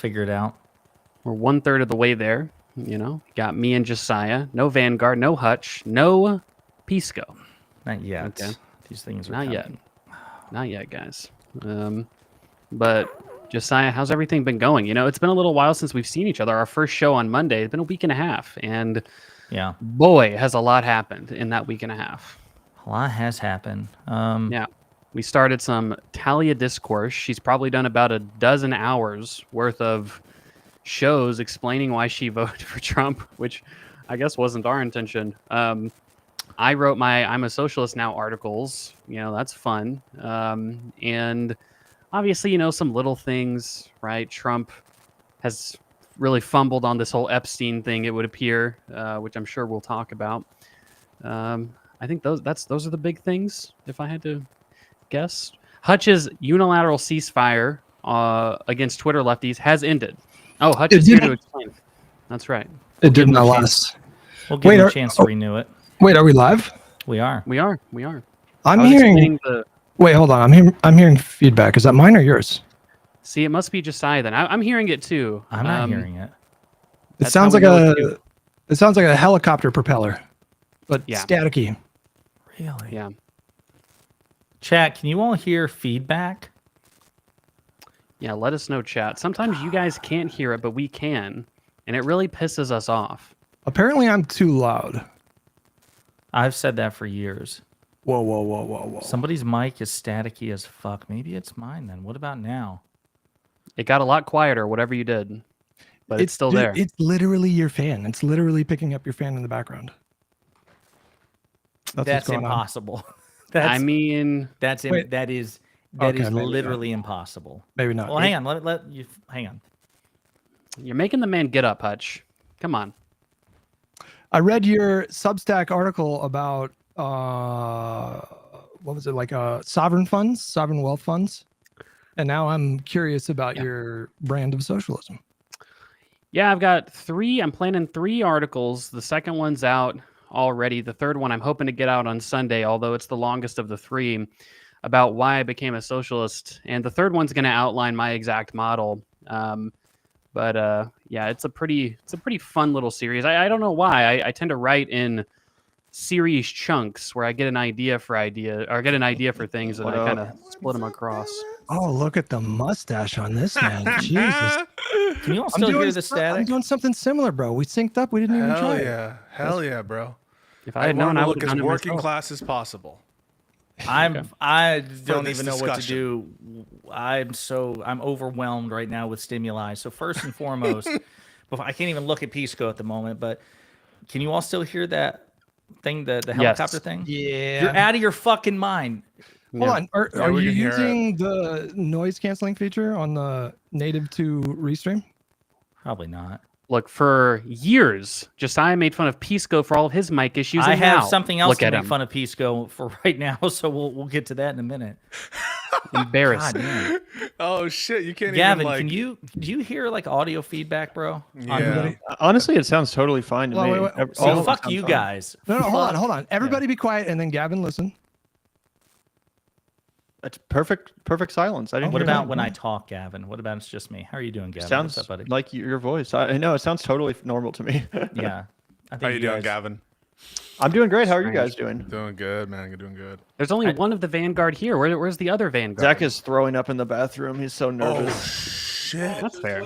figure it out. We're 1/3 of the way there. You know, got me and Josiah. No Vanguard, no Hutch, no Pisco. Not yet. Okay. These things are Not yet. coming. Not yet, guys. But Josiah, how's everything been going? You know, it's been a little while since we've seen each other. Our first show on Monday. It's been a week and a half, and Yeah, boy, has a lot happened in that week and a half. a lot has happened. Yeah, we started some Talia discourse. She's probably done about a dozen hours worth of shows explaining why she voted for Trump, which I guess wasn't our intention. I wrote my "I'm a Socialist Now" articles. You know, that's fun. And obviously, you know, some little things, right? Trump has really fumbled on this whole Epstein thing, it would appear, which I'm sure we'll talk about. I think those are the big things, if I had to guess. Hutch's unilateral ceasefire against Twitter lefties has ended. Oh, Hutch is here to explain. That's right. It did not last. We'll give him a chance to renew it. Wait, are we live? We are. We are. I'm hearing. Wait, hold on. I'm hearing feedback. Is that mine or yours? See, it must be Josiah then. I'm hearing it too. I'm not hearing it. It sounds like a helicopter propeller, but staticky. Really? Yeah. Chat, can you all hear feedback? Yeah, let us know, chat. Sometimes you guys can't hear it, but we can, and it really pisses us off. Apparently, I'm too loud. I've said that for years. Whoa. Somebody's mic is staticky as fuck. Maybe it's mine then. What about now? It got a lot quieter, whatever you did, but it's still there. It's literally your fan. It's literally picking up your fan in the background. That's impossible. I mean, that is literally impossible. Maybe not. Well, hang on. Hang on. You're making the man get up, Hutch. Come on. I read your Substack article about what was it, like sovereign wealth funds, and now I'm curious about your brand of socialism. Yeah, I've got 3. I'm planning 3 articles. The second one's out already. The third one I'm hoping to get out on Sunday, although it's the longest of the 3, about why I became a socialist. And the third one's going to outline my exact model. Yeah, it's a pretty fun little series. I don't know why. I tend to write in series chunks where I get an idea for things and I kind of split them across. Oh, look at the mustache on this man. Jesus. Can you all still hear the static? I'm doing something similar, bro. We synced up. We didn't even try. Hell yeah, bro. If I had known, I would look as working class as possible. I don't even know what to do. I'm overwhelmed right now with stimuli. So first and foremost, I can't even look at Pisco at the moment, but can you all still hear that thing, the helicopter thing? Yeah. You're out of your fucking mind. Hold on. Are you using the noise canceling feature on the native to Restream? Probably not. Look, for years, Josiah made fun of Pisco for all of his mic issues. I have something else to make fun of Pisco for right now, so we'll get to that in a minute. Embarrassing. Oh shit! You can't Gavin, even do you hear like audio feedback, bro? Yeah. Honestly, it sounds totally fine to me. Wait. Fuck you guys. No, hold on. Everybody be quiet, and then Gavin, listen. That's perfect silence. What about when I talk, Gavin? What about it's just me? How are you doing, Gavin? Sounds What's up, buddy? like your voice. I know it sounds totally normal to me. Yeah. How you doing, Gavin? I'm doing great. How are you guys doing? Doing good, man. You're doing good. There's only one of the Vanguard here. Where's the other Vanguard? Zach is throwing up in the bathroom. He's so nervous. Oh, shit. That's fair.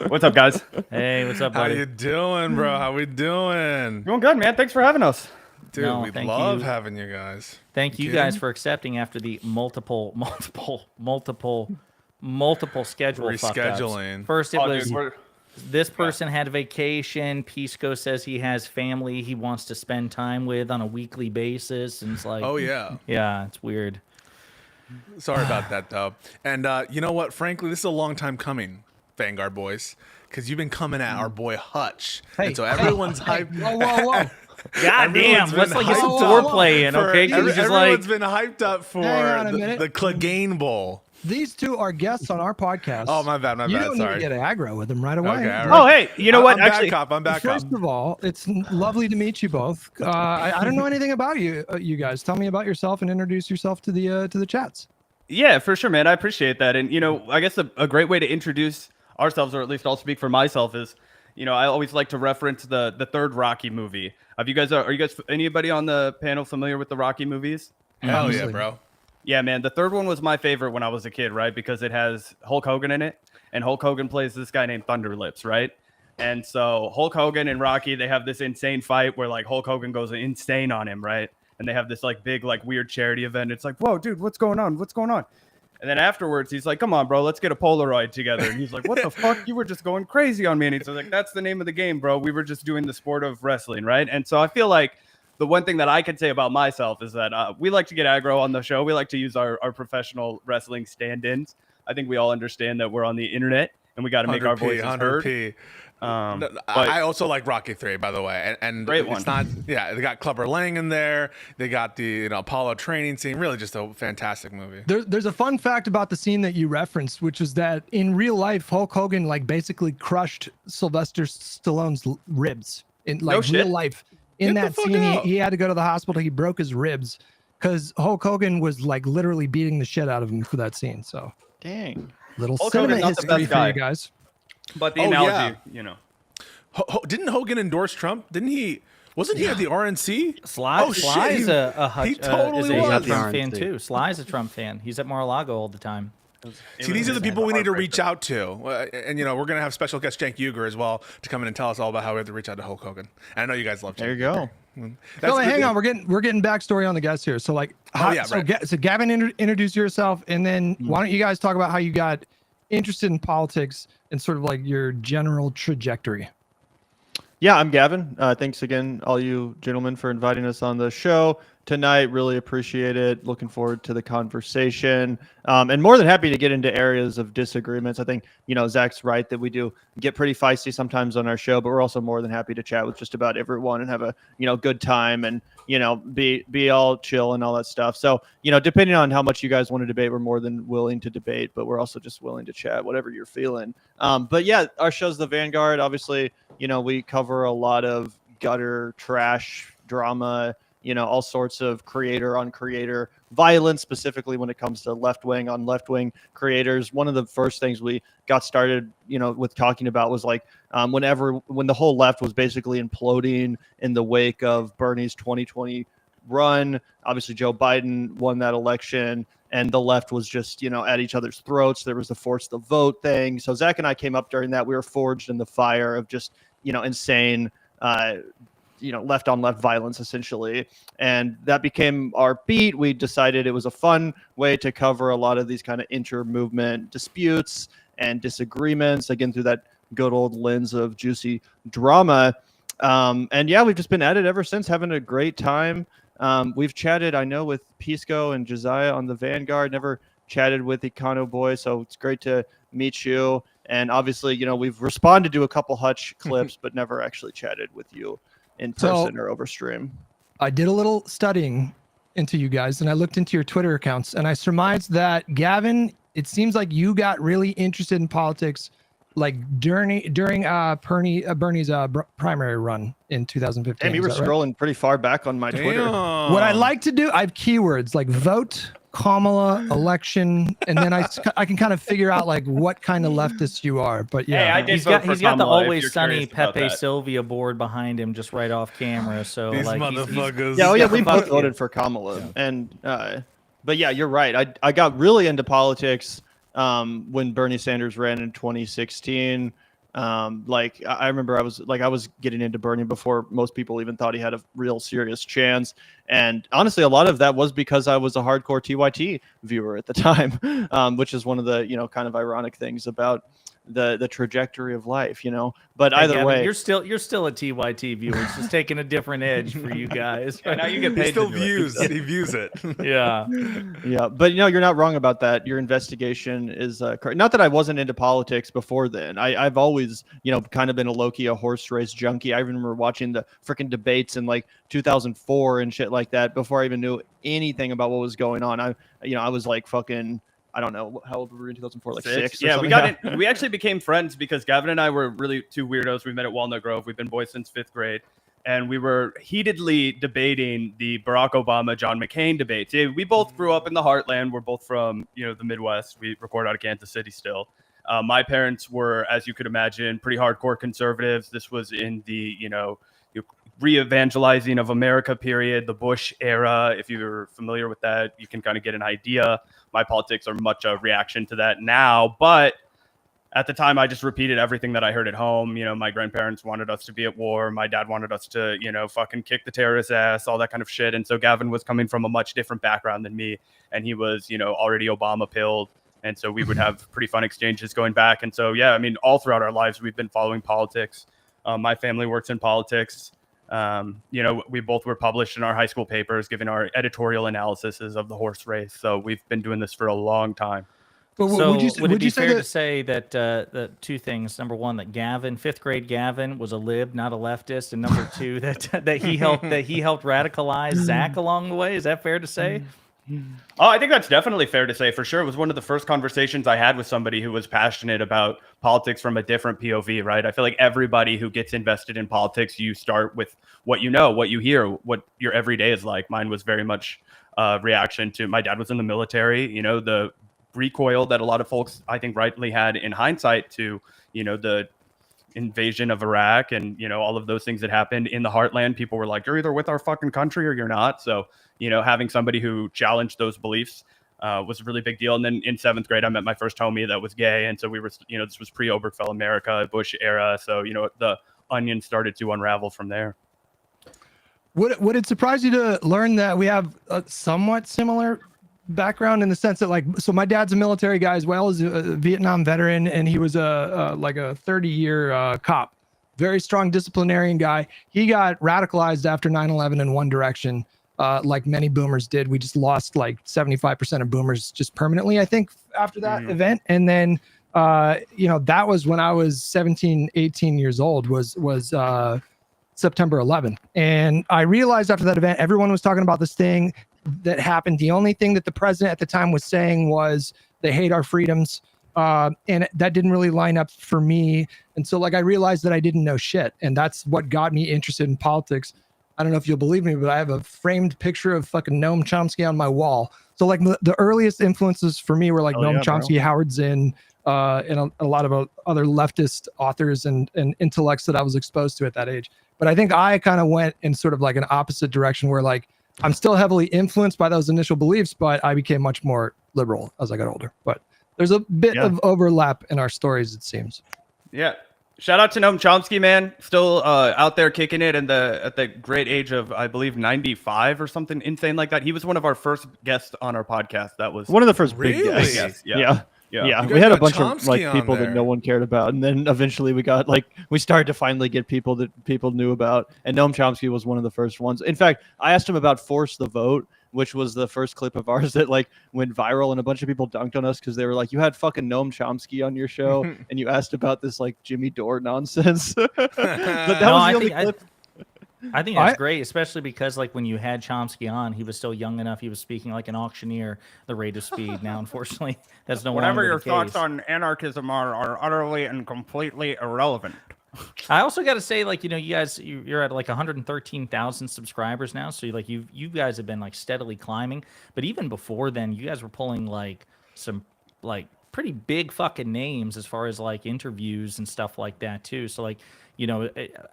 What's up, guys? Hey, what's up, How buddy? you doing, bro? How we doing? Doing good, man. Thanks for having us. Dude, No, we thank love you. having you guys. Thank you guys for accepting after the multiple schedule Rescheduling. fuck-ups. First, it was this person had a vacation. Pisco says he has family he wants to spend time with on a weekly basis, and it's like, Oh yeah. yeah, it's weird. Sorry about that, though. And you know what? Frankly, this is a long time coming, Vanguard boys, because you've been coming at our boy Hutch, and so everyone's hyped. Whoa. God damn, let's like get some foreplay in, okay? Everyone's been hyped up for Hang on a minute. the Clegane Bowl. These two are guests on our podcast. Oh, my bad. You don't Sorry. need to get aggro with them right away. Okay, all right. Oh, hey, you know what? I'm Actually, I'm back up. First of all, it's lovely to meet you both. I don't know anything about you guys. Tell me about yourself and introduce yourself to the chats. Yeah, for sure, man. I appreciate that. And, I guess a great way to introduce ourselves, or at least I'll speak for myself, is, I always like to reference the third Rocky movie. Are you guys anybody on the panel familiar with the Rocky movies? Hell yeah, bro. Yeah, man. The third one was my favorite when I was a kid, right? Because it has Hulk Hogan in it, and Hulk Hogan plays this guy named Thunder Lips, right? And so Hulk Hogan and Rocky, they have this insane fight where like Hulk Hogan goes insane on him, right? And they have this like big like weird charity event. It's like, whoa, dude, what's going on? What's going on? And then afterwards, he's like, come on, bro, let's get a Polaroid together. And he's like, what the fuck? You were just going crazy on me. And he's like, that's the name of the game, bro. We were just doing the sport of wrestling, right? And so I feel like the one thing that I can say about myself is that we like to get aggro on the show. We like to use our professional wrestling stand-ins. I think we all understand that we're on the internet and we got to make our voices heard. I also like Rocky 3, by the way, and great it's one. not. Yeah, they got Clubber Lang in there. They got the Apollo training scene. Really, just a fantastic movie. There's a fun fact about the scene that you referenced, which is that in real life, Hulk Hogan like basically crushed Sylvester Stallone's ribs in like real life. In that scene, he had to go to the hospital. He broke his ribs because Hulk Hogan was like literally beating the shit out of him for that scene. So Dang. little Hulk cinema Hogan's not the history best for guy. you guys. But the analogy, Didn't Hogan endorse Trump? Didn't he? Wasn't he at the RNC? Sly, Oh, Sly shit, is he totally a was. Trump fan RNC. too. Sly's a Trump fan. He's at Mar-a-Lago all the time. See, these are the people we need to reach out to. And, we're going to have special guest Cenk Uygur as well to come in and tell us all about how we have to reach out to Hulk Hogan. And I know you guys love Cenk. There you go. So hang on, we're getting backstory on the guests here. So like, so Gavin, introduce yourself, and then why don't you guys talk about how you got interested in politics and sort of like your general trajectory? Yeah, I'm Gavin. Thanks again, all you gentlemen, for inviting us on the show tonight. Really appreciate it. Looking forward to the conversation. And more than happy to get into areas of disagreements. I think, Zach's right that we do get pretty feisty sometimes on our show, but we're also more than happy to chat with just about everyone and have a, good time and, be all chill and all that stuff. So, depending on how much you guys want to debate, we're more than willing to debate, but we're also just willing to chat, whatever you're feeling. But yeah, our show's The Vanguard. Obviously, we cover a lot of gutter, trash, drama, all sorts of creator on creator violence, specifically when it comes to left-wing on left-wing creators. One of the first things we got started, with talking about was like when the whole left was basically imploding in the wake of Bernie's 2020 run. Obviously, Joe Biden won that election, and the left was just, at each other's throats. There was the force the vote thing. So Zach and I came up during that. We were forged in the fire of just, insane, left on left violence, essentially. And that became our beat. We decided it was a fun way to cover a lot of these kind of inter-movement disputes and disagreements, again, through that good old lens of juicy drama. And yeah, we've just been at it ever since, having a great time. We've chatted, I know, with Pisco and Josiah on the Vanguard, never chatted with Econo Boy, so it's great to meet you. And obviously, we've responded to a couple Hutch clips, but never actually chatted with you in person or over stream. I did a little studying into you guys, and I looked into your Twitter accounts, and I surmised that Gavin, it seems like you got really interested in politics like during Bernie's primary run in 2015. Damn, you were scrolling pretty far back on my Twitter. What I like to do, I have keywords like vote, Kamala, election, and then I can kind of figure out like what kind of leftist you are. But yeah, hey, he's got the Always Sunny Pepe Sylvia board behind him just right off camera. So These like motherfuckers. We both voted for Kamala. Yeah. And but yeah, you're right. I got really into politics when Bernie Sanders ran in 2016. I remember I was getting into Bernie before most people even thought he had a real serious chance. And honestly, a lot of that was because I was a hardcore TYT viewer at the time, which is one of the, kind of ironic things about the trajectory of life, but either Gavin, way, you're still a TYT viewer. It's just taking a different edge for you guys. Now you get paid. He still views. He views it. Yeah. Yeah. But you're not wrong about that. Your investigation is correct. Not that I wasn't into politics before then. I've always, kind of been a low-key, a horse race junkie. I remember watching the freaking debates in like 2004 and shit like that before I even knew anything about what was going on. I was like fucking, I don't know, how old were we in 2004? Like six? Yeah, we got it. We actually became friends because Gavin and I were really two weirdos. We met at Walnut Grove. We've been boys since 5th grade. and we were heatedly debating the Barack Obama, John McCain debate. We both grew up in the heartland. We're both from, the Midwest. We record out of Kansas City still. My parents were, as you could imagine, pretty hardcore conservatives. This was in the, re-evangelizing of America period, the Bush era. If you're familiar with that, you can kind of get an idea. My politics are much a reaction to that now, but at the time, I just repeated everything that I heard at home. My grandparents wanted us to be at war. My dad wanted us to, fucking kick the terrorist ass, all that kind of shit. And so Gavin was coming from a much different background than me. And he was, already Obama pilled. And so we would have pretty fun exchanges going back. And so, yeah, I mean, all throughout our lives, we've been following politics. My family works in politics. We both were published in our high school papers, giving our editorial analyses of the horse race. So we've been doing this for a long time. So would it be fair to say that the two things? Number one, that Gavin, fifth grade Gavin, was a lib, not a leftist, and number two, that he helped radicalize Zach along the way. Is that fair to say? Oh, I think that's definitely fair to say, for sure. It was one of the first conversations I had with somebody who was passionate about politics from a different POV, right? I feel like everybody who gets invested in politics, you start with what you know, what you hear, what your everyday is like. Mine was very much a reaction to, my dad was in the military, the recoil that a lot of folks, I think, rightly had in hindsight to, the invasion of Iraq and, all of those things that happened in the heartland. People were like, you're either with our fucking country or you're not. So, having somebody who challenged those beliefs was a really big deal. And then in seventh grade, I met my first homie that was gay. And so we were, this was pre-Obergefell America, Bush era. So, the onion started to unravel from there. Would it surprise you to learn that we have a somewhat similar background in the sense that, so my dad's a military guy as well, as a Vietnam veteran, and he was a 30-year cop, very strong disciplinarian guy. He got radicalized after 9/11 in one direction, like many boomers did. We just lost like 75% of boomers just permanently, I think, after that event. And then that was when I was 17, 18 years old, was September 11th. And I realized after that event, everyone was talking about this thing that happened. The only thing that the president at the time was saying was they hate our freedoms. And that didn't really line up for me. And so I realized that I didn't know shit. And that's what got me interested in politics. I don't know if you'll believe me, but I have a framed picture of fucking Noam Chomsky on my wall. So the earliest influences for me were Noam Chomsky, bro. Howard Zinn, and a lot of other leftist authors and intellects that I was exposed to at that age. But I think I kind of went in sort of an opposite direction where I'm still heavily influenced by those initial beliefs, but I became much more liberal as I got older. But there's a bit of overlap in our stories, it seems. Yeah. Shout out to Noam Chomsky, man. Still out there kicking it at the great age of, I believe, 95 or something insane like that. He was one of our first guests on our podcast. That was one of the first big guests. Yeah. We had a bunch of people that no one cared about, and then eventually we got we started to finally get people that people knew about, and Noam Chomsky was one of the first ones. In fact, I asked him about Force the Vote, which was the first clip of ours that went viral, and a bunch of people dunked on us because they were like, you had fucking Noam Chomsky on your show and you asked about this Jimmy Dore nonsense. But that was the only clip. I think that's great, especially because when you had Chomsky on, he was still young enough. He was speaking like an auctioneer, the rate of speed. Now, unfortunately, that's no Whatever longer your the case. thoughts on anarchism are utterly and completely irrelevant. I also got to say, you guys, you're at 113,000 subscribers now. So you guys have been steadily climbing. But even before then, you guys were pulling some pretty big fucking names as far as interviews and stuff like that too. So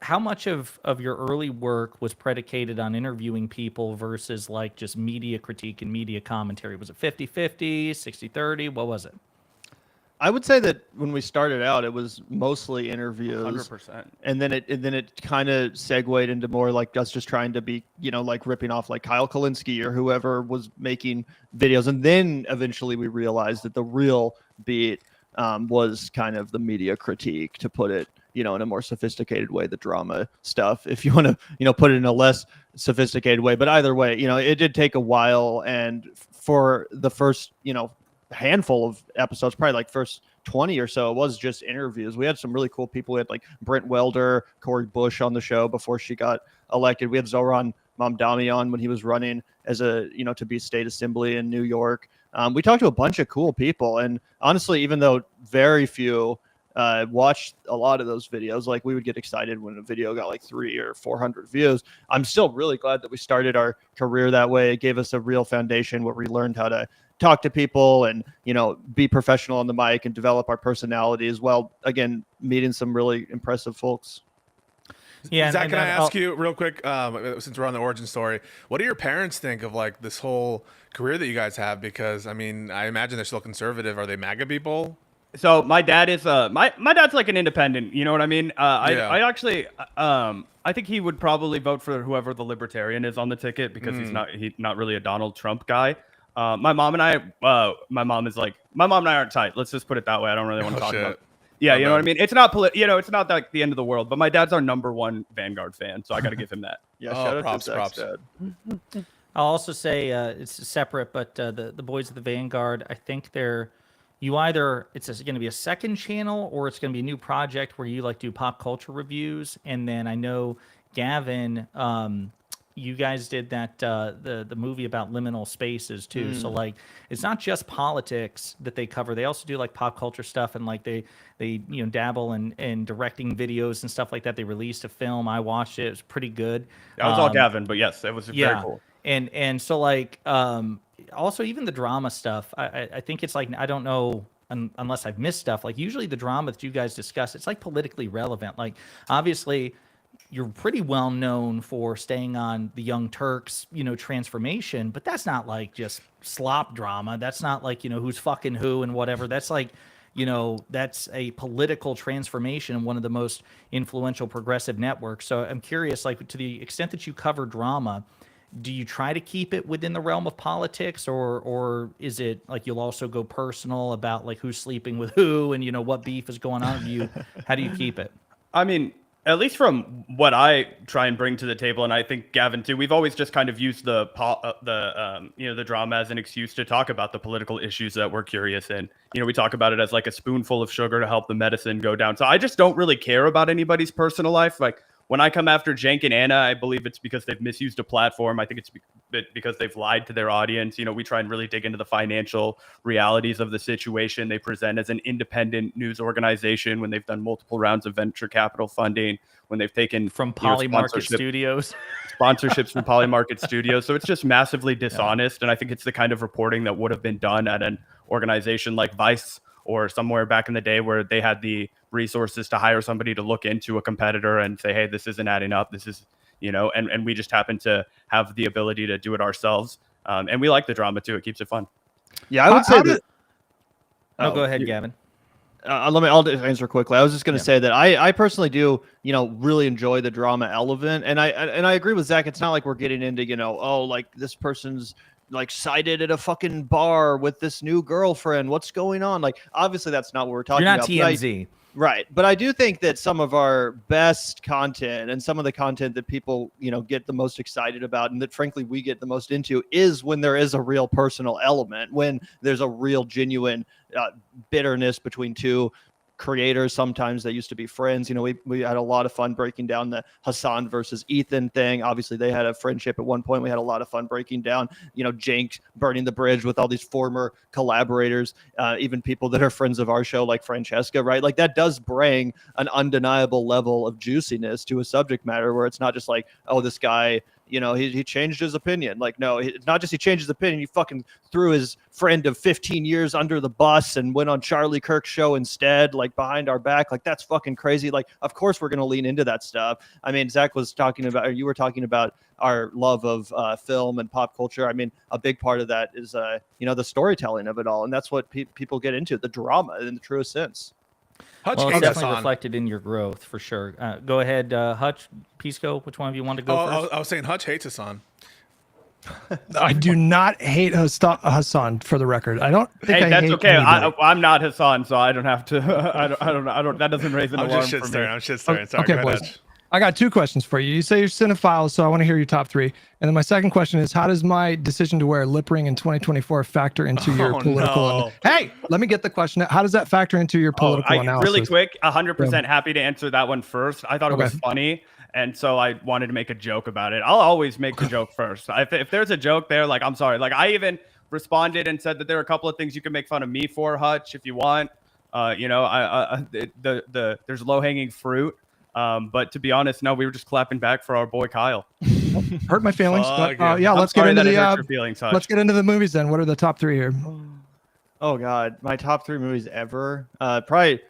how much of your early work was predicated on interviewing people versus just media critique and media commentary? Was it 50-50, 60-30? What was it? I would say that when we started out, it was mostly interviews, 100%, and then it kind of segued into more us just trying to be, ripping off Kyle Kalinske or whoever was making videos, and then eventually we realized that the real beat was kind of the media critique, to put it, in a more sophisticated way, the drama stuff, if you want to, put it in a less sophisticated way. But either way, it did take a while, and for the first, handful of episodes, probably first 20 or so, it was just interviews. We had some really cool people. We had Brent Welder, Cori Bush on the show before she got elected. We had Zoran Mamdani on when he was running as to be state assembly in New York. We talked to a bunch of cool people, and honestly, even though very few watched a lot of those videos. Like we would get excited when a video got like 300 or 400 views. I'm still really glad that we started our career that way. It gave us a real foundation where we learned how to talk to people and, you know, be professional on the mic and develop our personality as well. Again, meeting some really impressive folks. Yeah, Zach, can I ask you real quick, since we're on the origin story, what do your parents think of like this whole career that you guys have? Because I mean, I imagine they're still conservative. Are they MAGA people? So my dad is my dad's like an independent. You know what I mean? I actually I think he would probably vote for whoever the libertarian is on the ticket because he's not really a Donald Trump guy. My mom and I aren't tight. Let's just put it that way. I don't really want to talk about. Yeah, you know what I mean? It's not it's not like the end of the world, but my dad's our #1 Vanguard fan, so I got to give him that. Yeah, shout out to props. Dad. I'll also say it's separate, but the boys of the Vanguard, I think they're it's going to be a second channel or it's going to be a new project where you like do pop culture reviews, and then I know Gavin, you guys did that the movie about liminal spaces too. So like it's not just politics that they cover. They also do like pop culture stuff, and like they dabble in directing videos and stuff like that. They released a film. I watched it. It was pretty good. That was all Gavin, but yes, it was very cool. And so like also even the drama stuff, I think it's like, I don't know unless I've missed stuff, like usually the drama that you guys discuss, it's like politically relevant. Like obviously you're pretty well known for staying on the Young Turks, transformation, but that's not like just slop drama. That's not like, who's fucking who and whatever. That's like, that's a political transformation in one of the most influential progressive networks. So I'm curious, like to the extent that you cover drama, do you try to keep it within the realm of politics, or is it like you'll also go personal about like who's sleeping with who and, what beef is going on with you? How do you keep it? I mean, at least from what I try and bring to the table, and I think Gavin too, we've always just kind of used the drama as an excuse to talk about the political issues that we're curious in. We talk about it as like a spoonful of sugar to help the medicine go down. So I just don't really care about anybody's personal life. Like when I come after Cenk and Anna, I believe it's because they've misused a platform. I think it's because they've lied to their audience. We try and really dig into the financial realities of the situation. They present as an independent news organization when they've done multiple rounds of venture capital funding, when they've taken from Polymarket Studios, sponsorships from Polymarket Studios. So it's just massively dishonest. And I think it's the kind of reporting that would have been done at an organization like Vice or somewhere back in the day where they had the resources to hire somebody to look into a competitor and say, hey, this isn't adding up. This is, and we just happen to have the ability to do it ourselves. And we like the drama too. It keeps it fun. Yeah, I would say that. Go ahead, Gavin. I'll just answer quickly. I was just going to say that I personally do, really enjoy the drama element. And I agree with Zach. It's not like we're getting into, like this person's like cited at a fucking bar with this new girlfriend. What's going on? Like, obviously that's not what we're talking about. You're not TMZ. Right. But I do think that some of our best content and some of the content that people, get the most excited about and that frankly we get the most into is when there is a real personal element, when there's a real genuine bitterness between two creators sometimes that used to be friends. We had a lot of fun breaking down the Hassan versus Ethan thing. Obviously they had a friendship at one point. We had a lot of fun breaking down, Cenk burning the bridge with all these former collaborators, even people that are friends of our show like Francesca, right? Like that does bring an undeniable level of juiciness to a subject matter where it's not just like, oh, this guy, he changed his opinion. Like, no, it's not just he changed his opinion. He fucking threw his friend of 15 years under the bus and went on Charlie Kirk's show instead, like behind our back. Like, that's fucking crazy. Like, of course we're going to lean into that stuff. I mean, Zach was talking about, or you were talking about our love of film and pop culture. I mean, a big part of that is, the storytelling of it all. And that's what people get into, the drama in the truest sense. Hutch, it's definitely reflected in your growth for sure. Go ahead, Hutch, Pisco. Which one of you want to go first? I was saying Hutch hates Hassan. I do not hate Hassan, for the record. I don't think I that's hate okay. I'm not Hassan, so I don't have to. I don't. That doesn't raise an alarm for me. I'm shit stirring. Sorry. Okay, boys. I got two questions for you. You say you're cinephiles, so I want to hear your top three. And then my second question is, how does my decision to wear a lip ring in 2024 factor into your political? Hey, let me get the question. How does that factor into your political analysis? Really quick, 100% happy to answer that one first. I thought it was funny, and so I wanted to make a joke about it. I'll always make the joke first. If there's a joke there, like, I'm sorry. Like, I even responded and said that there are a couple of things you can make fun of me for, Hutch, if you want. There's low hanging fruit. But to be honest, no, we were just clapping back for our boy Kyle. Hurt my feelings, Fuck but yeah. let's get into let's get into the movies then. What are the top 3 here? Oh God, my top 3 movies ever. Probably,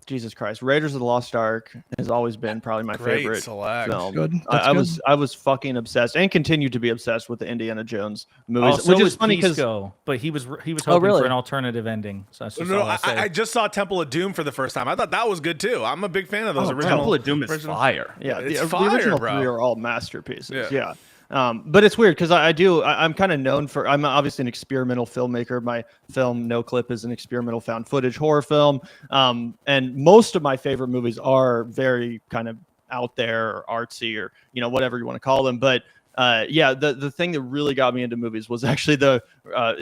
Jesus Christ, Raiders of the Lost Ark has always been probably my Great favorite select. film. Good. I was fucking obsessed and continue to be obsessed with the Indiana Jones movies, So which is was funny because but he was hoping really? for an alternative ending. So that's just No, all I'll say. I just saw Temple of Doom for the first time. I thought that was good too. I'm a big fan of those original. Temple of Doom is fire. yeah, It's the fire, original bro. 3 are all masterpieces. Yeah. But it's weird because I'm kind of known for, I'm obviously an experimental filmmaker. My film No Clip is an experimental found footage horror film. And most of my favorite movies are very kind of out there or artsy or, whatever you want to call them. But the thing that really got me into movies was actually the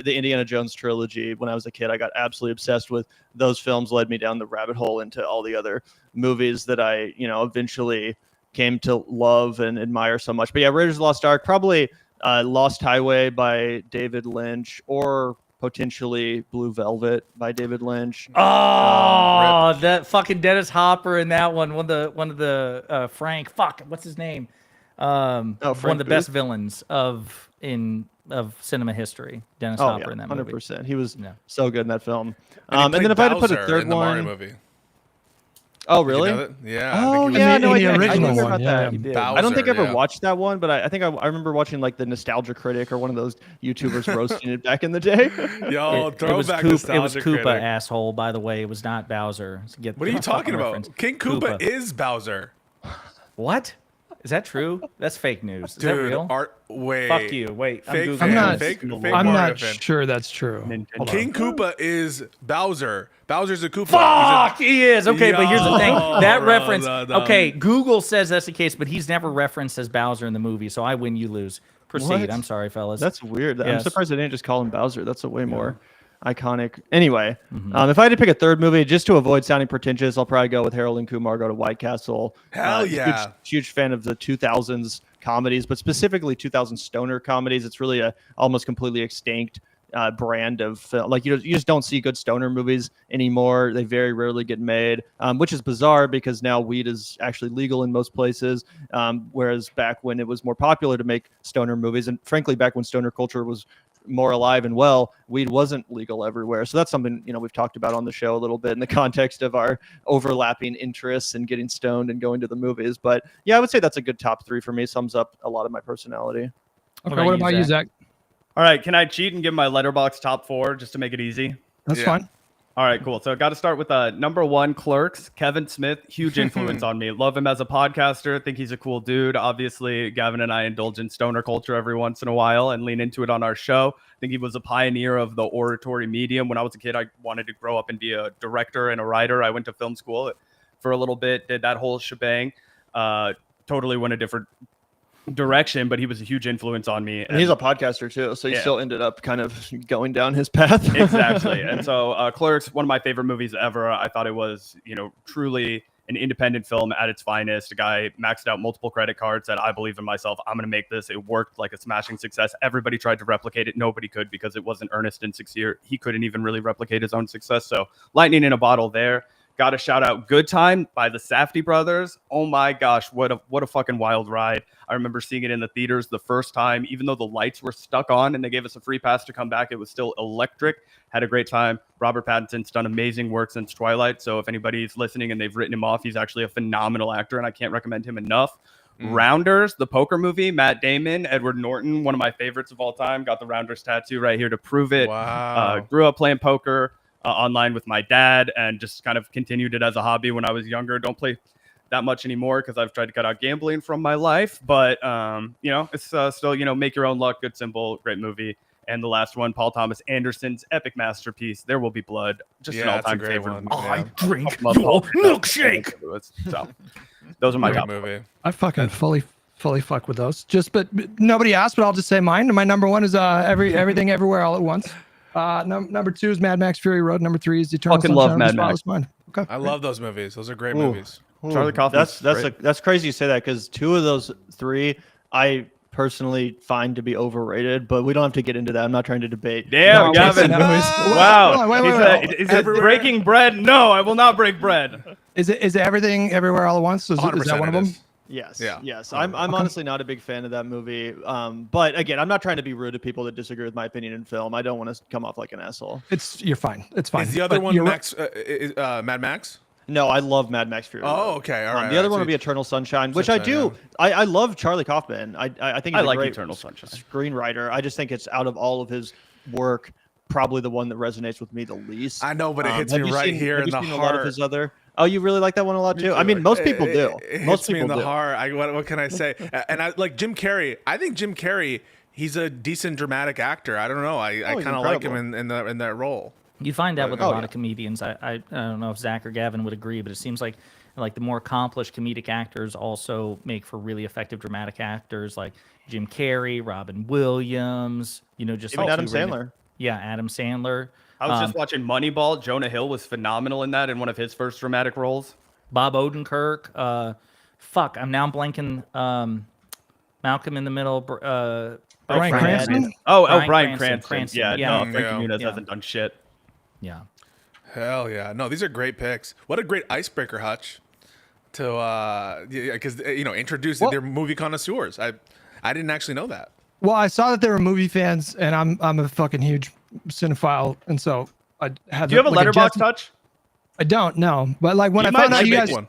Indiana Jones trilogy. When I was a kid, I got absolutely obsessed with those films, led me down the rabbit hole into all the other movies that I, eventually came to love and admire so much. But yeah, Raiders of the Lost Ark, probably Lost Highway by David Lynch, or potentially Blue Velvet by David Lynch. Oh, that fucking Dennis Hopper in that one. One of the Frank. Fuck, what's his name? One of the best villains of cinema history. Dennis Hopper in that movie. 100%. He was so good in that film. And then if I had to put a third in the Mario one. movie. Oh, really? You know that? Yeah. Oh, I think yeah. in No, the I original heard one, about yeah. that. Bowser, I don't think I ever yeah. watched that one, but I think I remember watching like the Nostalgia Critic or one of those YouTubers roasting it back in the day. Yo, It was throwback Koopa, nostalgia Koopa, critic. asshole, by the way. It was not Bowser. What are you talking about? reference. King Koopa is Bowser. What? Is that true? That's fake news. Is Dude, that real? wait. Fuck you. Wait, Fake I'm fan. I'm not- Fake I'm Mario not fan. sure that's true. Nintendo. King Koopa is Bowser. Bowser's a Koopa. Fuck, he is. Okay, but here's the thing. That Yo, reference. no. Okay, Google says that's the case, but he's never referenced as Bowser in the movie. So I win, you lose. Proceed. What? I'm sorry, fellas. That's weird. I'm Yes. surprised they didn't just call him Bowser. That's a way more iconic. Anyway, if I had to pick a third movie, just to avoid sounding pretentious, I'll probably go with Harold and Kumar Go to White Castle. Hell yeah. Huge fan of the 2000s comedies, but specifically 2000 stoner comedies. It's really a almost completely extinct brand of film. Like you just don't see good stoner movies anymore. They very rarely get made, which is bizarre because now weed is actually legal in most places. Whereas back when it was more popular to make stoner movies, and frankly, back when stoner culture was more alive and well, weed wasn't legal everywhere. So that's something, we've talked about on the show a little bit in the context of our overlapping interests and getting stoned and going to the movies. But yeah, I would say that's a good top 3 for me. Sums up a lot of my personality. Okay, what about you, Zach? All right, can I cheat and give my letterbox top 4 just to make it easy? That's fine. All right, cool. So I got to start with number 1, Clerks. Kevin Smith, huge influence on me. Love him as a podcaster. Think he's a cool dude. Obviously, Gavin and I indulge in stoner culture every once in a while and lean into it on our show. I think he was a pioneer of the oratory medium. When I was a kid, I wanted to grow up and be a director and a writer. I went to film school for a little bit, did that whole shebang. Totally went a different direction, but he was a huge influence on me. And he's a podcaster too, so he still ended up kind of going down his path. Exactly. And so Clerks, one of my favorite movies ever. I thought it was, truly an independent film at its finest. A guy maxed out multiple credit cards, said, I believe in myself. I'm going to make this. It worked like a smashing success. Everybody tried to replicate it. Nobody could because it wasn't earnest and sincere. He couldn't even really replicate his own success. So lightning in a bottle there. Got to shout out Good Time by the Safdie brothers. Oh my gosh, what a fucking wild ride. I remember seeing it in the theaters the first time, even though the lights were stuck on and they gave us a free pass to come back. It was still electric. Had a great time. Robert Pattinson's done amazing work since Twilight. So if anybody's listening and they've written him off, he's actually a phenomenal actor and I can't recommend him enough. Rounders, the poker movie, Matt Damon, Edward Norton, one of my favorites of all time. Got the Rounders tattoo right here to prove it. Wow. Grew up playing poker online with my dad and just kind of continued it as a hobby when I was younger. Don't play that much anymore because I've tried to cut out gambling from my life. But, it's still, make your own luck. Good symbol. Great movie. And the last one, Paul Thomas Anderson's epic masterpiece, There Will Be Blood. Just an all-time favorite. I drink your milkshake. So those are my Great top movie. I fucking fully fuck with those. But nobody asked, but I'll just say mine. My number 1 is Everything Everywhere All at Once. Number 2 is Mad Max Fury Road. Number 3 is Eternal Fucking Sunshine love of the Mad Spotless Mind. Okay. I love those movies. Those are great movies. Charlie Kaufman's That's crazy you say that because 2 of those 3 I personally find to be overrated, but we don't have to get into that. I'm not trying to debate. Damn, No, Gavin. listen, Wow. wait. Is it breaking bread? No, I will not break bread. Is it everything everywhere all at once? Is that one of them? Yes. Yeah. Yes. I'm honestly not a big fan of that movie. But again, I'm not trying to be rude to people that disagree with my opinion in film. I don't want to come off like an asshole. You're fine. It's fine. Is the other But one you're Mad Max? No, I love Mad Max Fury Road. Oh, okay. All right. The other one would be Eternal Sunshine, which I do. I love Charlie Kaufman. I think he's a like great Eternal Sunshine screenwriter. I just think it's out of all of his work, probably the one that resonates with me the least. I know, but it hits me right here in the heart. A lot of his other. Oh, you really like that one a lot too? I mean, most people do. Most people do. In the heart. What can I say? And I like Jim Carrey. I think Jim Carrey, he's a decent dramatic actor. I don't know. I kind of like him in that role. You find that with a lot of comedians. I don't know if Zach or Gavin would agree, but it seems like the more accomplished comedic actors also make for really effective dramatic actors, like Jim Carrey, Robin Williams. Just even Adam Sandler. Yeah, Adam Sandler. I was just watching Moneyball. Jonah Hill was phenomenal in that in one of his first dramatic roles. Bob Odenkirk. I'm blanking. Malcolm in the Middle. Bryan Cranston. Bryan Cranston. Yeah, Frankie Muniz hasn't done shit. Yeah. Hell yeah. No, these are great picks. What a great icebreaker, Hutch, to because introduce their movie connoisseurs. I didn't actually know that. Well, I saw that they were movie fans, and I'm a fucking huge cinephile, and so I had. Do you have a letterbox, Touch? I don't know, but like when I found out you guys, one.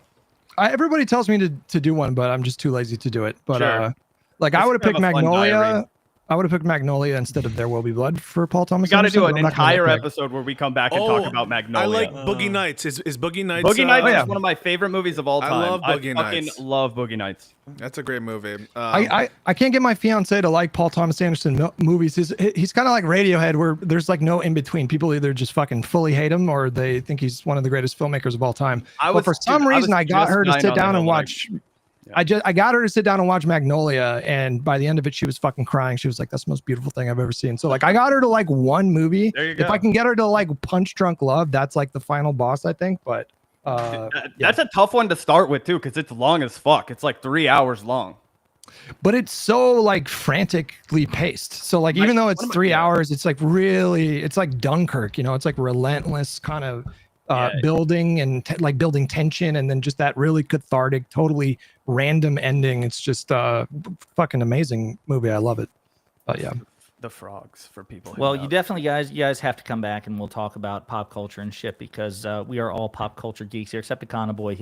Everybody tells me to do one, but I'm just too lazy to do it. But sure. I would have picked Magnolia. I would have picked Magnolia instead of There Will Be Blood for Paul Thomas. We got to do an entire episode where we come back and talk about Magnolia. I like Boogie Nights. Is Boogie Nights? Boogie Nights is one of my favorite movies of all time. I love Boogie Nights. I fucking love Boogie Nights. That's a great movie. I can't get my fiance to like Paul Thomas Anderson movies. He's kind of like Radiohead, where there's like no in between. People either just fucking fully hate him or they think he's one of the greatest filmmakers of all time. But for some reason, I got her to sit down and watch. I got her to sit down and watch Magnolia, and by the end of it, she was fucking crying. She was like, "That's the most beautiful thing I've ever seen." So like, I got her to like one movie. There you go. If I can get her to like Punch Drunk Love, that's like the final boss, I think. But that's a tough one to start with too, because it's long as fuck. It's like 3 hours long. But it's so like frantically paced. So like, even though it's 3 hours, it's like really, it's like Dunkirk. It's like relentless kind of. Building and building tension, and then just that really cathartic, totally random ending. It's just fucking amazing movie. I love it. But yeah, the frogs for people. Well, you definitely you guys have to come back and we'll talk about pop culture and shit, because we are all pop culture geeks here, except Econo Boy.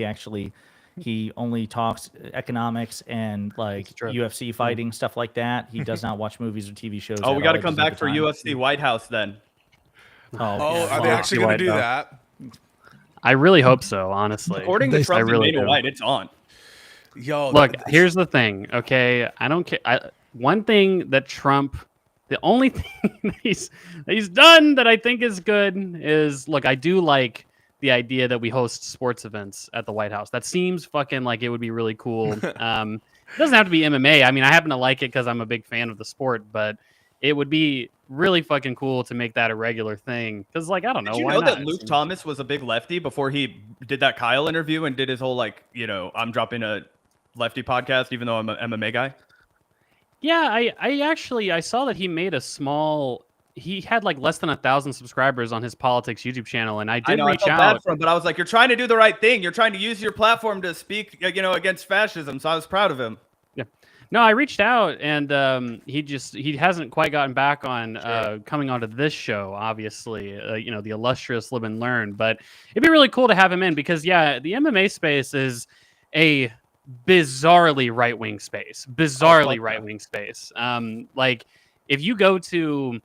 He only talks economics and like UFC fighting, stuff like that. He does not watch movies or TV shows. We got to come back for UFC White House then. Are they actually going to do that? I really hope so, honestly. According to Trump and Dana White, it's on. Yo, look, here's the thing, okay? I don't care. One thing that Trump, the only thing that he's done that I think is good is, look, I do like the idea that we host sports events at the White House. That seems fucking like it would be really cool. It doesn't have to be MMA. I mean, I happen to like it because I'm a big fan of the sport, but it would be really fucking cool to make that a regular thing. Because, like, I don't know. Did you know that Luke Thomas was a big lefty before he did that Kyle interview and did his whole, like, I'm dropping a lefty podcast, even though I'm an MMA guy? Yeah, I saw that he made he had like less than 1,000 subscribers on his politics YouTube channel, and I did reach out. Bad for him, but I was like, you're trying to do the right thing. You're trying to use your platform to speak, against fascism. So I was proud of him. Yeah. No, I reached out, and he hasn't quite gotten back on coming onto this show, obviously, the illustrious Live and Learn. But it'd be really cool to have him in because, yeah, the MMA space is a bizarrely right-wing space. Like, if you go to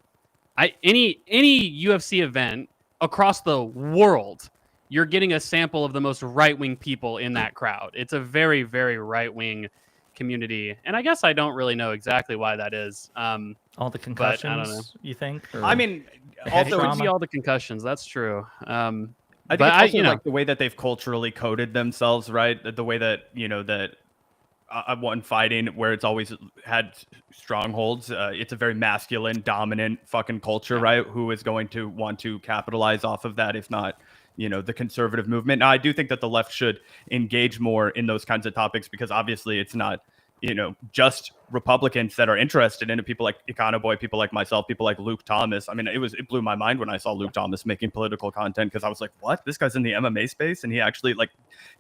any UFC event across the world, you're getting a sample of the most right-wing people in that crowd. It's a very, very right-wing community, and I guess I don't really know exactly why that is. All the concussions, I don't know. You think? Or I mean, also we see all the concussions. That's true. I think it's also like the way that they've culturally coded themselves, right? The way that that one fighting where it's always had strongholds. It's a very masculine, dominant fucking culture, right? Who is going to want to capitalize off of that, if not the conservative movement. Now, I do think that the left should engage more in those kinds of topics because obviously it's not, just Republicans that are interested in it. People like Econoboy, people like myself, people like Luke Thomas. I mean, it blew my mind when I saw Luke Thomas making political content, because I was like, what? This guy's in the MMA space and he actually like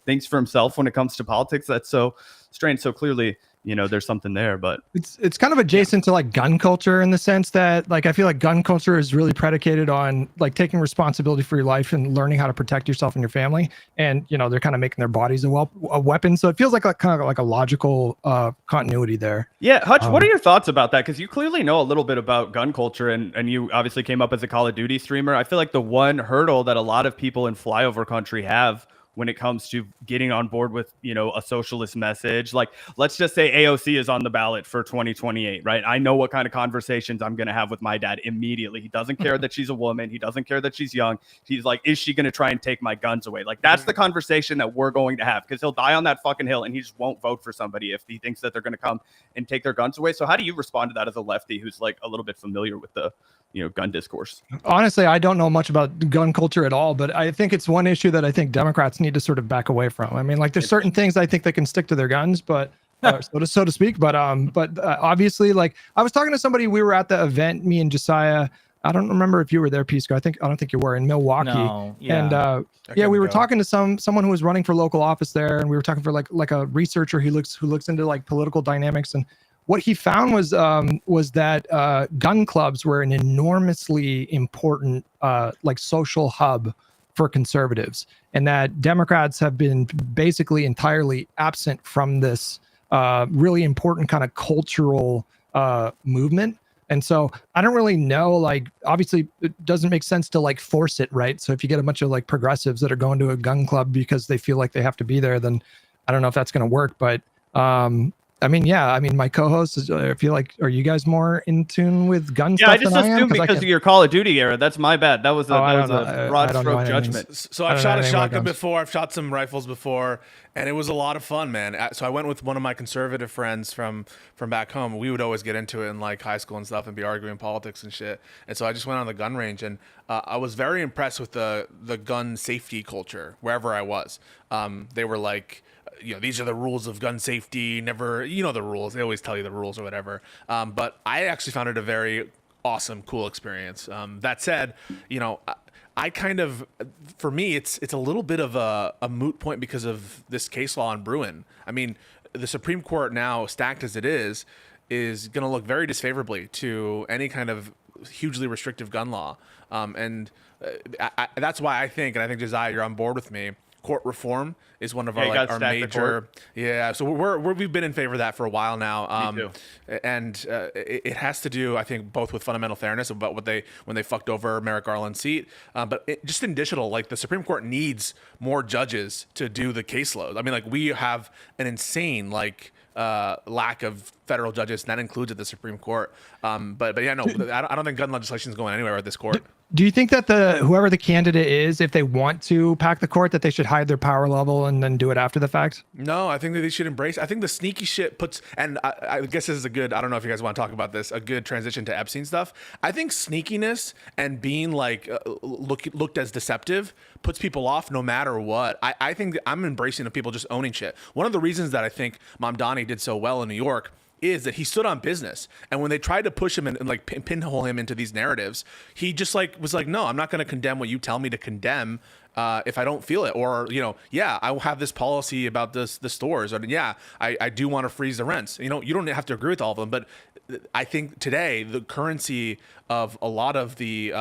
thinks for himself when it comes to politics. That's so strange. So clearly, there's something there, but it's kind of adjacent to like gun culture in the sense that like I feel like gun culture is really predicated on like taking responsibility for your life and learning how to protect yourself and your family, and they're kind of making their bodies a weapon. So it feels like kind of like a logical continuity there. Yeah, Hutch, what are your thoughts about that? Because you clearly know a little bit about gun culture, and you obviously came up as a Call of Duty streamer. I feel like the one hurdle that a lot of people in flyover country have when it comes to getting on board with, a socialist message. Like, let's just say AOC is on the ballot for 2028, right? I know what kind of conversations I'm going to have with my dad immediately. He doesn't care that she's a woman. He doesn't care that she's young. He's like, is she going to try and take my guns away? Like, that's the conversation that we're going to have, because he'll die on that fucking hill and he just won't vote for somebody if he thinks that they're going to come and take their guns away. So how do you respond to that as a lefty who's like a little bit familiar with the gun discourse? Honestly, I don't know much about gun culture at all, but I think it's one issue that I think Democrats need to sort of back away from. I mean, like there's certain things I think they can stick to their guns, but so to speak. But obviously, like I was talking to somebody, we were at the event, me and Josiah. I don't remember if you were there, Pisco. I don't think you were, in Milwaukee. No, yeah. And we were talking to someone who was running for local office there, and we were talking for like a researcher who looks into like political dynamics. And what he found was that gun clubs were an enormously important like social hub for conservatives, and that Democrats have been basically entirely absent from this really important kind of cultural movement. And so I don't really know, like, obviously it doesn't make sense to like force it, right? So if you get a bunch of like progressives that are going to a gun club because they feel like they have to be there, then I don't know if that's going to work. But I mean, my co-hosts, I feel like, are you guys more in tune with gun stuff? Yeah, I just assumed because of your Call of Duty era. That's my bad. That was a broad stroke judgment. So I've shot a shotgun before. I've shot some rifles before, and it was a lot of fun, man. So I went with one of my conservative friends from back home. We would always get into it in like high school and stuff and be arguing politics and shit. And so I just went on the gun range, and I was very impressed with the gun safety culture wherever I was. They were like, these are the rules of gun safety. Never, the rules. They always tell you the rules or whatever. But I actually found it a very awesome, cool experience. That said, I kind of, for me, it's a little bit of a moot point because of this case law in Bruin. I mean, the Supreme Court now, stacked as it is going to look very disfavorably to any kind of hugely restrictive gun law. And that's why I think Josiah, you're on board with me. Court reform is one of our major. Yeah, so we've been in favor of that for a while now. Me too. And it has to do, I think, both with fundamental fairness about when they fucked over Merrick Garland's seat, but just in digital, like the Supreme Court needs more judges to do the caseload. I mean, like we have an insane lack of federal judges, and that includes at the Supreme Court. But yeah, no, I don't think gun legislation is going anywhere at this court. Do you think that whoever the candidate is, if they want to pack the court, that they should hide their power level and then do it after the fact? No, I think that they should embrace. I think the sneaky shit puts, and I guess this is a good, I don't know if you guys want to talk about this, a good transition to Epstein stuff. I think sneakiness and being like looked as deceptive puts people off no matter what. I think that I'm embracing the people just owning shit. One of the reasons that I think Mamdani did so well in New York is that he stood on business, and when they tried to push him and like pinhole him into these narratives, he just was like, no, I'm not going to condemn what you tell me to condemn if I don't feel it, or I will have this policy about the stores, or I do want to freeze the rents. You don't have to agree with all of them, but I think today the currency of a lot of the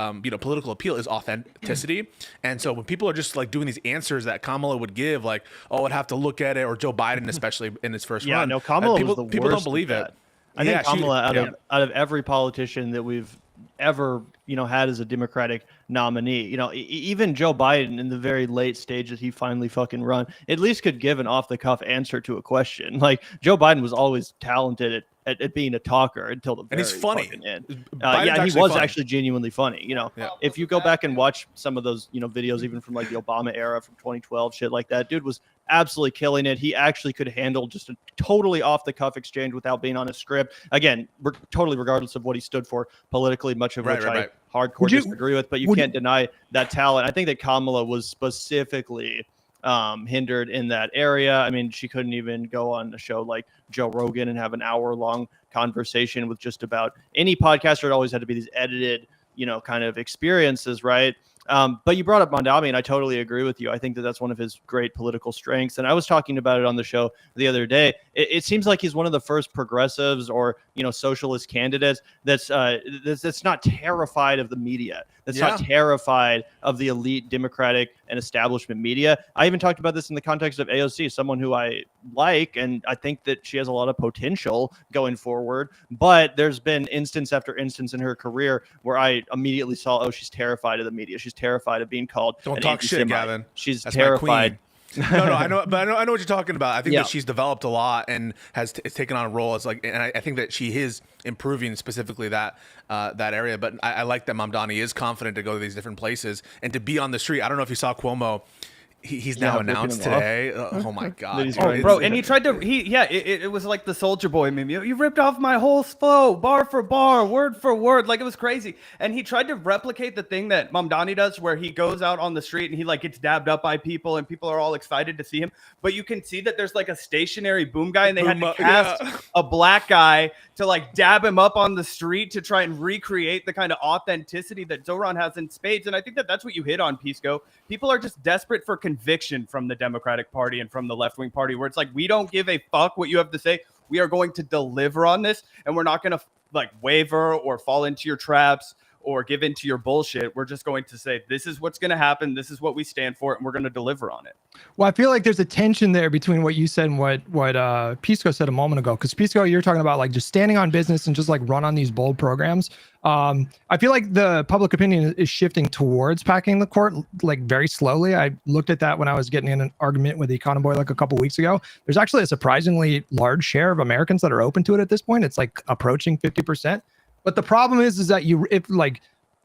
political appeal is authenticity. And so when people are just like doing these answers that Kamala would give, like, oh, I'd have to look at it, or Joe Biden, especially in his first run. No, Kamala was the worst. People don't believe it. I think Kamala, out of every politician that we've ever had as a Democratic nominee, even Joe Biden in the very late stages he finally fucking run, at least could give an off the cuff answer to a question. Like Joe Biden was always talented at being a talker until the very and he's funny. End. He was actually genuinely funny. If you go back and watch some of those videos, even from like the Obama era, from 2012, shit like that, dude was absolutely killing it. He actually could handle just a totally off the cuff exchange without being on a script. Again, totally regardless of what he stood for politically, much of which I hardcore disagree with, but you can't deny that talent. I think that Kamala was specifically hindered in that area. I mean, she couldn't even go on a show like Joe Rogan and have an hour-long conversation with just about any podcaster. It always had to be these edited, kind of experiences, right? But you brought up Mondami, and I totally agree with you. I think that that's one of his great political strengths. And I was talking about it on the show the other day. It seems like he's one of the first progressives or, socialist candidates that's not terrified of the media, that's not terrified of the elite Democratic and establishment media. I even talked about this in the context of AOC, someone who I like, and I think that she has a lot of potential going forward. But there's been instance after instance in her career where I immediately saw, oh, she's terrified of the media. She's terrified of being called. Don't talk shit, Gavin. She's That's terrified. No, I know, but I know what you're talking about. I think that she's developed a lot and has taken on a role as and I think that she is improving specifically that area. But I like that Mamdani is confident to go to these different places and to be on the street. I don't know if you saw Cuomo. He's now announced today. Oh my God, bro! And he tried to. It was like the Soldier Boy meme. You ripped off my whole flow, bar for bar, word for word. Like, it was crazy. And he tried to replicate the thing that Mamdani does, where he goes out on the street and he gets dabbed up by people, and people are all excited to see him. But you can see that there's a stationary boom guy, and they had to cast a black guy to dab him up on the street to try and recreate the kind of authenticity that Zoran has in spades. And I think that that's what you hit on, Pisco. People are just desperate for conviction from the Democratic Party and from the left-wing party, where it's we don't give a fuck what you have to say. We are going to deliver on this, and we're not going to waver or fall into your traps or give into your bullshit. We're just going to say, this is what's going to happen. This is what we stand for, and we're going to deliver on it. Well, I feel like there's a tension there between what you said and what Pisco said a moment ago. Because Pisco, you're talking about just standing on business and just run on these bold programs. I feel like the public opinion is shifting towards packing the court very slowly. I looked at that when I was getting in an argument with Econoboy a couple weeks ago. There's actually a surprisingly large share of Americans that are open to it at this point. It's approaching 50%. But the problem is that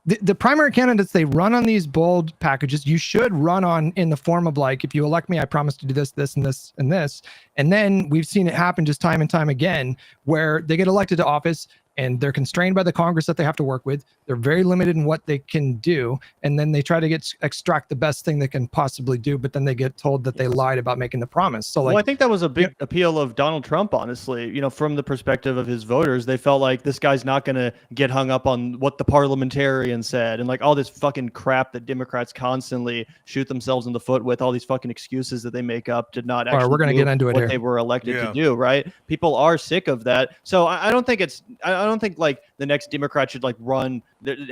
the primary candidates, they run on these bold packages. You should run on in the form of if you elect me, I promise to do this, this, and this, and this. And then we've seen it happen just time and time again, where they get elected to office and they're constrained by the Congress that they have to work with. They're very limited in what they can do. And then they try to extract the best thing they can possibly do, but then they get told that they lied about making the promise. So I think that was a big appeal of Donald Trump, honestly. From the perspective of his voters, they felt like this guy's not going to get hung up on what the parliamentarian said and all this fucking crap that Democrats constantly shoot themselves in the foot with, all these fucking excuses that they make up to not actually we're going to get into it what here. They were elected to do, right? People are sick of that. So I don't think I don't think the next Democrat should run,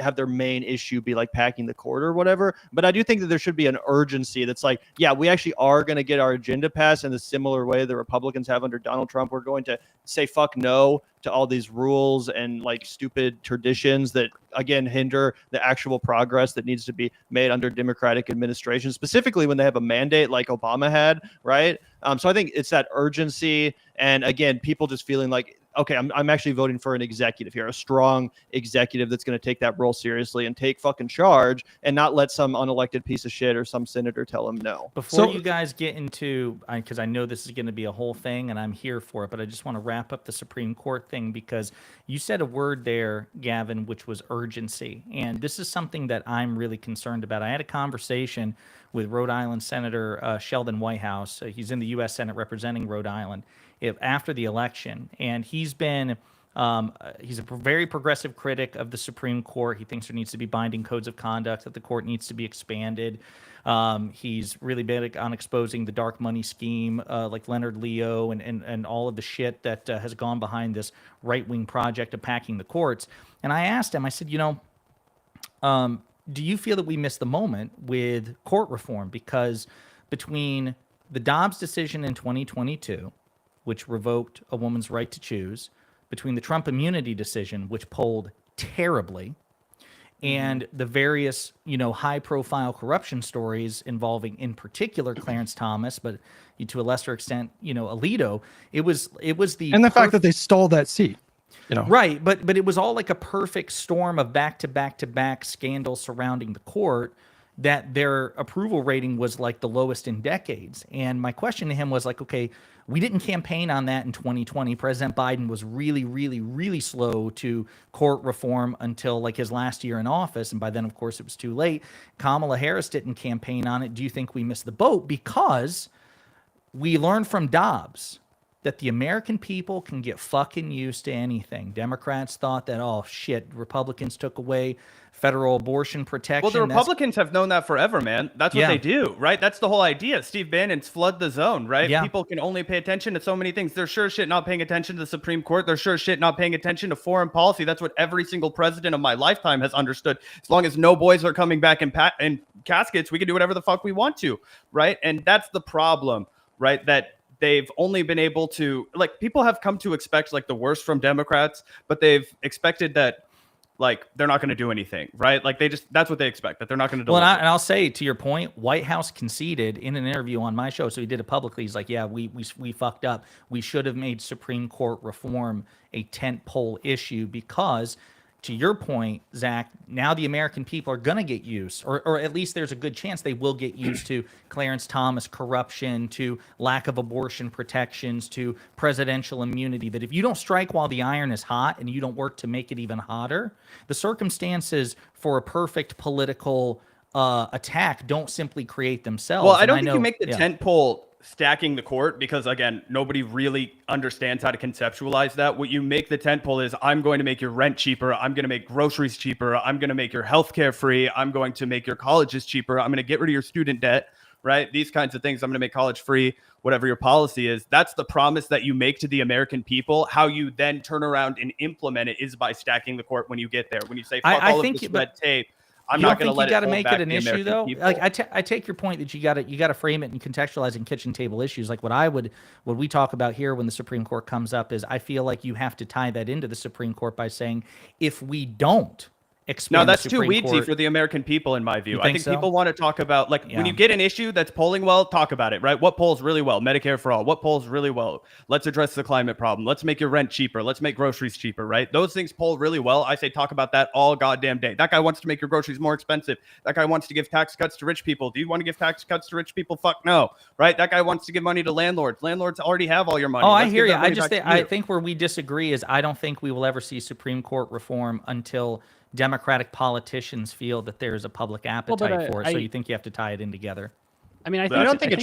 have their main issue be packing the court or whatever. But I do think that there should be an urgency that's we actually are going to get our agenda passed in the similar way the Republicans have under Donald Trump. We're going to say fuck no to all these rules and stupid traditions that again hinder the actual progress that needs to be made under Democratic administration, specifically when they have a mandate like Obama had, right? So I think it's that urgency, and again, people just feeling okay, I'm actually voting for an executive here, a strong executive that's going to take that role seriously and take fucking charge and not let some unelected piece of shit or some senator tell him no. Before you guys get into, because I know this is going to be a whole thing and I'm here for it, but I just want to wrap up the Supreme Court thing, because you said a word there, Gavin, which was urgency. And this is something that I'm really concerned about. I had a conversation with Rhode Island Senator Sheldon Whitehouse. He's in the U.S. Senate representing Rhode Island after the election. And he's been he's a very progressive critic of the Supreme Court. He thinks there needs to be binding codes of conduct, that the court needs to be expanded. He's really big on exposing the dark money scheme, like Leonard Leo and all of the shit that has gone behind this right-wing project of packing the courts. And I asked him, I said, do you feel that we missed the moment with court reform? Because between the Dobbs decision in 2022, which revoked a woman's right to choose, between the Trump immunity decision, which polled terribly, and the various, high-profile corruption stories involving, in particular, Clarence Thomas, but to a lesser extent, Alito, it was the fact that they stole that seat. Right, but it was all like a perfect storm of back-to-back-to-back scandals surrounding the court. that their approval rating was like the lowest in decades. And my question to him was like, okay, we didn't campaign on that in 2020. President Biden was really, really, really slow to court reform until like his last year in office. And by then, of course, it was too late. Kamala Harris didn't campaign on it. Do you think we missed the boat? Because we learned from Dobbs that the American people can get fucking used to anything. Democrats thought that, oh shit, Republicans took away federal abortion protection. Well, the Republicans have known that forever, man. That's what they do, right? That's the whole idea. Steve Bannon's flood the zone, right? Yeah. People can only pay attention to so many things. They're sure as shit not paying attention to the Supreme Court. They're sure as shit not paying attention to foreign policy. That's what every single president of my lifetime has understood. As long as no boys are coming back in caskets, we can do whatever the fuck we want to, right? And that's the problem, right? That they've only been able to, like, people have come to expect like the worst from Democrats, but they've expected that like they're not going to do anything, right? Like that's what they expect, that they're not going to do. Well, and I'll say to your point, White House conceded in an interview on my show. So he did it publicly. He's like, yeah, we fucked up. We should have made Supreme Court reform a tentpole issue because, to your point, Zach, now the American people are going to get used, or at least there's a good chance they will get used to Clarence Thomas corruption, to lack of abortion protections, to presidential immunity, that if you don't strike while the iron is hot and you don't work to make it even hotter, the circumstances for a perfect political attack don't simply create themselves. Well, I don't think you make the tentpole stacking the court because, again, nobody really understands how to conceptualize that. What you make the tentpole is, I'm going to make your rent cheaper. I'm going to make groceries cheaper. I'm going to make your healthcare free. I'm going to make your colleges cheaper. I'm going to get rid of your student debt, right? These kinds of things. I'm going to make college free, whatever your policy is. That's the promise that you make to the American people. How you then turn around and implement it is by stacking the court when you get there. When you say, fuck all of this red tape, I'm not going to let it hold back the American people. You got to make it an issue, though? People. Like, I take your point that you got to frame it and contextualize in kitchen table issues. Like what we talk about here when the Supreme Court comes up is, I feel like you have to tie that into the Supreme Court by saying, if we don't expand, no, that's too weedsy for the American people, in my view. I think people want to talk about, like, when you get an issue that's polling well, talk about it, right? What polls really well? Medicare for all. What polls really well? Let's address the climate problem. Let's make your rent cheaper. Let's make groceries cheaper, right? Those things poll really well. I say talk about that all goddamn day. That guy wants to make your groceries more expensive. That guy wants to give tax cuts to rich people. Do you want to give tax cuts to rich people? Fuck no, right? That guy wants to give money to landlords. Landlords already have all your money. Oh, I hear you. I think where we disagree is, I don't think we will ever see Supreme Court reform until Democratic politicians feel that there is a public appetite for it. So you think you have to tie it in together? I mean, I don't think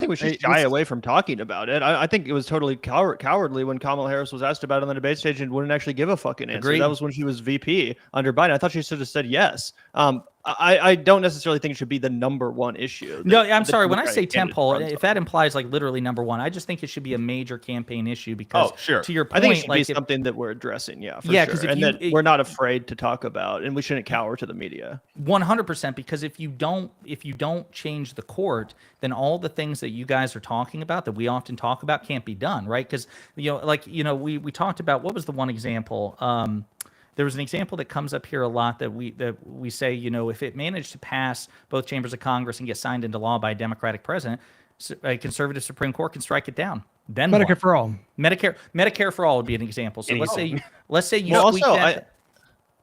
we should shy away from talking about it. I think it was totally cowardly when Kamala Harris was asked about it on the debate stage and wouldn't actually give a fucking answer. Agreed. That was when she was VP under Biden. I thought she should have said yes. I don't necessarily think it should be the number one issue. No, I'm sorry. When I say tentpole, if that implies like literally number one, I just think it should be a major campaign issue because, to your point, I think it should be something that we're addressing. Yeah, for sure. And that we're not afraid to talk about, and we shouldn't cower to the media. 100%, because if you don't change the court, then all the things that you guys are talking about, that we often talk about, can't be done, right? Because we talked about, what was the one example? There was an example that comes up here a lot that we say, if it managed to pass both chambers of Congress and get signed into law by a Democratic president, a conservative Supreme Court can strike it down. Then Medicare for all. Medicare for all would be an example. So let's say you well, squeak that.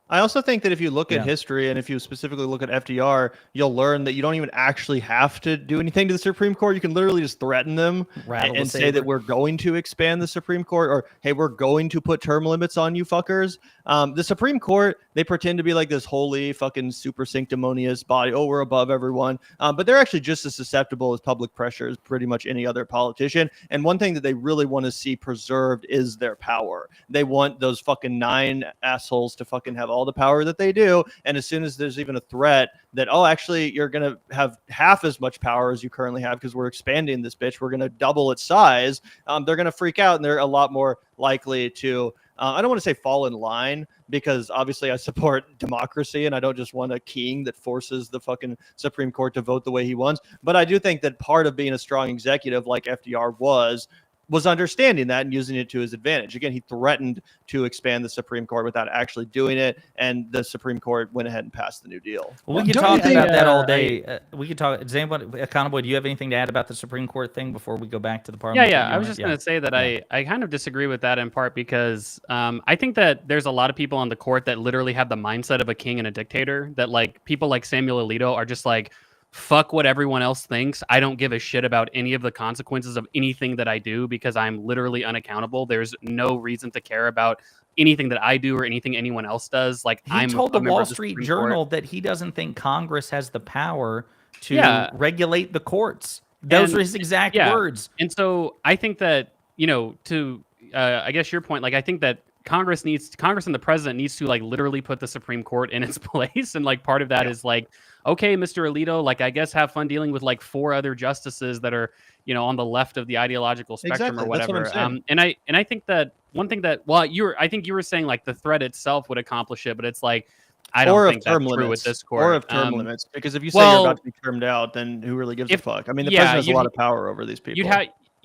I also think that if you look at history and if you specifically look at FDR, you'll learn that you don't even actually have to do anything to the Supreme Court. You can literally just threaten them and say that we're going to expand the Supreme Court, or, hey, we're going to put term limits on you fuckers. The Supreme Court, they pretend to be like this holy fucking super sanctimonious body. Oh, we're above everyone. But they're actually just as susceptible as public pressure as pretty much any other politician. And one thing that they really want to see preserved is their power. They want those fucking 9 assholes to fucking have all the power that they do, and as soon as there's even a threat that, oh, actually you're gonna have half as much power as you currently have because we're expanding this bitch, we're gonna double its size, they're gonna freak out, and they're a lot more likely to I don't want to say fall in line, because obviously I support democracy and I don't just want a king that forces the fucking Supreme Court to vote the way he wants, but I do think that part of being a strong executive like FDR was was understanding that and using it to his advantage. Again, he threatened to expand the Supreme Court without actually doing it, and the Supreme Court went ahead and passed the New Deal. Well, we could talk about that all day. We could talk. Does anyone, Accountable, do you have anything to add about the Supreme Court thing before we go back to the parliament? Yeah. I was just going to say that I kind of disagree with that in part because I think that there's a lot of people on the court that literally have the mindset of a king and a dictator, that like people like Samuel Alito are just like, fuck what everyone else thinks. I don't give a shit about any of the consequences of anything that I do because I'm literally unaccountable. There's no reason to care about anything that I do or anything anyone else does. Like he told the Wall Street Journal that he doesn't think Congress has the power to regulate the courts. Those are his exact words. And so I think that, to I guess your point, like I think that Congress and the president needs to like literally put the Supreme Court in its place. And like part of that is like, okay, Mr. Alito, like I guess have fun dealing with like 4 other justices that are, on the left of the ideological spectrum or whatever. And I think that one thing that, I think you were saying like the threat itself would accomplish it, but it's like, I don't think that's true with this court. Or of term limits, because if you say you're about to be termed out, then who really gives a fuck? I mean, the president has a lot of power over these people.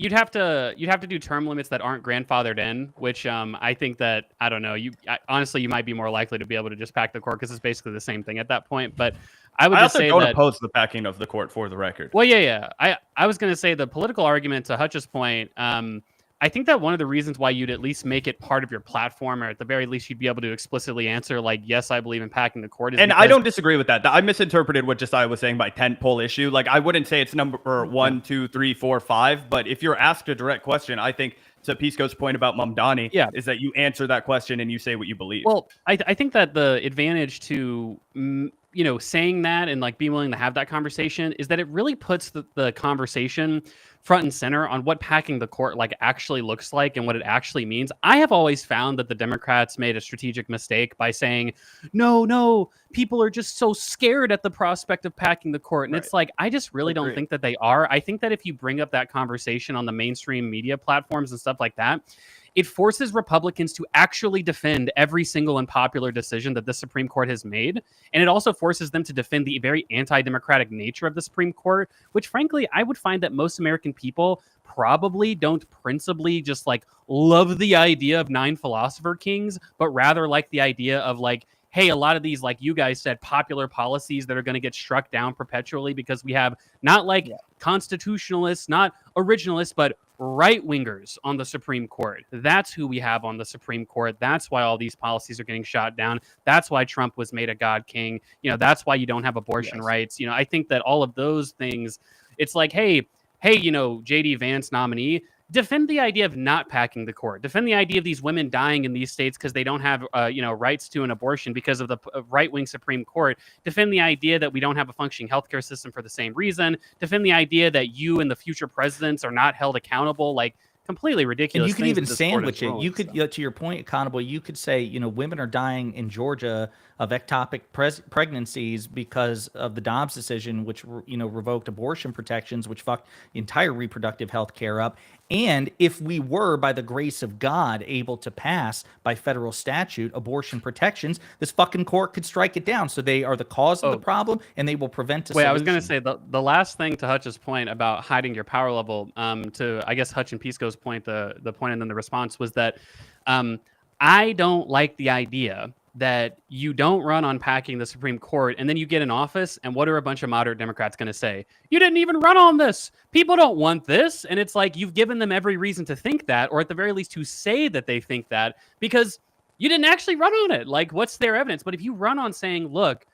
You'd have to do term limits that aren't grandfathered in, which I think that, I don't know, honestly, you might be more likely to be able to just pack the court because it's basically the same thing at that point. But I would just say don't oppose the packing of the court, for the record. Well, yeah. I was going to say the political argument, to Hutch's point, I think that one of the reasons why you'd at least make it part of your platform, or at the very least you'd be able to explicitly answer like, yes, I believe in packing the court. And I don't disagree with that. I misinterpreted what Josiah was saying by tentpole issue. Like I wouldn't say it's number 1, 2, 3, 4, 5. But if you're asked a direct question, I think to Pisco's point about Mamdani is that you answer that question and you say what you believe. Well, I think that the advantage to saying that and like being willing to have that conversation is that it really puts the conversation front and center on what packing the court like actually looks like and what it actually means. I have always found that the Democrats made a strategic mistake by saying, no, people are just so scared at the prospect of packing the court. And it's like, I just really don't think that they are. I think that if you bring up that conversation on the mainstream media platforms and stuff like that, it forces Republicans to actually defend every single unpopular decision that the Supreme Court has made. And it also forces them to defend the very anti-democratic nature of the Supreme Court, which frankly, I would find that most American people probably don't principally just like love the idea of 9 philosopher kings, but rather like the idea of like, hey, a lot of these, like you guys said, popular policies that are going to get struck down perpetually because we have not like constitutionalists, not originalists, but right-wingers on the Supreme Court. That's who we have on the Supreme Court. That's why all these policies are getting shot down. That's why Trump was made a God king. That's why you don't have abortion rights. I think that all of those things, it's like, hey, J.D. Vance nominee, defend the idea of not packing the court. Defend the idea of these women dying in these states because they don't have, rights to an abortion because of the right-wing Supreme Court. Defend the idea that we don't have a functioning healthcare system for the same reason. Defend the idea that you and the future presidents are not held accountable. Like, completely ridiculous. And you could even sandwich it. You could, to your point, Accountable, you could say, women are dying in Georgia of ectopic pregnancies because of the Dobbs decision, which, revoked abortion protections, which fucked the entire reproductive health care up. And if we were, by the grace of God, able to pass by federal statute abortion protections, this fucking court could strike it down. So they are the cause of the problem, and they will prevent a solution. I was going to say the last thing to Hutch's point about hiding your power level, to I guess Hutch and Pisco's point, the point and then the response was that I don't like the idea that you don't run on packing the Supreme Court and then you get in office and what are a bunch of moderate Democrats going to say? You didn't even run on this. People don't want this. And it's like you've given them every reason to think that, or at the very least to say that they think that, because you didn't actually run on it. Like, what's their evidence? But if you run on saying, look,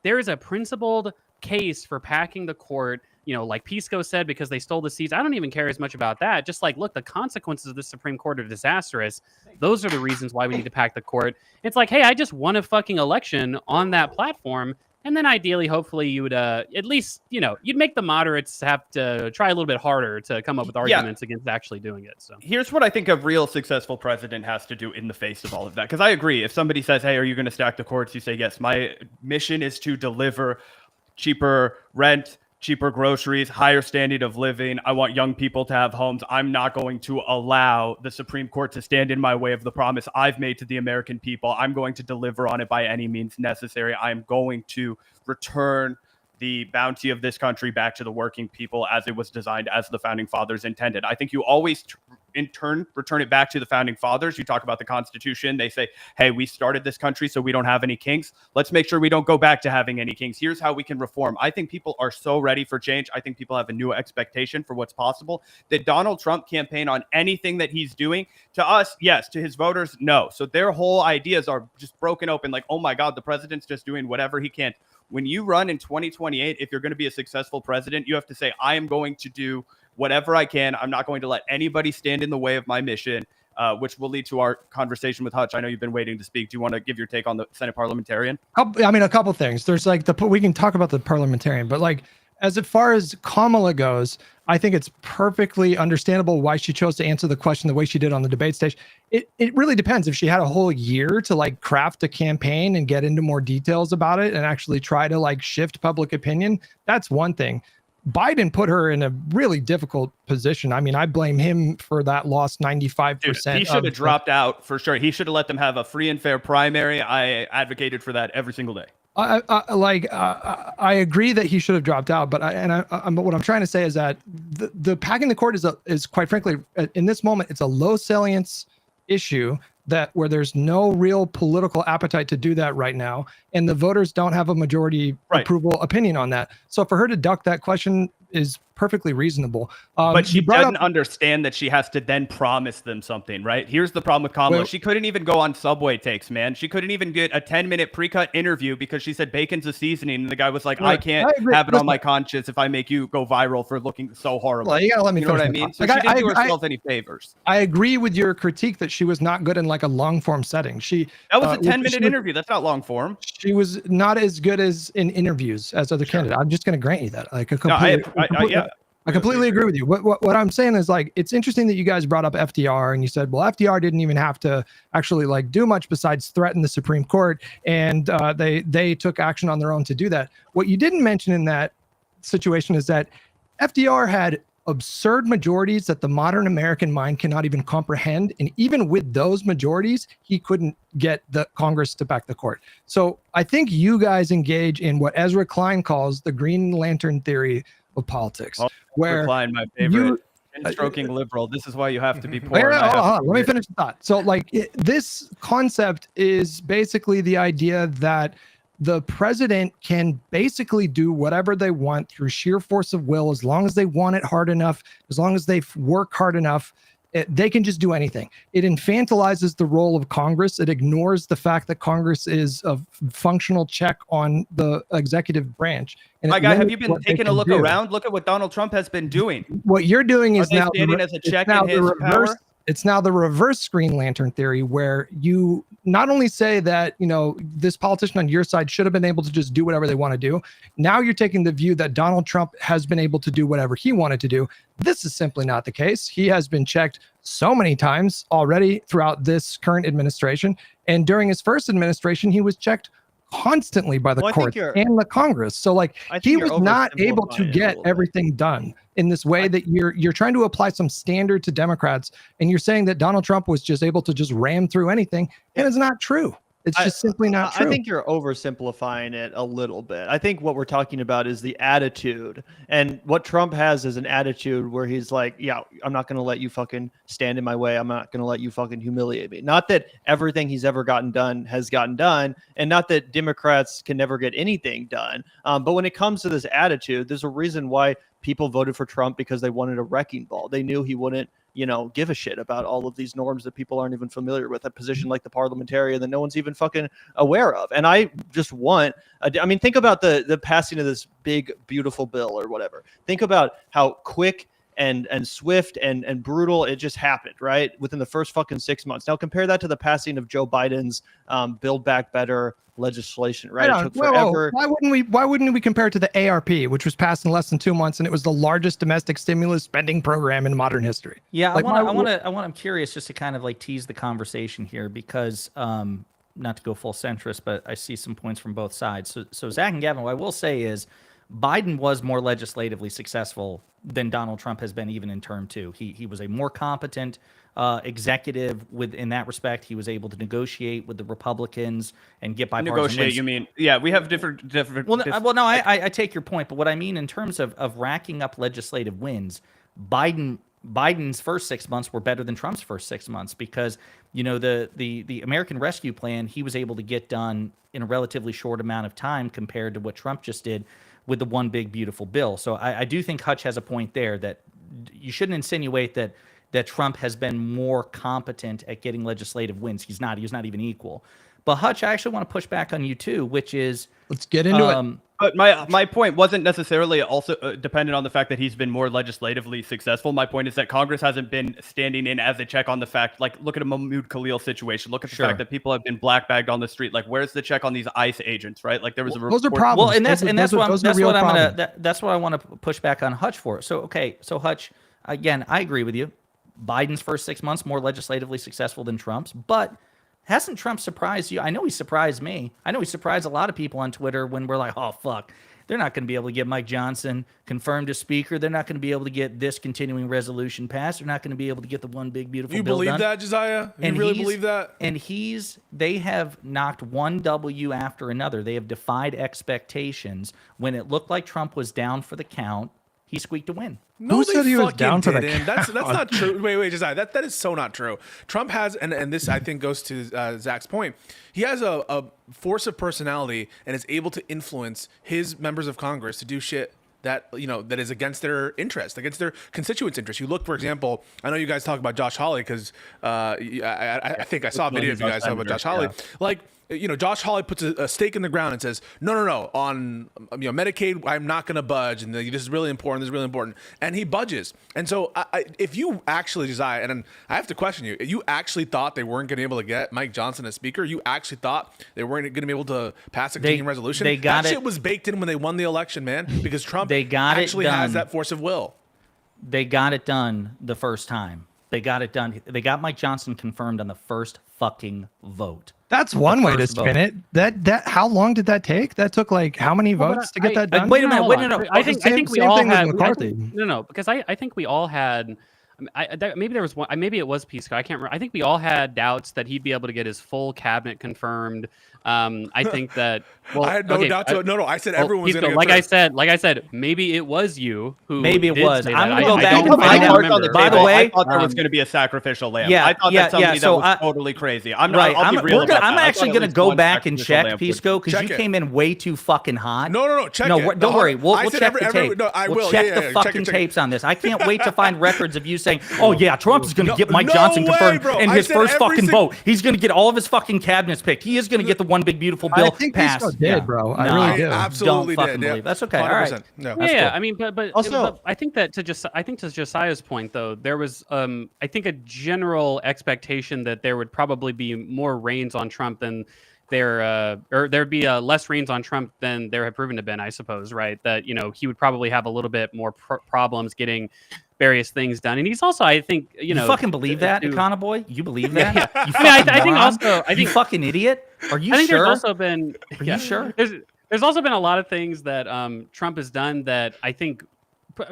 there is a principled case for packing the court, like Pisco said, because they stole the seats. I don't even care as much about that. Just like, look, the consequences of the Supreme Court are disastrous. Those are the reasons why we need to pack the court. It's like, hey, I just won a fucking election on that platform. And then ideally, hopefully you would at least, you'd make the moderates have to try a little bit harder to come up with arguments against actually doing it. So here's what I think a real successful president has to do in the face of all of that. Because I agree. If somebody says, hey, are you going to stack the courts? You say, yes, my mission is to deliver cheaper rent, cheaper groceries, higher standard of living. I want young people to have homes. I'm not going to allow the Supreme Court to stand in my way of the promise I've made to the American people. I'm going to deliver on it by any means necessary. I'm going to return the bounty of this country back to the working people as it was designed, as the founding fathers intended. I think you always in turn return it back to the founding fathers. You talk about the Constitution. They say, hey, we started this country so we don't have any kings. Let's make sure we don't go back to having any kings. Here's how we can reform. I think people are so ready for change. I think people have a new expectation for what's possible. That Donald Trump campaign on anything that he's doing, to us, yes. To his voters, no. So their whole ideas are just broken open like, oh my God, the president's just doing whatever he can. When you run in 2028, if you're going to be a successful president, you have to say, I am going to do whatever I can. I'm not going to let anybody stand in the way of my mission, which will lead to our conversation with Hutch. I know you've been waiting to speak. Do you want to give your take on the Senate parliamentarian? I mean, a couple things. There's like we can talk about the parliamentarian, but like as far as Kamala goes, I think it's perfectly understandable why she chose to answer the question the way she did on the debate stage. It really depends. If she had a whole year to like craft a campaign and get into more details about it and actually try to like shift public opinion, that's one thing. Biden put her in a really difficult position. I mean, I blame him for that lost 95%. He should have dropped out for sure. He should have let them have a free and fair primary. I advocated for that every single day. I agree that he should have dropped out, but what I'm trying to say is that the packing the court is quite frankly in this moment it's a low salience issue where there's no real political appetite to do that right now, and the voters don't have a majority approval opinion on that. So for her to duck that question is perfectly reasonable. But she doesn't understand that she has to then promise them something, right? Here's the problem with Kamala. She couldn't even go on Subway takes, man. She couldn't even get a 10-minute pre-cut interview because she said bacon's a seasoning. And the guy was like, I can't have it on my conscience if I make you go viral for looking so horrible. Well, you gotta let me know what I mean? So she didn't do herself any favors. I agree with your critique that she was not good in like a long form setting. That was a 10-minute interview. That's not long form. She was not as good as in interviews as other candidates. I'm just going to grant you that. Like I completely agree with you. What I'm saying is like, it's interesting that you guys brought up FDR and you said, well, FDR didn't even have to actually like do much besides threaten the Supreme Court. And they took action on their own to do that. What you didn't mention in that situation is that FDR had absurd majorities that the modern American mind cannot even comprehend. And even with those majorities, he couldn't get the Congress to back the court. So I think you guys engage in what Ezra Klein calls the Green Lantern theory of politics, where Klein, my favorite stroking liberal. This is why you have to be poor. Let me finish the thought. So like this concept is basically the idea that the president can basically do whatever they want through sheer force of will, as long as they want it hard enough, as long as they work hard enough. They can just do anything. It infantilizes the role of Congress. It ignores the fact that Congress is a functional check on the executive branch. And my guy, have you been taking a look around? Look at what Donald Trump has been doing. What you're doing is now standing as a check in his power. It's now the reverse Green Lantern theory, where you not only say that, you know, this politician on your side should have been able to just do whatever they want to do. Now you're taking the view that Donald Trump has been able to do whatever he wanted to do. This is simply not the case. He has been checked so many times already throughout this current administration. And during his first administration, he was checked constantly by the court and the Congress. So like he was not able to get everything done in this way that you're trying to apply some standard to Democrats, and you're saying that Donald Trump was just able to just ram through anything, and it's not true. It's just simply not true. I think you're oversimplifying it a little bit. I think what we're talking about is the attitude, and what Trump has is an attitude where he's like, yeah, I'm not going to let you fucking stand in my way. I'm not going to let you fucking humiliate me. Not that everything he's ever gotten done has gotten done, and not that Democrats can never get anything done. But when it comes to this attitude, there's a reason why people voted for Trump, because they wanted a wrecking ball. They knew he wouldn't, you know, give a shit about all of these norms that people aren't even familiar with, a position like the parliamentarian that no one's even fucking aware of. And I just want, I mean, think about the passing of this big, beautiful bill or whatever. Think about how quick and swift and brutal it just happened, right? Within the first fucking 6 months. Now compare that to the passing of Joe Biden's Build Back Better legislation, right? It took forever. Why wouldn't we compare it to the ARP, which was passed in less than 2 months, and it was the largest domestic stimulus spending program in modern history? Yeah, like, I'm curious just to kind of like tease the conversation here, because not to go full centrist, but I see some points from both sides. So Zach and Gavin, what I will say is Biden was more legislatively successful than Donald Trump has been, even in term two. He was a more competent executive in that respect. He was able to negotiate with the Republicans and get bipartisan negotiate wins. You mean? Yeah, we have different. I take your point, but what I mean in terms of racking up legislative wins, Biden Biden's first 6 months were better than Trump's first 6 months because, the American Rescue Plan, he was able to get done in a relatively short amount of time compared to what Trump just did with the one big beautiful bill. So I do think Hutch has a point there that you shouldn't insinuate that Trump has been more competent at getting legislative wins. He's not. He's not even equal. But Hutch, I actually want to push back on you too, which is let's get into it. But my point wasn't necessarily also dependent on the fact that he's been more legislatively successful. My point is that Congress hasn't been standing in as a check on the fact, like look at a Mahmoud Khalil situation. Look at the fact that people have been black bagged on the street. Like, where's the check on these ICE agents, right? Like there was a those are problems. Well, that's what I want to push back on Hutch for. So Hutch, again, I agree with you. Biden's first 6 months more legislatively successful than Trump's, but hasn't Trump surprised you? I know he surprised me. I know he surprised a lot of people on Twitter when we're like, oh, fuck. They're not going to be able to get Mike Johnson confirmed as speaker. They're not going to be able to get this continuing resolution passed. They're not going to be able to get the one big, beautiful bill done. You believe that, Josiah? You really believe that? And they have knocked one W after another. They have defied expectations. When it looked like Trump was down for the count, he squeaked a win. No, they said he was down for the count? That's not true. Wait, Josiah. That is so not true. Trump has, and this I think goes to Zach's point. He has a force of personality and is able to influence his members of Congress to do shit that that is against their interest, against their constituents' interest. You look, for example, I know you guys talk about Josh Hawley because I think I saw a video of you guys talking about Josh Hawley. Like, Josh Hawley puts a stake in the ground and says, no, on Medicaid, I'm not going to budge, and this is really important. This is really important, and he budges. And so, if you actually, Josiah, and I have to question you, you actually thought they weren't going to be able to get Mike Johnson as speaker? You actually thought they weren't going to be able to pass a continuing resolution? That shit was baked in when they won the election, man, because Trump actually has that force of will. They got it done the first time. They got it done. They got Mike Johnson confirmed on the first fucking vote. That's one way to spin it. That how long did that take? That took like how many votes to get that done? Wait a minute. No. I think we all had because I think we all had. Maybe there was one. Maybe it was Pisco. I can't remember. I think we all had doubts that he'd be able to get his full cabinet confirmed. I think that. Well, I had no doubt. No. I said everyone was going to. Like I said, maybe it was you who. Maybe it was. I'm going to go back and find out. By the way, I thought there was going to be a sacrificial lamb. I thought that somebody that was totally crazy. I'm not. I'll be real about that. I'm actually going to go back and check, Pisco, because you came in way too fucking hot. No. Check it. No, don't worry. We'll check the tape. We'll check the fucking tapes on this. I can't wait to find records of you saying, "Oh yeah, Trump is going to get Mike Johnson confirmed in his first fucking vote. He's going to get all of his fucking cabinets picked. He is going to get the one big beautiful bill passed." I think did, bro. I really did. Absolutely don't fucking believe. That's okay. 100%. All right. No, yeah. I mean, but also, I think that to Josiah's point though, there was I think a general expectation that there would probably be more reins on Trump than or there'd be less reins on Trump than there have proven to been, I suppose, right? That he would probably have a little bit more problems getting various things done, and he's also, I think, you fucking believe that, Econo Boy? You believe that? Yeah. I think also, you fucking idiot. Are you sure? I think there's also been. Are you sure? There's also been a lot of things that Trump has done that I think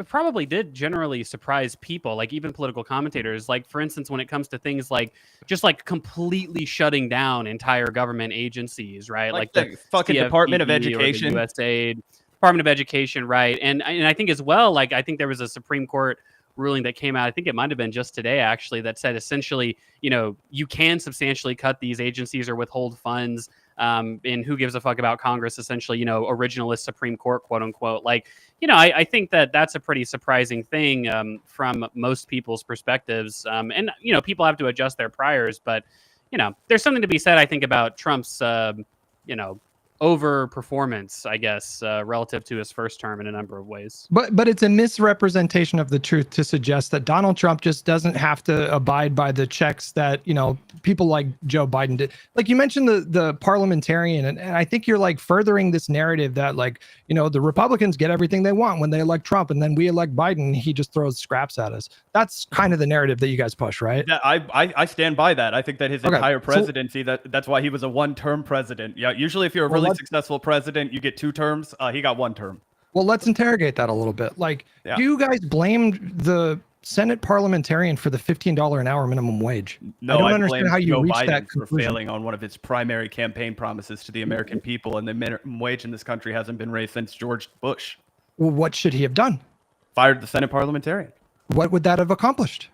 probably did generally surprise people, like even political commentators. Like, for instance, when it comes to things like just like completely shutting down entire government agencies, right? Like the fucking Department of Education, USAID, Department of Education, right? And I think as well, like I think there was a Supreme Court ruling that came out, I think it might have been just today actually, that said essentially, you can substantially cut these agencies or withhold funds. And who gives a fuck about Congress, essentially, originalist Supreme Court, quote unquote. Like, I think that that's a pretty surprising thing from most people's perspectives. And, people have to adjust their priors, but, there's something to be said, I think, about Trump's, over performance, I guess, relative to his first term in a number of ways. But it's a misrepresentation of the truth to suggest that Donald Trump just doesn't have to abide by the checks that, people like Joe Biden did. Like you mentioned the parliamentarian, and I think you're like furthering this narrative that like, the Republicans get everything they want when they elect Trump, and then we elect Biden, he just throws scraps at us. That's kind of the narrative that you guys push, right? Yeah, I stand by that. I think that his entire presidency, that's why he was a one-term president. Yeah, usually if you're a really successful president, you get 2 terms. He got 1 term. Well, let's interrogate that a little bit. Like, you guys blamed the Senate parliamentarian for the $15 an hour minimum wage. No, I don't understand how you reached that conclusion. For failing on one of its primary campaign promises to the American people, and the minimum wage in this country hasn't been raised since George Bush. Well, what should he have done? Fired the Senate parliamentarian. What would that have accomplished?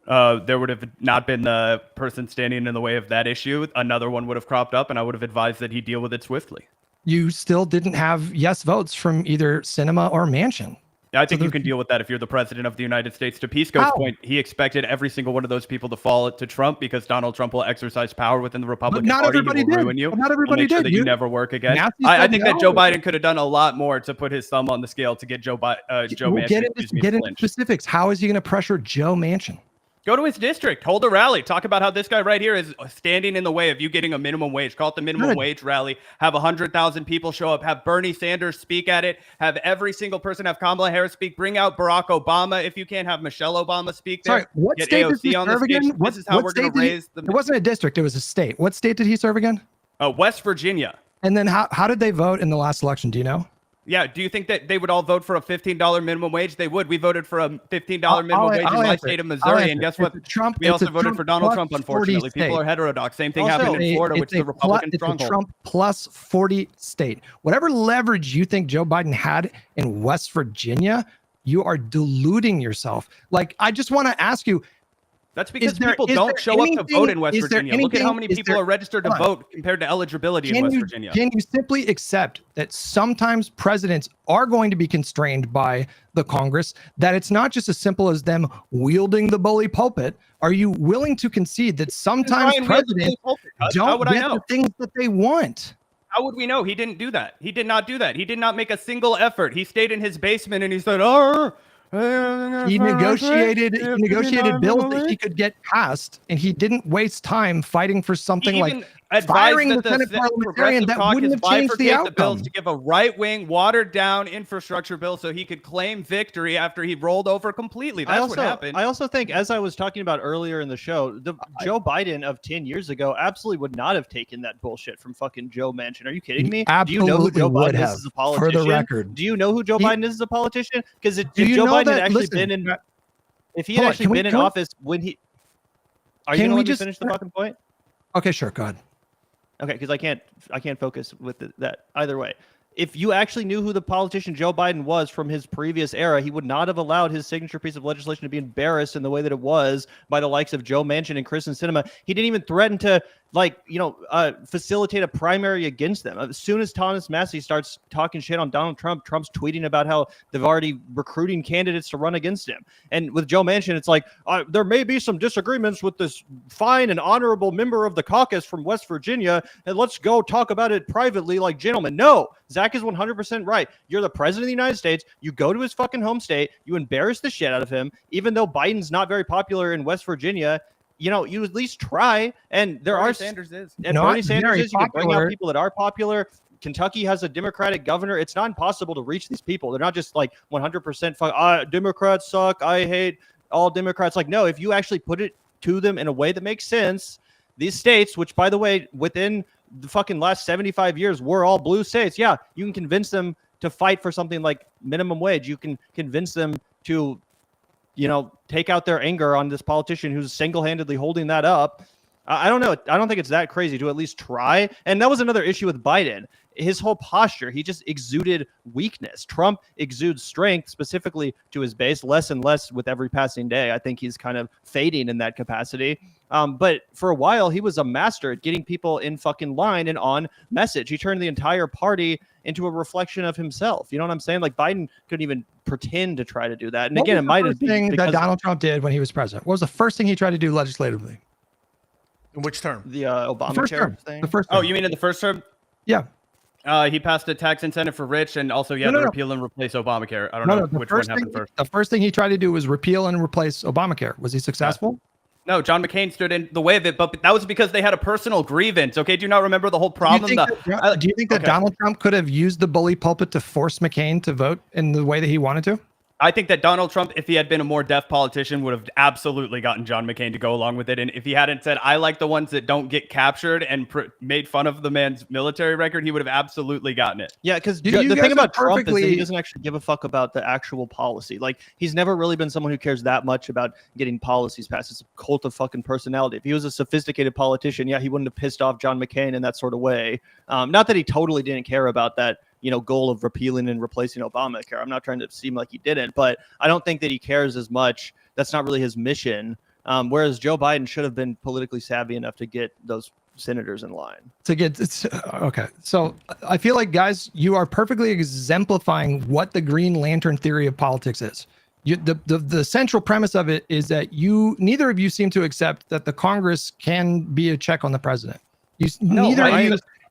There would have not been the person standing in the way of that issue. Another one would have cropped up, and I would have advised that he deal with it swiftly. You still didn't have yes votes from either Cinema or Manchin. I think you can deal with that if you're the president of the United States. To Pisco's point, he expected every single one of those people to fall to Trump because Donald Trump will exercise power within the Republican Party. Everybody did. Ruin you. But not everybody make sure did. that you never work again. I think that Joe Biden could have done a lot more to put his thumb on the scale to get Joe Manchin. Get into specifics. How is he going to pressure Joe Manchin? Go to his district, hold a rally, talk about how this guy right here is standing in the way of you getting a minimum wage. Call it the minimum wage rally. Have 100,000 people show up. Have Bernie Sanders speak at it. Have every single person, have Kamala Harris speak. Bring out Barack Obama if you can't. Have Michelle Obama speak there. Sorry, what Get state AOC did he on the serve stage. again? This is how we're going to raise the. It wasn't a district. It was a state. What state did he serve again? West Virginia. And then how did they vote in the last election? Do you know? Yeah. Do you think that they would all vote for a $15 minimum wage? They would. We voted for a $15 minimum wage in my state of Missouri. And guess what? We also voted for Donald Trump, unfortunately. People are heterodox. Same thing happened in Florida, which is the Republican stronghold. It's a Trump plus 40 state. Whatever leverage you think Joe Biden had in West Virginia, you are deluding yourself. Like, I just want to ask you, that's because people don't show up to vote in West Virginia. Look at how many people are registered to vote compared to eligibility in West Virginia. Can you simply accept that sometimes presidents are going to be constrained by the Congress, that it's not just as simple as them wielding the bully pulpit? Are you willing to concede that sometimes presidents don't get the things that they want? How would we know? He didn't do that. He did not do that. He did not make a single effort. He stayed in his basement and he said, he negotiated bills that he could get passed, and he didn't waste time fighting for something like firing the Senate parliamentarian that wouldn't have changed the outcome. The bills to give a right-wing, watered-down infrastructure bill so he could claim victory after he rolled over completely. That's what happened. I also think, as I was talking about earlier in the show, Joe Biden of 10 years ago absolutely would not have taken that bullshit from fucking Joe Manchin. Are you kidding me? Absolutely. Do you know who Joe Biden is as a politician? For the record. Do you know who Joe Biden is as a politician? Because if Joe Biden had actually been in, if he had actually been in office when he, are you going to let me finish the fucking point? Okay, sure, go ahead. Okay, because I can't focus with that either way. If you actually knew who the politician Joe Biden was from his previous era, he would not have allowed his signature piece of legislation to be embarrassed in the way that it was by the likes of Joe Manchin and Kristen Sinema. He didn't even threaten to, facilitate a primary against them. As soon as Thomas Massey starts talking shit on Donald Trump, Trump's tweeting about how they've already recruiting candidates to run against him. And with Joe Manchin, it's like, there may be some disagreements with this fine and honorable member of the caucus from West Virginia, and let's go talk about it privately like gentlemen. No, Zach is 100% right. You're the president of the United States. You go to his fucking home state. You embarrass the shit out of him, even though Biden's not very popular in West Virginia. You at least try. And Bernie Sanders is. And Bernie Sanders is. You can bring out people that are popular. Kentucky has a Democratic governor. It's not impossible to reach these people. They're not just like 100% Democrats suck. I hate all Democrats. Like, no, if you actually put it to them in a way that makes sense, these states, which, by the way, within the fucking last 75 years, were all blue states. Yeah, you can convince them to fight for something like minimum wage. You can convince them to take out their anger on this politician who's single-handedly holding that up. I don't know. I don't think it's that crazy to at least try. And that was another issue with Biden. His whole posture, he just exuded weakness. Trump exudes strength, specifically to his base, less and less with every passing day. I think he's kind of fading in that capacity. But for a while, he was a master at getting people in fucking line and on message. He turned the entire party into a reflection of himself. You know what I'm saying? Like, Biden couldn't even pretend to try to do that. And again, it might have been that Donald Trump did when he was president. What was the first thing he tried to do legislatively? In which term? The Obamacare thing. The first term. Oh, you mean in the first term? Yeah. He passed a tax incentive for rich, and also repeal and replace Obamacare. I don't know which one happened first. The first thing he tried to do was repeal and replace Obamacare. Was he successful? No, John McCain stood in the way of it, but that was because they had a personal grievance. Okay, do you not remember the whole problem? Do you think that Donald Trump could have used the bully pulpit to force McCain to vote in the way that he wanted to? I think that Donald Trump, if he had been a more deaf politician, would have absolutely gotten John McCain to go along with it. And if he hadn't said, I like the ones that don't get captured, and made fun of the man's military record, he would have absolutely gotten it. Yeah, because the thing about Trump is that he doesn't actually give a fuck about the actual policy. Like, he's never really been someone who cares that much about getting policies passed. It's a cult of fucking personality. If he was a sophisticated politician, he wouldn't have pissed off John McCain in that sort of way. Not that he totally didn't care about that goal of repealing and replacing Obamacare. I'm not trying to seem like he didn't, but I don't think that he cares as much. That's not really his mission. Whereas Joe Biden should have been politically savvy enough to get those senators in line. Okay. So I feel like, guys, you are perfectly exemplifying what the Green Lantern theory of politics is. The central premise of it is that neither of you seem to accept that the Congress can be a check on the president.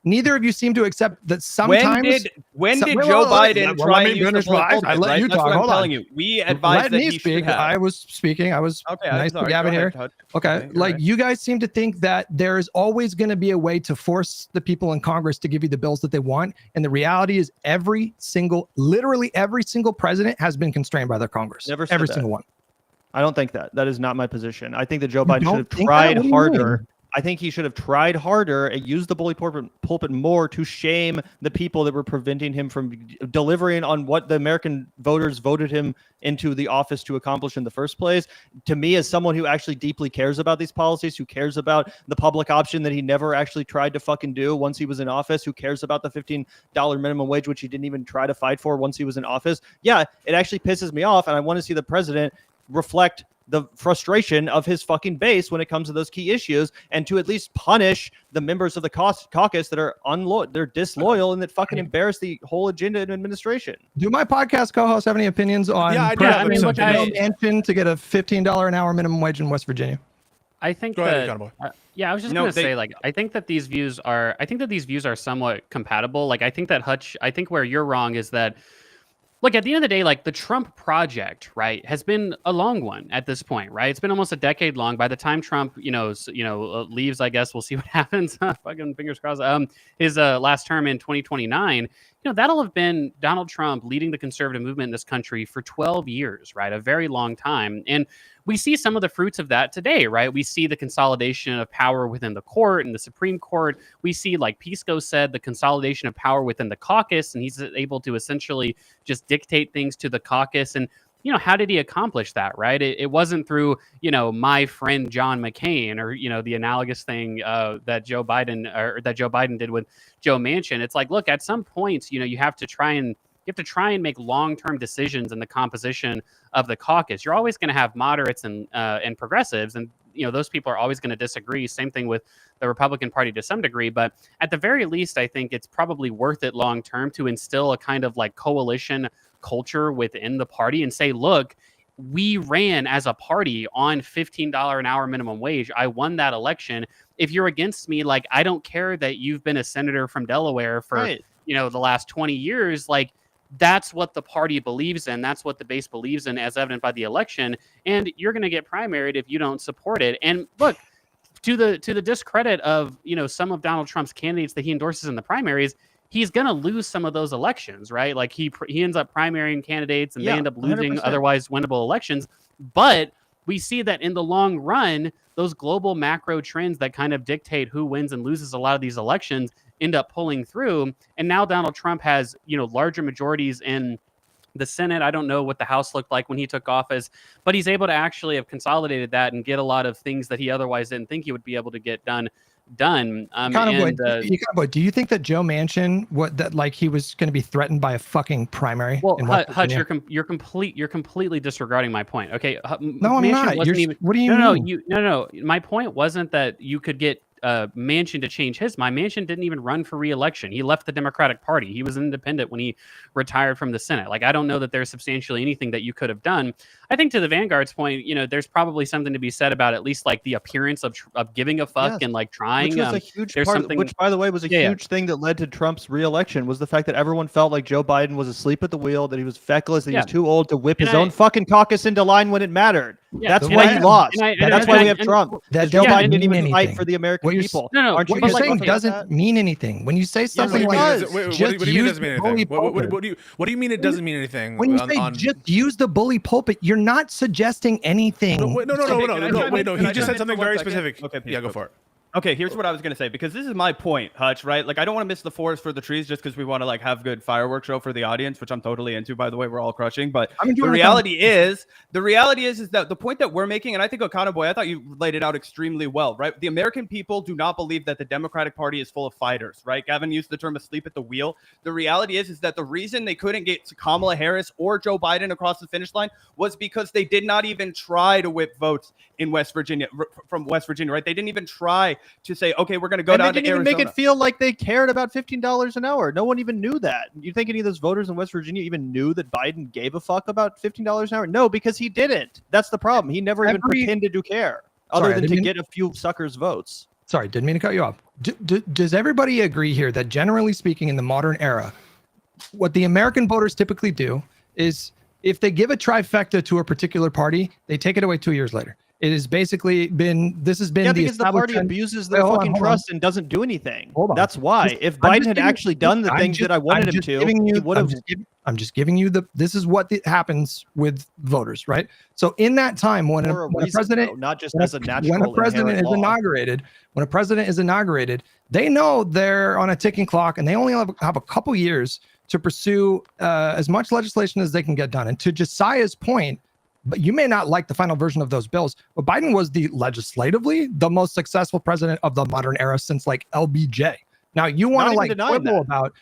Neither of you seem to accept that sometimes. When did Joe Biden try and use the pulpit? I let you That's talk. what I'm Hold telling on. you. We advise Let that me he speak. should have. I was speaking. I was Okay, nice to Gavin here. Okay, like you guys seem to think that there is always going to be a way to force the people in Congress to give you the bills that they want, and the reality is literally every single president has been constrained by their Congress. Never said every that. single one. I don't think that. That is not my position. I think that Joe Biden should have think tried that? What do you harder. mean? I think he should have tried harder and used the bully pulpit more to shame the people that were preventing him from delivering on what the American voters voted him into the office to accomplish in the first place. To me, as someone who actually deeply cares about these policies, who cares about the public option that he never actually tried to fucking do once he was in office, who cares about the $15 minimum wage, which he didn't even try to fight for once he was in office. Yeah, it actually pisses me off, and I want to see the president reflect the frustration of his fucking base when it comes to those key issues, and to at least punish the members of the caucus that are they're disloyal and that fucking embarrass the whole agenda and administration. Do my podcast co-hosts have any opinions on Manchin to get a $15 an hour minimum wage in West Virginia? I think Go ahead, Conboy. I was just going to say, like, I think that these views are somewhat compatible. Like, I think where you're wrong is that, look, at the end of the day, like, the Trump project, right, has been a long one at this point, right? It's been almost a decade long. By the time Trump, leaves, I guess we'll see what happens. Fucking fingers crossed. His last term in 2029, that'll have been Donald Trump leading the conservative movement in this country for 12 years, right? A very long time. And we see some of the fruits of that today, right? We see the consolidation of power within the court and the Supreme Court. We see, like Pisco said, the consolidation of power within the caucus, and he's able to essentially just dictate things to the caucus. And, how did he accomplish that, right? It wasn't through, my friend John McCain or, the analogous thing that Joe Biden did with Joe Manchin. It's like, look, at some points, you have to try and make long-term decisions in the composition of the caucus. You're always going to have moderates and progressives, and those people are always going to disagree. Same thing with the Republican Party to some degree, but at the very least, I think it's probably worth it long-term to instill a kind of like coalition culture within the party and say, look, we ran as a party on $15 an hour minimum wage. I won that election. If you're against me, like, I don't care that you've been a senator from Delaware for, the last 20 years. Like, that's what the party believes in. That's what the base believes in, as evident by the election. And you're going to get primaried if you don't support it. And look, to the discredit of, some of Donald Trump's candidates that he endorses in the primaries, he's going to lose some of those elections, right? Like he ends up primarying candidates and they end up losing 100%. Otherwise winnable elections. But we see that in the long run, those global macro trends that kind of dictate who wins and loses a lot of these elections end up pulling through. And now Donald Trump has, larger majorities in the Senate. I don't know what the House looked like when he took office, but he's able to actually have consolidated that and get a lot of things that he otherwise didn't think he would be able to get done. Do you think that Joe Manchin he was going to be threatened by a fucking primary? Well, Hutch, you're completely disregarding my point. Okay, no, I'm not. What do you mean? No. My point wasn't that you could get Manchin to change his mind. Manchin didn't even run for re-election. He left the Democratic Party. He was an independent when he retired from the Senate. Like, I don't know that there's substantially anything that you could have done. I think to the Vanguard's point, there's probably something to be said about at least like the appearance of giving a fuck and like trying. Which was a huge part, which by the way was a huge thing that led to Trump's re-election, was the fact that everyone felt like Joe Biden was asleep at the wheel, that he was feckless, that he was too old to whip his own fucking caucus into line when it mattered. That's why he lost. That's why we have Trump. That Joe Biden didn't even fight for the American people. What you're saying doesn't mean anything. When you say something like what do you mean it doesn't mean anything? What do you mean it doesn't mean anything? When you say just use the bully pulpit, you're not suggesting anything. No. He just said something very specific. Okay, yeah, go for it. Okay, here's what I was gonna say, because this is my point, Hutch, right? Like, I don't want to miss the forest for the trees just because we want to like have good fireworks show for the audience, which I'm totally into, by the way. We're all crushing, but the reality is that the point that we're making, and I think Okada Boy, I thought you laid it out extremely well, right? The American people do not believe that the Democratic Party is full of fighters, right? Gavin used the term asleep at the wheel. The reality is that the reason they couldn't get Kamala Harris or Joe Biden across the finish line was because they did not even try to whip votes in West Virginia, from West Virginia, right? They didn't even try to say, okay, we're going to go down to Arizona. They didn't even make it feel like they cared about $15 an hour. No one even knew that. You think any of those voters in West Virginia even knew that Biden gave a fuck about $15 an hour? No, because he didn't. That's the problem. He never even pretended to care, other than to get a few suckers' votes. Sorry, didn't mean to cut you off. Does everybody agree here that generally speaking in the modern era, what the American voters typically do is if they give a trifecta to a particular party, they take it away 2 years later. It has basically been, because the party abuses their fucking trust and doesn't do anything. That's why. If Biden had actually done the things that I wanted him to, he would have. I'm just giving you this is what happens with voters, right? So in that time, when a president, not just as a natural, when a president is inaugurated, they know they're on a ticking clock and they only have a couple years to pursue as much legislation as they can get done. And to Josiah's point, but you may not like the final version of those bills, but Biden was legislatively the most successful president of the modern era since like LBJ. Now you want to like quibble about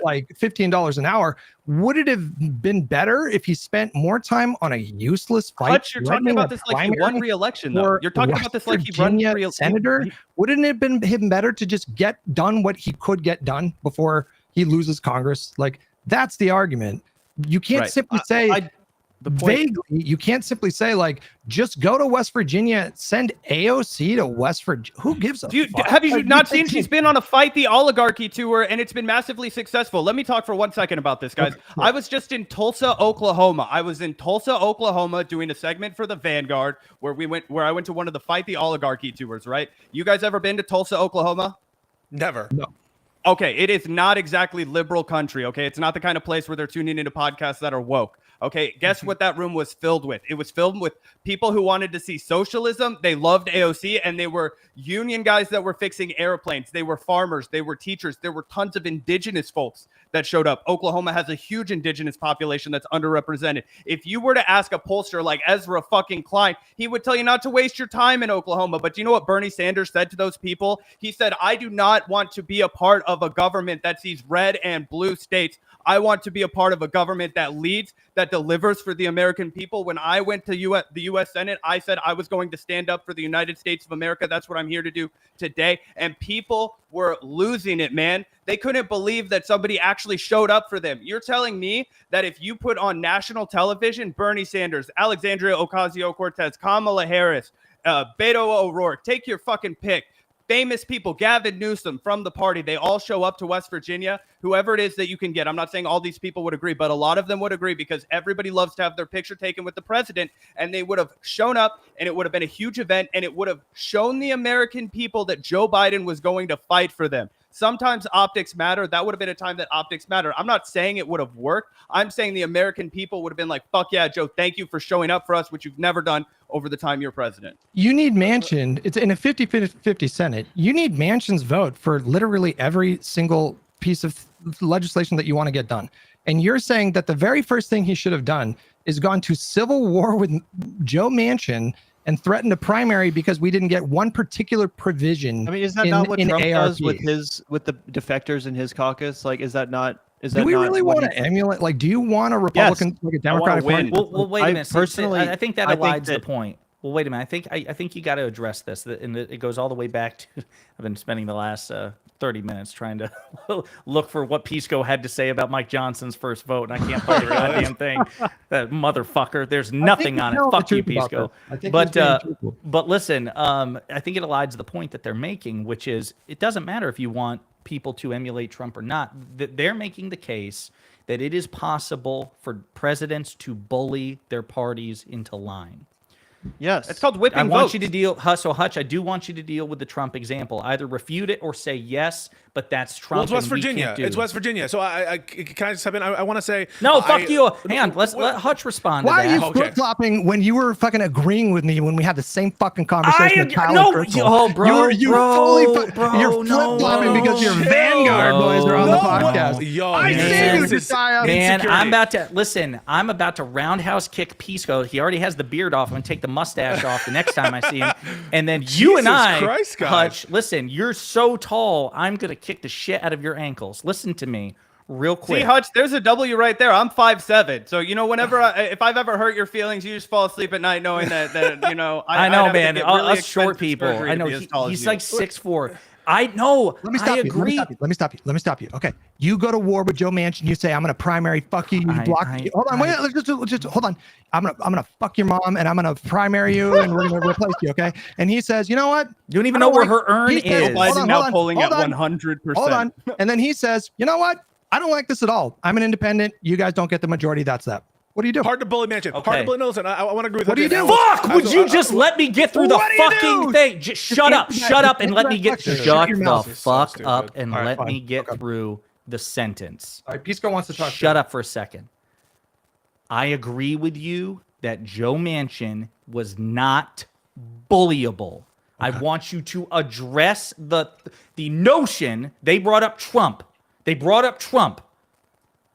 like $15 an hour. Would it have been better if he spent more time on a useless fight? But you're talking about this like he won re-election, though. You're talking about this like he won re-election. Senator, wouldn't it have been him better to just get done what he could get done before he loses Congress? Like that's the argument. You can't simply say. Vaguely, you can't simply say like just go to West Virginia, send AOC to West Virginia. Who gives a fuck? Have you not seen she's been on a Fight the Oligarchy tour and it's been massively successful? Let me talk for 1 second about this, guys. I was just in Tulsa, Oklahoma. I was in Tulsa, Oklahoma doing a segment for the Vanguard where I went to one of the Fight the Oligarchy tours, right? You guys ever been to Tulsa, Oklahoma? Never. No. Okay, it is not exactly liberal country, okay? It's not the kind of place where they're tuning into podcasts that are woke. Okay, guess what that room was filled with? It was filled with people who wanted to see socialism. They loved AOC, and they were union guys that were fixing airplanes. They were farmers. They were teachers. There were tons of indigenous folks that showed up. Oklahoma has a huge indigenous population that's underrepresented. If you were to ask a pollster like Ezra fucking Klein, he would tell you not to waste your time in Oklahoma. But do you know what Bernie Sanders said to those people? He said, I do not want to be a part of a government that sees red and blue states. I want to be a part of a government that leads, that delivers for the American people. When I went to the U.S. Senate, I said I was going to stand up for the United States of America. That's what I'm here to do today. And people were losing it, man. They couldn't believe that somebody actually showed up for them. You're telling me that if you put on national television, Bernie Sanders, Alexandria Ocasio-Cortez, Kamala Harris, Beto O'Rourke, take your fucking pick. Famous people, Gavin Newsom from the party, they all show up to West Virginia, whoever it is that you can get. I'm not saying all these people would agree, but a lot of them would agree because everybody loves to have their picture taken with the president, and they would have shown up, and it would have been a huge event, and it would have shown the American people that Joe Biden was going to fight for them. Sometimes optics matter. That would have been a time that optics matter. I'm not saying it would have worked. I'm saying the American people would have been like, fuck yeah, Joe, thank you for showing up for us, which you've never done over the time you're president. You need Manchin. It's in a 50-50 Senate. You need Manchin's vote for literally every single piece of legislation that you want to get done. And you're saying that the very first thing he should have done is gone to civil war with Joe Manchin and threatened a primary because we didn't get one particular provision. I mean, is that not what Trump does with the defectors in his caucus? Like, is that not? Do we really want to emulate? Like, do you want a Republican, like a Democratic win? Well, wait a minute. Personally, I think that elides the point. Well, wait a minute. I think you got to address this, and it goes all the way back to. I've been spending the last 30 minutes trying to look for what Pisco had to say about Mike Johnson's first vote, and I can't find the goddamn thing. That motherfucker. There's nothing on it. Fuck you, Pisco. But listen, I think it elides the point that they're making, which is it doesn't matter if you want people to emulate Trump or not. They're making the case that it is possible for presidents to bully their parties into line. Yes. It's called whipping I want votes. you to deal, Hutch, I do want you to deal with the Trump example. Either refute it or say yes, but that's Trump. Well, it's West and we Virginia. can't do. It's West Virginia. So can I just step in? I want to say No, fuck you. Hang on, let Hutch respond Why to are you that. Okay. flip-flopping when you were fucking agreeing with me when we had the same fucking conversation with Tyler no, Crystal? oh, bro, you're bro, flip-flopping no, because your chill. Vanguard boys are on the No, podcast. Yo, I man. see you, this is Josiah. Man, insecurity. I'm about to listen. I'm about to roundhouse kick Pisco. He already has the beard off. I'm gonna take the mustache off the next time I see him. And then you and Jesus I, Christ, guys. Hutch, listen. You're so tall. I'm gonna kick the shit out of your ankles. Listen to me, real quick. See, Hutch, there's a W right there. I'm 5'7", so whenever if I've ever hurt your feelings, you just fall asleep at night knowing that I know, man. Really Us short expensive people. surgery I to know be as tall as he's you. like 6'4". I know. Let me stop I you. agree. Let me stop you. Okay. You go to war with Joe Manchin. You say, I'm going to primary fuck you. You block me. Hold on. Wait. Let's just hold on. I'm going to fuck your mom and I'm going to primary you and we're going to replace you. Okay. And he says, you know what? You don't even know where her urn He is. says, Biden now polling at 100%. Hold on. And then he says, you know what? I don't like this at all. I'm an independent. You guys don't get the majority. That's that. What do you do? Hard to bully Manchin. Hard Okay. to bully. No, listen, I want to agree with What do you do? Fuck! Would you just let me get through the What do you fucking do? thing? Just shut up and let me get Shut shut your the mouth. fuck So up stupid. and All right, let fine. me get Okay. through the sentence. All right. Pisco wants to talk. Shut up for a second. I agree with you that Joe Manchin was not bullyable. I want you to address the notion they brought up Trump.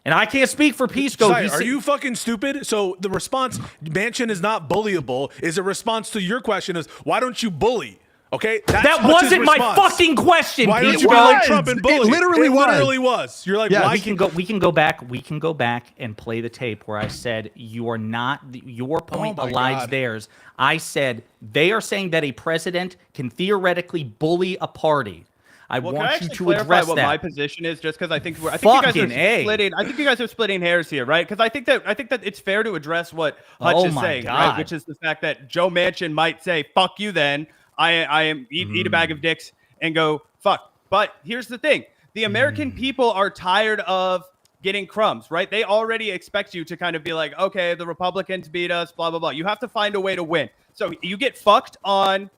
And I can't speak for Pisco. Sorry, are you fucking stupid? So the response, Manchin is not bullyable, is a response to your question is, why don't you bully? Okay? That's That Hutch's wasn't my response. fucking question, Why don't Pisco. you be like Trump and bully? It literally was. You're like, Yeah, why We can go back and play the tape where I said you are not your point Oh my elides God. theirs. I said they are saying that a president can theoretically bully a party. I Well, want can I you actually to clarify address what that. my position is? Just because I think you guys Fucking are A. splitting. I think you guys are splitting hairs here, right? Because I think that it's fair to address what Hutch Oh is my saying, God. right? Which is the fact that Joe Manchin might say "fuck you," then I am eat a bag of dicks and go fuck. But here's the thing: the American people are tired of getting crumbs, right? They already expect you to kind of be like, okay, the Republicans beat us, blah blah blah. You have to find a way to win. So you get fucked on.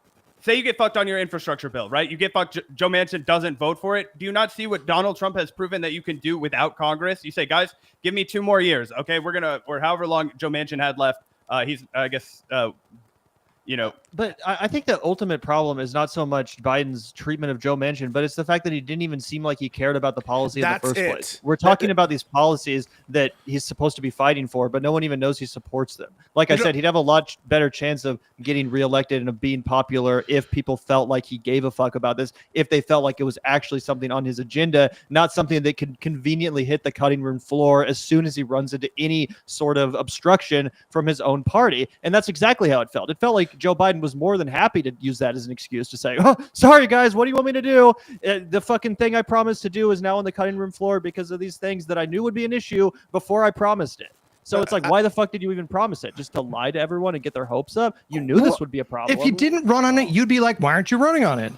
Say you get fucked on your infrastructure bill, right? You get fucked. Joe Manchin doesn't vote for it. Do you not see what Donald Trump has proven that you can do without Congress? You say, guys, give me 2 more years. Okay, or however long Joe Manchin had left. He's, I guess, But I think the ultimate problem is not so much Biden's treatment of Joe Manchin, but it's the fact that he didn't even seem like he cared about the policy in the That's first it. place. We're talking about these policies that he's supposed to be fighting for, but no one even knows he supports them. Like I said, he'd have a lot better chance of getting reelected and of being popular if people felt like he gave a fuck about this, if they felt like it was actually something on his agenda, not something that could conveniently hit the cutting room floor as soon as he runs into any sort of obstruction from his own party. And that's exactly how it felt. It felt like Joe Biden was more than happy to use that as an excuse to say, oh, sorry guys, what do you want me to do? The fucking thing I promised to do is now on the cutting room floor because of these things that I knew would be an issue before I promised it. So it's like, why the fuck did you even promise it? Just to lie to everyone and get their hopes up? You knew this would be a problem. If you didn't run on it, you'd be like, why aren't you running on it?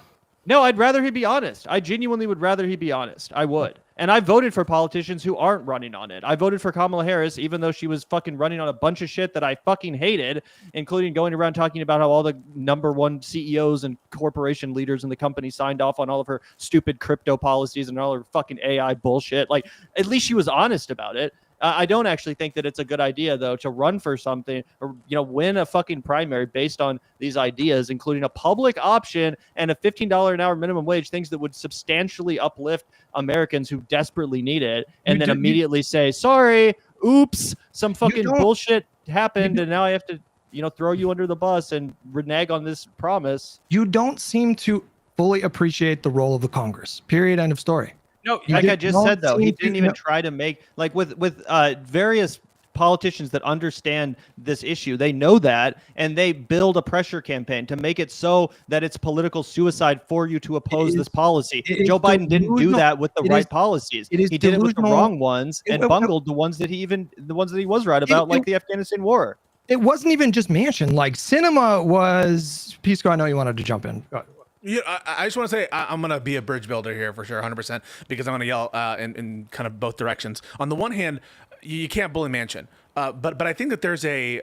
No, I'd rather he be honest. I genuinely would rather he be honest. I would. And I voted for politicians who aren't running on it. I voted for Kamala Harris, even though she was fucking running on a bunch of shit that I fucking hated, including going around talking about how all the #1 CEOs and corporation leaders in the company signed off on all of her stupid crypto policies and all her fucking AI bullshit. Like, at least she was honest about it. I don't actually think that it's a good idea, though, to run for something or, win a fucking primary based on these ideas, including a public option and a $15 an hour minimum wage, things that would substantially uplift Americans who desperately need it, and then immediately say, sorry, oops, some fucking bullshit happened, and now I have to, throw you under the bus and renege on this promise. You don't seem to fully appreciate the role of the Congress. Period. End of story. No, like I just said, though, he didn't even try to make, like with various politicians that understand this issue, they know that, and they build a pressure campaign to make it so that it's political suiçide for you to oppose this policy. Joe Biden didn't do that with the right policies. He did it with the wrong ones and bungled the ones that he was right about, like the Afghanistan war. It wasn't even just Manchin. Like, Cinema was... Pisco, I know you wanted to jump in. Yeah, I just want to say I'm going to be a bridge builder here for sure, 100%, because I'm going to yell in kind of both directions. On the one hand, you can't bully Manchin. But I think that there's a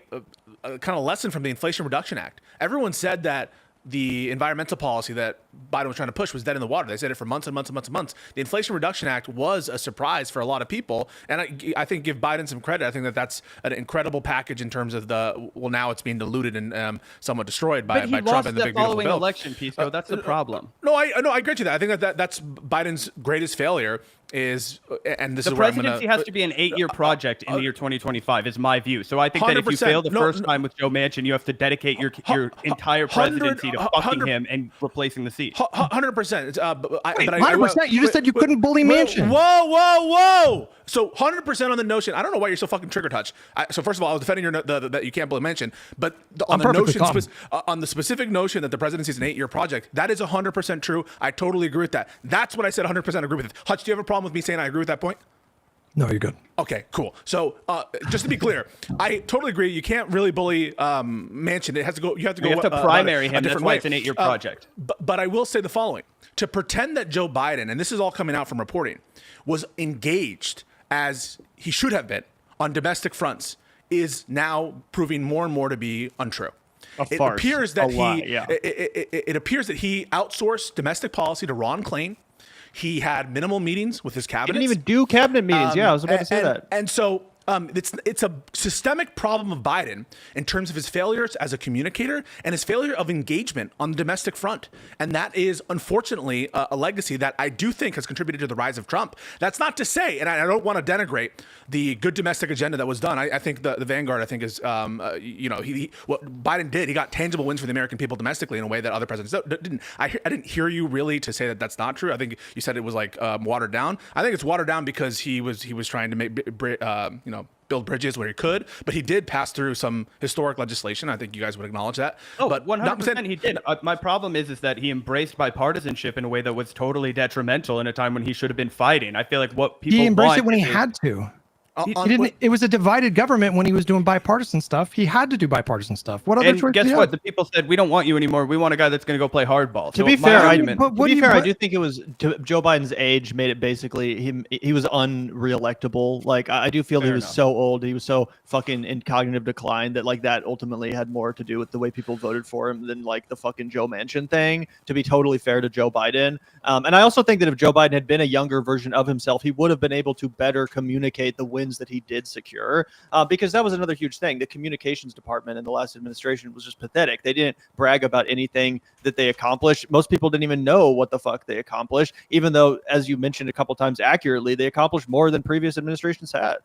kind of lesson from the Inflation Reduction Act. Everyone said that the environmental policy that Biden was trying to push was dead in the water. They said it for months and months and months and months. The Inflation Reduction Act was a surprise for a lot of people. And I think give Biden some credit. I think that that's an incredible package in terms of now it's being diluted and somewhat destroyed by Trump and the big beautiful bill. Election, Pisco. That's the problem. No, I agree with you that. I think that's Biden's greatest failure is, and this the is where presidency has to be an 8-year project in the year 2025 is my view. So I think that if you fail the first time with Joe Manchin, you have to dedicate your entire presidency to fucking him and replacing the seat. 100%. 100%. You just said you couldn't bully Manchin. Whoa. So 100% on the notion. I don't know why you're so fucking trigger touch. So first of all, I was defending that you can't bully Manchin, but on the specific notion that the presidency is an 8-year project, that is 100% true. I totally agree with that. That's what I said. 100% agree with it. Hutch, do you have a problem with me saying I agree with that point? No, you're good. Okay, cool. So just to be clear, I totally agree. You can't really bully Manchin. It has to go. You have to go. You have to primary him. That's why it's an 8-year project. But I will say the following: to pretend that Joe Biden, and this is all coming out from reporting, was engaged as he should have been on domestic fronts, is now proving more and more to be untrue. It appears that it appears that he outsourced domestic policy to Ron Klain. He had minimal meetings with his cabinet. He didn't even do cabinet meetings. I was about to say that. And so it's a systemic problem of Biden in terms of his failures as a communicator and his failure of engagement on the domestic front. And that is, unfortunately, a legacy that I do think has contributed to the rise of Trump. That's not to say, and I don't want to denigrate the good domestic agenda that was done. I think the Vanguard, I think, is, what Biden did, he got tangible wins for the American people domestically in a way that other presidents didn't. I didn't hear you really to say that that's not true. I think you said it was like watered down. I think it's watered down because he was trying to make, build bridges where he could, but he did pass through some historic legislation. I think you guys would acknowledge that. Oh, but 100% he did. My problem is that he embraced bipartisanship in a way that was totally detrimental in a time when he should have been fighting. I feel like what people he embraced it when he had to. He didn't. It was a divided government when he was doing bipartisan stuff. He had to do bipartisan stuff. What other choice? Guess what? The people said, "We don't want you anymore. We want a guy that's going to go play hardball." To be fair, I do think it was Joe Biden's age made it basically he was unreelectable. Like I do feel he was so old, he was so fucking in cognitive decline that like that ultimately had more to do with the way people voted for him than like the fucking Joe Manchin thing. To be totally fair to Joe Biden, and I also think that if Joe Biden had been a younger version of himself, he would have been able to better communicate the wins that he did secure, because that was another huge thing. The communications department in the last administration was just pathetic. They didn't brag about anything that they accomplished. Most people didn't even know what the fuck they accomplished, even though, as you mentioned a couple times accurately, they accomplished more than previous administrations had.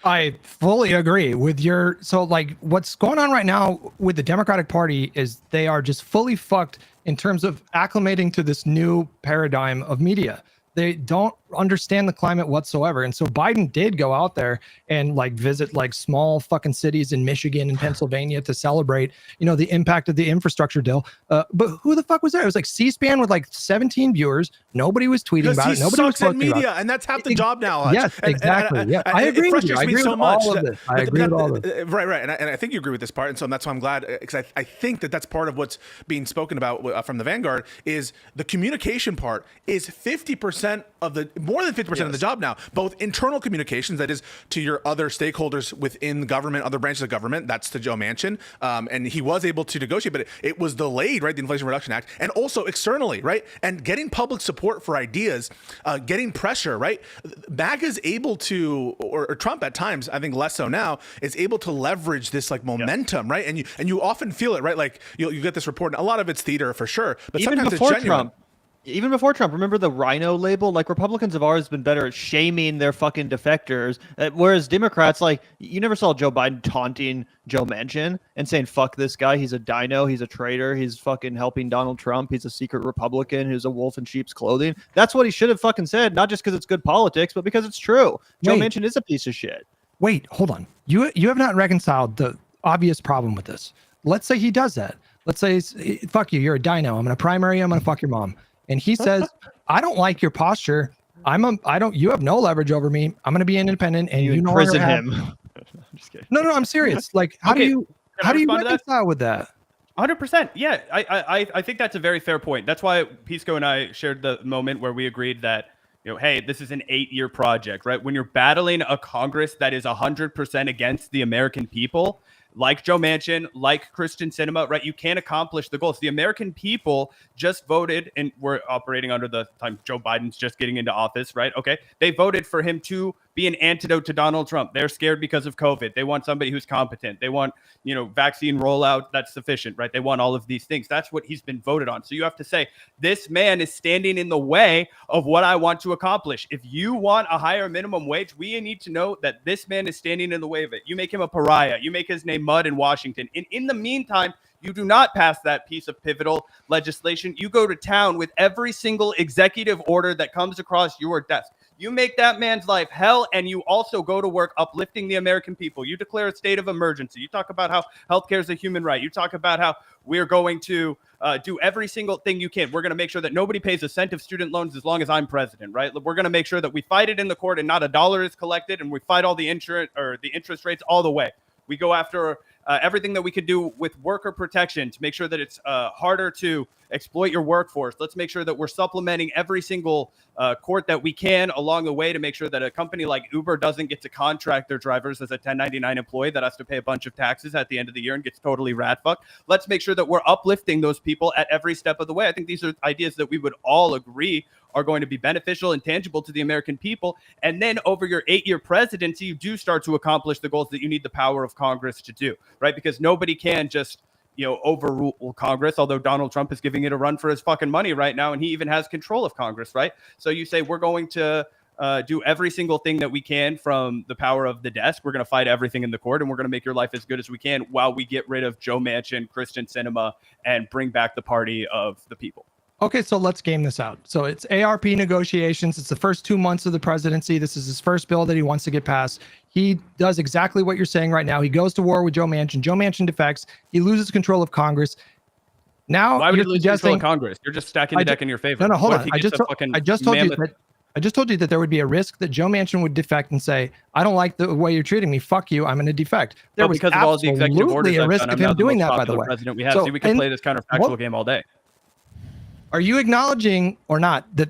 I fully agree with your. So like what's going on right now with the Democratic Party is they are just fully fucked in terms of acclimating to this new paradigm of media. They don't understand the climate whatsoever. And so Biden did go out there and like visit like small fucking cities in Michigan and Pennsylvania to celebrate, the impact of the infrastructure deal. But who the fuck was there? It was like C-SPAN with like 17 viewers. Nobody was tweeting about it. Nobody was talking media, about it. And that's half the job now. Hutch. Yes, exactly. I agree with you. I agree with all of this. I agree with all of this. Right. And I think you agree with this part. And so that's why I'm glad, because I think that's part of what's being spoken about from the Vanguard is the communication part is 50% of more than 50% of the job now, both internal communications, that is to your other stakeholders within the government, other branches of government, that's to Joe Manchin. And he was able to negotiate, but it was delayed, right? The Inflation Reduction Act, and also externally, right? And getting public support for ideas, getting pressure, right? MAGA's able to, or Trump at times, I think less so now, is able to leverage this like momentum, right? And you often feel it, right? Like you get this report, and a lot of it's theater for sure, but even sometimes before it's genuine. Even before Trump, remember the rhino label? Like Republicans have always been better at shaming their fucking defectors, whereas Democrats, like you never saw Joe Biden taunting Joe Manchin and saying, fuck this guy, he's a dino, he's a traitor, he's fucking helping Donald Trump, he's a secret Republican who's a wolf in sheep's clothing. That's what he should have fucking said, not just because it's good politics, but because it's true. Joe Manchin is a piece of shit. Wait, hold on. You have not reconciled the obvious problem with this. Let's say he does that. Let's say, fuck you, you're a dino, I'm going to primary you, I'm going to fuck your mom. And he says, I don't like your posture. You have no leverage over me. I'm going to be independent, and you imprison him. I'm just kidding. No, I'm serious. Like, how do you reconcile with that? 100%. Yeah, I think that's a very fair point. That's why Pisco and I shared the moment where we agreed that hey, this is an 8-year project, right? When you're battling a Congress that is 100% against the American people, like Joe Manchin, like Christian Sinema, right? You can't accomplish the goals. The American people just voted, and we're operating under the time Joe Biden's just getting into office, right? Okay. They voted for him to be an antidote to Donald Trump. They're scared because of COVID. They want somebody who's competent. They want, vaccine rollout that's sufficient, right? They want all of these things. That's what he's been voted on. So you have to say, this man is standing in the way of what I want to accomplish. If you want a higher minimum wage, we need to know that this man is standing in the way of it. You make him a pariah. You make his name mud in Washington. And in the meantime, you do not pass that piece of pivotal legislation. You go to town with every single executive order that comes across your desk. You make that man's life hell, and you also go to work uplifting the American people. You declare a state of emergency. You talk about how healthcare is a human right. You talk about how we're going to do every single thing you can. We're going to make sure that nobody pays a cent of student loans as long as I'm president, right? We're going to make sure that we fight it in the court and not a dollar is collected, and we fight all the insurance or the interest rates all the way. We go after everything that we could do with worker protection to make sure that it's harder to exploit your workforce. Let's make sure that we're supplementing every single court that we can along the way to make sure that a company like Uber doesn't get to contract their drivers as a 1099 employee that has to pay a bunch of taxes at the end of the year and gets totally rat fucked. Let's make sure that we're uplifting those people at every step of the way. I think these are ideas that we would all agree are going to be beneficial and tangible to the American people. And then over your 8-year presidency, you do start to accomplish the goals that you need the power of Congress to do, right? Because nobody can just, overrule Congress, although Donald Trump is giving it a run for his fucking money right now. And he even has control of Congress, right? So you say, we're going to do every single thing that we can from the power of the desk. We're going to fight everything in the court, and we're going to make your life as good as we can while we get rid of Joe Manchin, Christian Sinema, and bring back the party of the people. Okay, so let's game this out. So it's ARP negotiations. It's the first 2 months of the presidency. This is his first bill that he wants to get passed. He does exactly what you're saying right now. He goes to war with Joe Manchin. Joe Manchin defects. He loses control of Congress. Now, why would you lose control of Congress? You're just stacking the deck in your favor. No, hold on. I just told you that there would be a risk that Joe Manchin would defect and say, "I don't like the way you're treating me. Fuck you. I'm going to defect." There was because of all the executive orders a risk of him doing that. By the way, president we have. So we can play this counterfactual game all day. Are you acknowledging or not that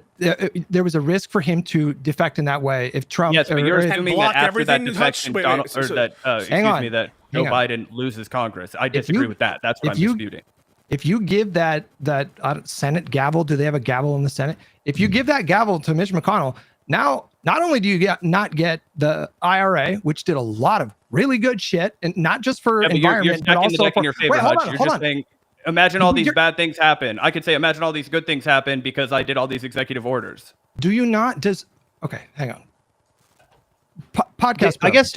there was a risk for him to defect in that way if Trump? Yes, but you're assuming that after that defection, that Joe Biden loses Congress. I disagree with that. That's what I'm disputing. If you give that Senate gavel, do they have a gavel in the Senate? If you give that gavel to Mitch McConnell, now not only do you not get the IRA, which did a lot of really good shit, and not just for environment, but also in your favor. You're just saying, imagine all these bad things happen. I could say, imagine all these good things happen because I did all these executive orders. Do you not? Okay, hang on. Podcast. I guess.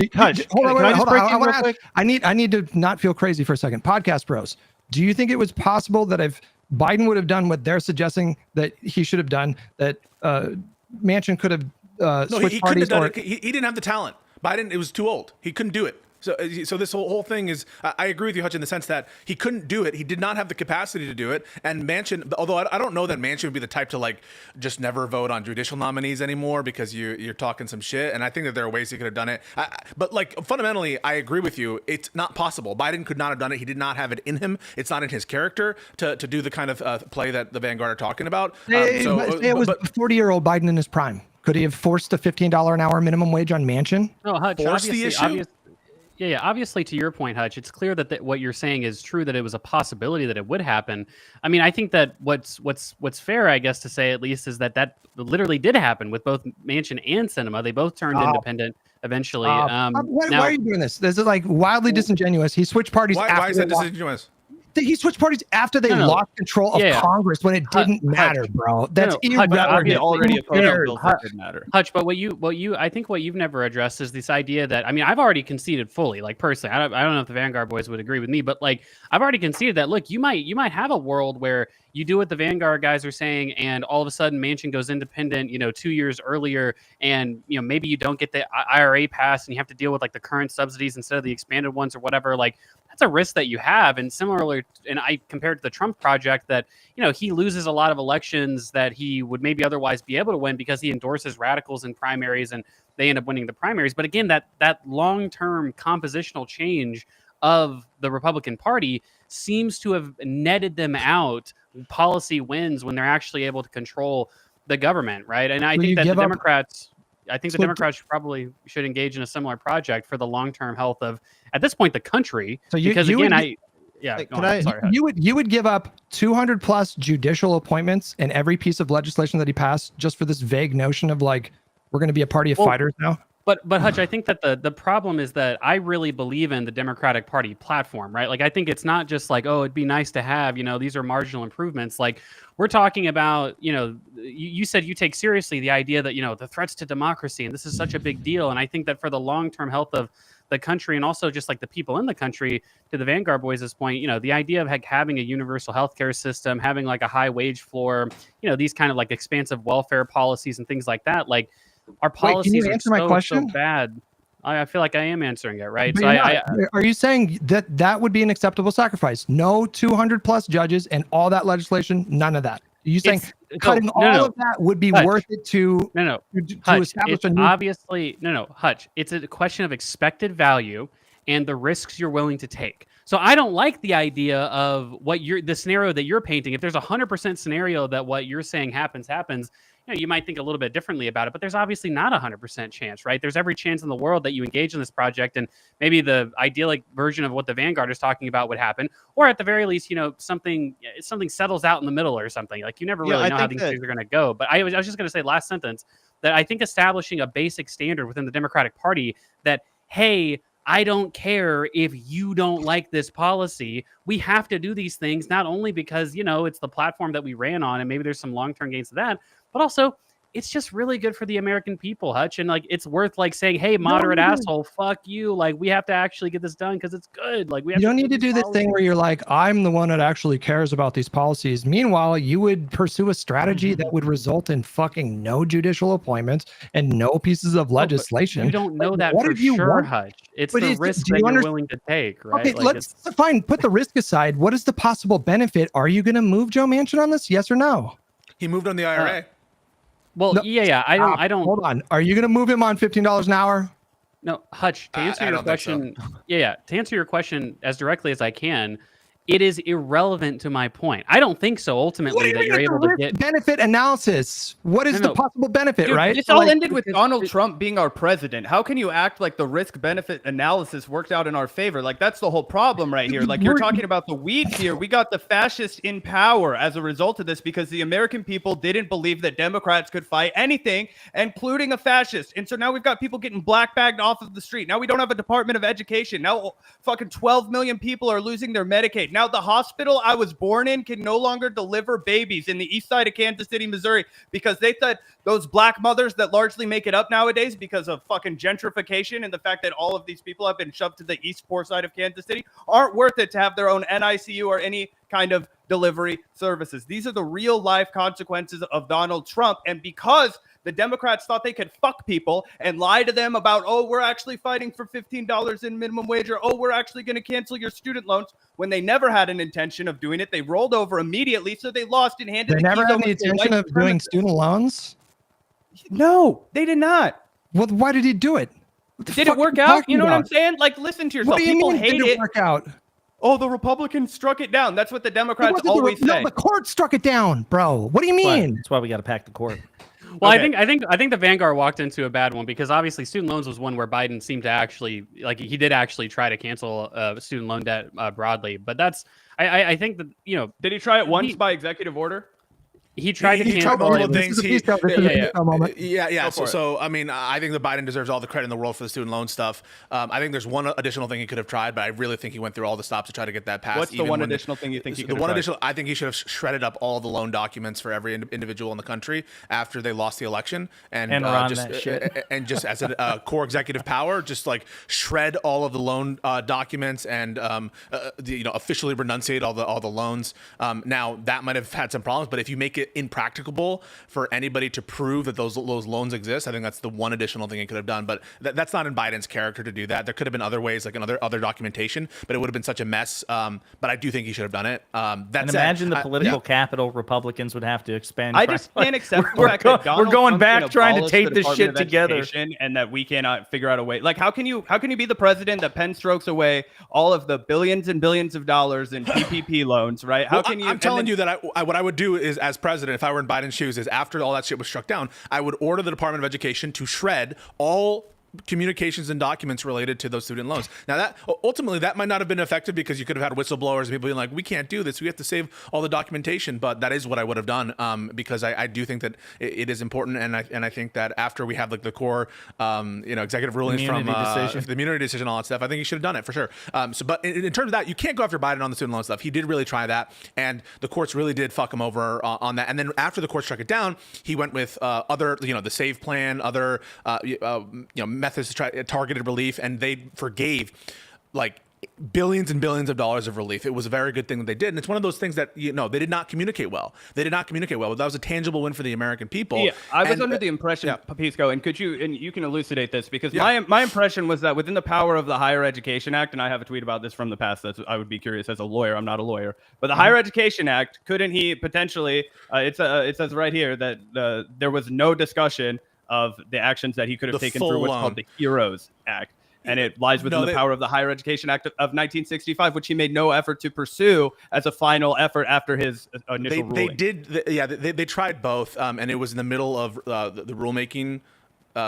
Hold on. I need to not feel crazy for a second. Podcast bros. Do you think it was possible that if Biden would have done what they're suggesting that he should have done, that Manchin could have switched parties? He didn't have the talent. Biden, it was too old. He couldn't do it. So this whole thing is, I agree with you, Hutch, in the sense that he couldn't do it. He did not have the capacity to do it. And Manchin, although I don't know that Manchin would be the type to just never vote on judicial nominees anymore because you're talking some shit. And I think that there are ways he could have done it. But fundamentally, I agree with you. It's not possible. Biden could not have done it. He did not have it in him. It's not in his character to do the kind of play that the Vanguard are talking about. It was 40-year-old Biden in his prime. Could he have forced a $15 an hour minimum wage on Manchin? No, Hutch, force the issue? Yeah. Obviously, to your point, Hutch, it's clear that what you're saying is true. That it was a possibility that it would happen. I mean, I think that what's fair, I guess, to say at least, is that literally did happen with both Manchin and Sinema. They both turned independent eventually. Why are you doing this? This is wildly disingenuous. He switched parties. Why is that disingenuous? He switched parties after they lost control of Congress when it didn't matter, bro. That's irrelevant. Hutch, but I think what you've never addressed is this idea that, I mean, I've already conceded fully, personally. I don't know if the Vanguard boys would agree with me, but I've already conceded that, look, you might have a world where you do what the Vanguard guys are saying, and all of a sudden Manchin goes independent, 2 years earlier, and maybe you don't get the IRA passed, and you have to deal with the current subsidies instead of the expanded ones or whatever. That's a risk that you have. And similarly, and I compared to the Trump project, that he loses a lot of elections that he would maybe otherwise be able to win because he endorses radicals in primaries, and they end up winning the primaries. But again, that long-term compositional change of the Republican Party seems to have netted them out policy wins when they're actually able to control the government, right? And I Will you think that give the up- Democrats, So- Democrats should engage in a similar project for the long-term health of, at this point, the country. So you- because you again, would- yeah, Hey, go can on. I- Sorry, Hutch. You would give up 200 plus judicial appointments and every piece of legislation that he passed just for this vague notion of like we're going to be a party of Well, fighters now. But Hutch, I think that the problem is that I really believe in the Democratic Party platform, right? Like I think it's not just like, oh, it'd be nice to have, these are marginal improvements. Like we're talking about, you said you take seriously the idea that, the threats to democracy and this is such a big deal. And I think that for the long-term health of the country and also just like the people in the country, to the Vanguard boys' point, the idea of like having a universal healthcare system, having like a high wage floor, these kind of like expansive welfare policies and things like that, like our policies Wait, can you answer my question? so bad. I feel like I am answering it, right? But So you're not. Are you saying that that would be an acceptable sacrifice? No 200 plus judges and all that legislation, none of that. Are you saying cutting all of that would be Hutch, worth it to Hutch, establish it's a new... obviously Hutch, it's a question of expected value and the risks you're willing to take. So I don't like the idea of the scenario that you're painting. If there's 100% scenario that what you're saying happens, you might think a little bit differently about it, but there's obviously not 100% chance, right? There's every chance in the world that you engage in this project and maybe the idyllic version of what the Vanguard is talking about would happen, or at the very least, something settles out in the middle or something. Like you never really know how these things are going to go. But I was just going to say last sentence that I think establishing a basic standard within the Democratic Party that, hey, I don't care if you don't like this policy. We have to do these things, not only because, it's the platform that we ran on and maybe there's some long-term gains to that, but also it's just really good for the American people, Hutch. And like, it's worth like saying, hey, moderate asshole, fuck you. Like we have to actually get this done because it's good. Like we have You don't need to do this thing where you're like, I'm the one that actually cares about these policies. Meanwhile, you would pursue a strategy that would result in fucking no judicial appointments and no pieces of legislation. You don't know that what for if you sure, want? Hutch. It's But the risk that you're willing to take, right? Okay, Like let's fine. Put the risk aside. What is the possible benefit? Are you going to move Joe Manchin on this? Yes or no? He moved on the IRA. Well, No, yeah. I don't. Hold on. Are you going to move him on $15 an hour? No, Hutch. To answer I your don't think so. question, to answer your question as directly as I can, it is irrelevant to my point. I don't think so. Ultimately, that you're able to get benefit analysis. What is the possible benefit, Dude, right? This So, all like, ended with Donald Trump being our president. How can you act like the risk-benefit analysis worked out in our favor? Like that's the whole problem right here. Like you're talking about the weeds here. We got the fascists in power as a result of this because the American people didn't believe that Democrats could fight anything, including a fascist. And so now we've got people getting black-bagged off of the street. Now we don't have a Department of Education. Now fucking 12 million people are losing their Medicaid. Now the hospital I was born in can no longer deliver babies in the east side of Kansas City, Missouri, because they thought those black mothers that largely make it up nowadays because of fucking gentrification and the fact that all of these people have been shoved to the east poor side of Kansas City aren't worth it to have their own NICU or any kind of delivery services. These are the real life consequences of Donald Trump. And because the Democrats thought they could fuck people and lie to them about, oh, we're actually fighting for $15 in minimum wage, or, oh, we're actually going to cancel your student loans, when they never had an intention of doing it. They rolled over immediately, so they lost and handed They the never keys had over the to intention white of doing supremacists. student loans. No, they did not. Well, why did he do it? What the Did fuck it work are you out? talking You know what I'm about? saying? Like, listen to yourself. What do you People mean? hate Did it. it work out? Oh, the Republicans struck it down. That's what the It Democrats wasn't always say. No, the court struck it down, bro. What do you mean? That's why we got to pack the court. Well, Okay. I think the Vanguard walked into a bad one because obviously student loans was one where Biden seemed to actually he did actually try to cancel student loan debt broadly. But that's I think that Did he try it once by executive order? he tried to He cancel. tried multiple it. things. This is a piece of- this is a Yeah, piece yeah. of a moment. Yeah. for it. So, I mean, I think that Biden deserves all the credit in the world for the student loan stuff. I think there's one additional thing he could have tried, but I really think he went through all the stops to try to get that passed. What's the even one when additional thing you think he The could have one tried? additional, I think he should have shredded up all the loan documents for every individual in the country after they lost the election, and run just that shit. and just as a core executive power, just like shred all of the loan documents and officially renunciate all the loans. Now that might have had some problems, but if you make it impracticable for anybody to prove that those loans exist, I think that's the one additional thing he could have done. But that's not in Biden's character to do that. There could have been other ways, like another documentation, but it would have been such a mess. But I do think he should have done it. And imagine the political capital Republicans would have to expend. I just can't accept the We're fact that Donald we're going Trump's back gonna trying to abolish tape the this shit Department of together. Education, and that we cannot figure out a way. Like, how can you be the president that pen strokes away all of the billions and billions of dollars in PPP loans, right? How Well, can you? I'm telling you that what I would do is, as president, president, if I were in Biden's shoes, is after all that shit was struck down, I would order the Department of Education to shred all communications and documents related to those student loans. Now that ultimately that might not have been effective because you could have had whistleblowers and people being like, we can't do this, we have to save all the documentation, but that is what I would have done, because I do think that it is important, and I think that after we have like the core executive rulings from the immunity decision, all that stuff, I think he should have done it for sure. But in terms of that, you can't go after Biden on the student loan stuff. He did really try that, and the courts really did fuck him over on that. And then after the court struck it down, he went with other, the SAVE plan, other methods to try targeted relief, and they forgave like billions and billions of dollars of relief. It was a very good thing that they did, and it's one of those things that they did not communicate well. But that was a tangible win for the American people. Yeah, I was under the impression, Pisco, and you can elucidate this, because my impression was that within the power of the Higher Education Act, and I have a tweet about this from the past that I would be curious as a lawyer. I'm not a lawyer, but the Higher Education Act, couldn't he potentially? It says right here that there was no discussion of the actions that he could have taken through what's called the HEROES Act. And it lies within the power of the Higher Education Act of 1965, which he made no effort to pursue as a final effort after his initial ruling. They tried both, and it was in the middle of the rulemaking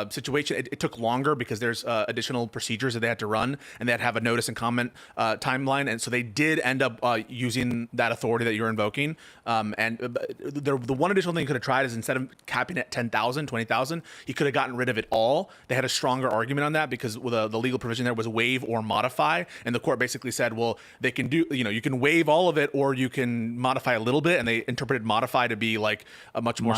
situation. It took longer because there's additional procedures that they had to run, and they had to have a notice and comment timeline, and so they did end up using that authority that you're invoking. And the one additional thing he could have tried is, instead of capping at 10,000, 20,000, he could have gotten rid of it all. They had a stronger argument on that because the legal provision there was waive or modify, and the court basically said, well, they can do, you can waive all of it or you can modify a little bit, and they interpreted modify to be like a much more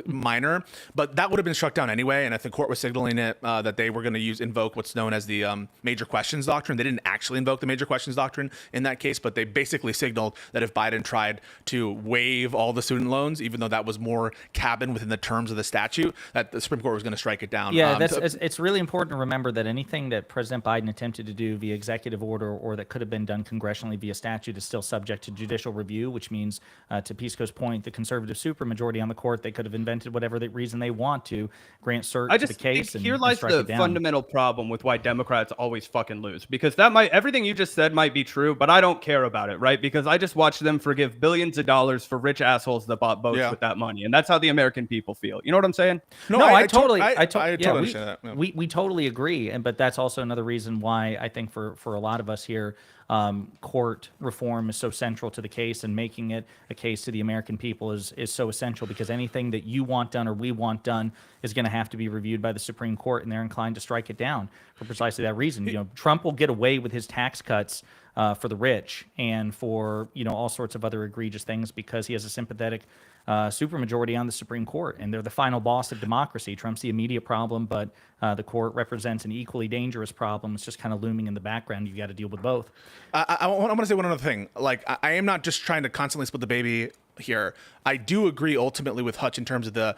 minor, but that would have been struck down anyway. And I think the court was signaling it that they were going to invoke what's known as the major questions doctrine. They didn't actually invoke the major questions doctrine in that case, but they basically signaled that if Biden tried to waive all the student loans, even though that was more cabin within the terms of the statute, that the Supreme Court was going to strike it down. Yeah, it's really important to remember that anything that President Biden attempted to do via executive order or that could have been done congressionally via statute is still subject to judicial review, which means, to Pisco's point, the conservative supermajority on the court, they could have invented whatever reason they want to grant cert to the case. Here lies the fundamental problem with why Democrats always fucking lose, because everything you just said might be true, but I don't care about it, right? Because I just watched them forgive billions of dollars for rich assholes that bought votes with that money, and that's how the American people feel. You know what I'm saying? No, I totally understand that. Yeah. We totally agree, but that's also another reason why I think for a lot of us here, court reform is so central to the case, and making it a case to the American people is so essential, because anything that you want done or we want done is going to have to be reviewed by the Supreme Court, and they're inclined to strike it down for precisely that reason. Trump will get away with his tax cuts for the rich and for all sorts of other egregious things because he has a sympathetic supermajority on the Supreme Court, and they're the final boss of democracy. Trump's the immediate problem, but the court represents an equally dangerous problem. It's just kind of looming in the background. You've got to deal with both. I want to say one other thing. Like, I am not just trying to constantly split the baby here. I do agree ultimately with Hutch in terms of the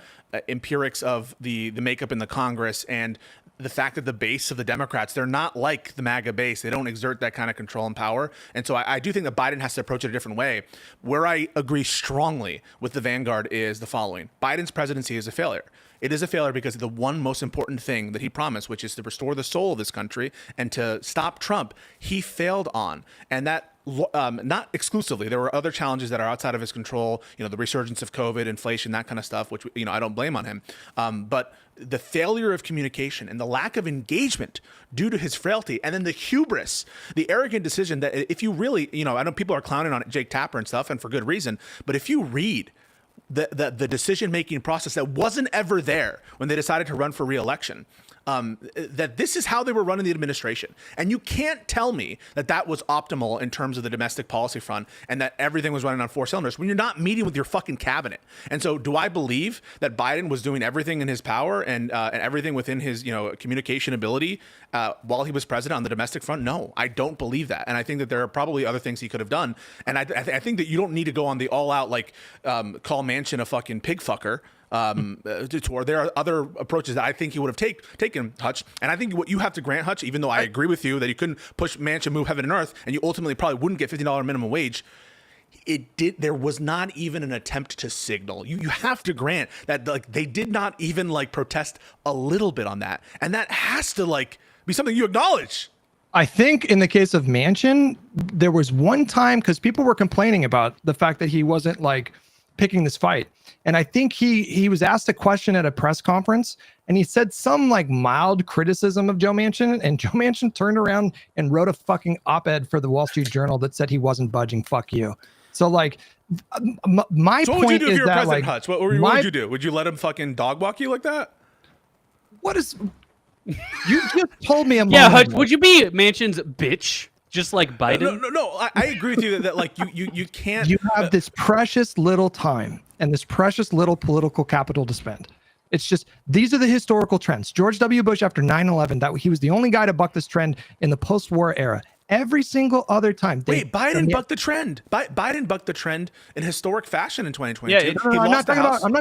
empirics of the makeup in the Congress and the fact that the base of the Democrats, they're not like the MAGA base. They don't exert that kind of control and power. And so I do think that Biden has to approach it a different way. Where I agree strongly with the Vanguard is the following. Biden's presidency is a failure. It is a failure because of the one most important thing that he promised, which is to restore the soul of this country and to stop Trump, he failed on. And that not exclusively. There were other challenges that are outside of his control, the resurgence of COVID, inflation, that kind of stuff, which, I don't blame on him. But the failure of communication and the lack of engagement due to his frailty, and then the hubris, the arrogant decision that if you really, I know people are clowning on Jake Tapper and stuff, and for good reason, but if you read the decision-making process that wasn't ever there when they decided to run for re-election, that this is how they were running the administration. And you can't tell me that was optimal in terms of the domestic policy front and that everything was running on four cylinders when you're not meeting with your fucking cabinet. And so do I believe that Biden was doing everything in his power and everything within his communication ability while he was president on the domestic front? No, I don't believe that. And I think that there are probably other things he could have done. And I think that you don't need to go on the all-out, call Manchin a fucking pig fucker. There are other approaches that I think he would have taken, Hutch. And I think what you have to grant, Hutch, even though I agree with you that you couldn't push Manchin move heaven and earth, and you ultimately probably wouldn't get $50 minimum wage, there was not even an attempt to signal. You have to grant that they did not even protest a little bit on that. And that has to be something you acknowledge. I think in the case of Manchin, there was one time, because people were complaining about the fact that he wasn't picking this fight. And I think he was asked a question at a press conference, and he said some like mild criticism of Joe Manchin, and Joe Manchin turned around and wrote a fucking op-ed for the Wall Street Journal that said he wasn't budging. Fuck you. So like, my so point what would you do if is you're that President like, Hutch? What would you do? Would you let him fucking dog walk you like that? what is? You just told me a moment Yeah, Hutch, ago. would you be Manchin's bitch, just like Biden? No. I agree with you that like you can't. You have this precious little time and this precious little political capital to spend. It's just, these are the historical trends. George W. Bush, after 9/11, that he was the only guy to buck this trend in the post-war era. Every single other time. Wait, Biden bucked the trend. Biden bucked the trend in historic fashion in 2022. Yeah, No, I'm not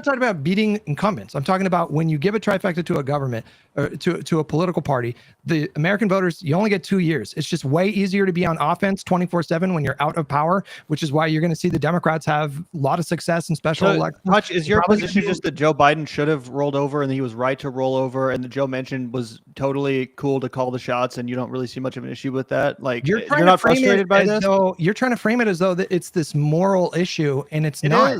talking about beating incumbents. I'm talking about when you give a trifecta to a government or to a political party, the American voters, you only get 2 years. It's just way easier to be on offense 24/7 when you're out of power, which is why you're going to see the Democrats have a lot of success in special elections. Hutch, is your position just that Joe Biden should have rolled over and he was right to roll over, and that Joe Manchin was totally cool to call the shots, and you don't really see much of an issue with that? Like, You're not frustrated by this? You're trying to frame it as though that it's this moral issue, and it's not.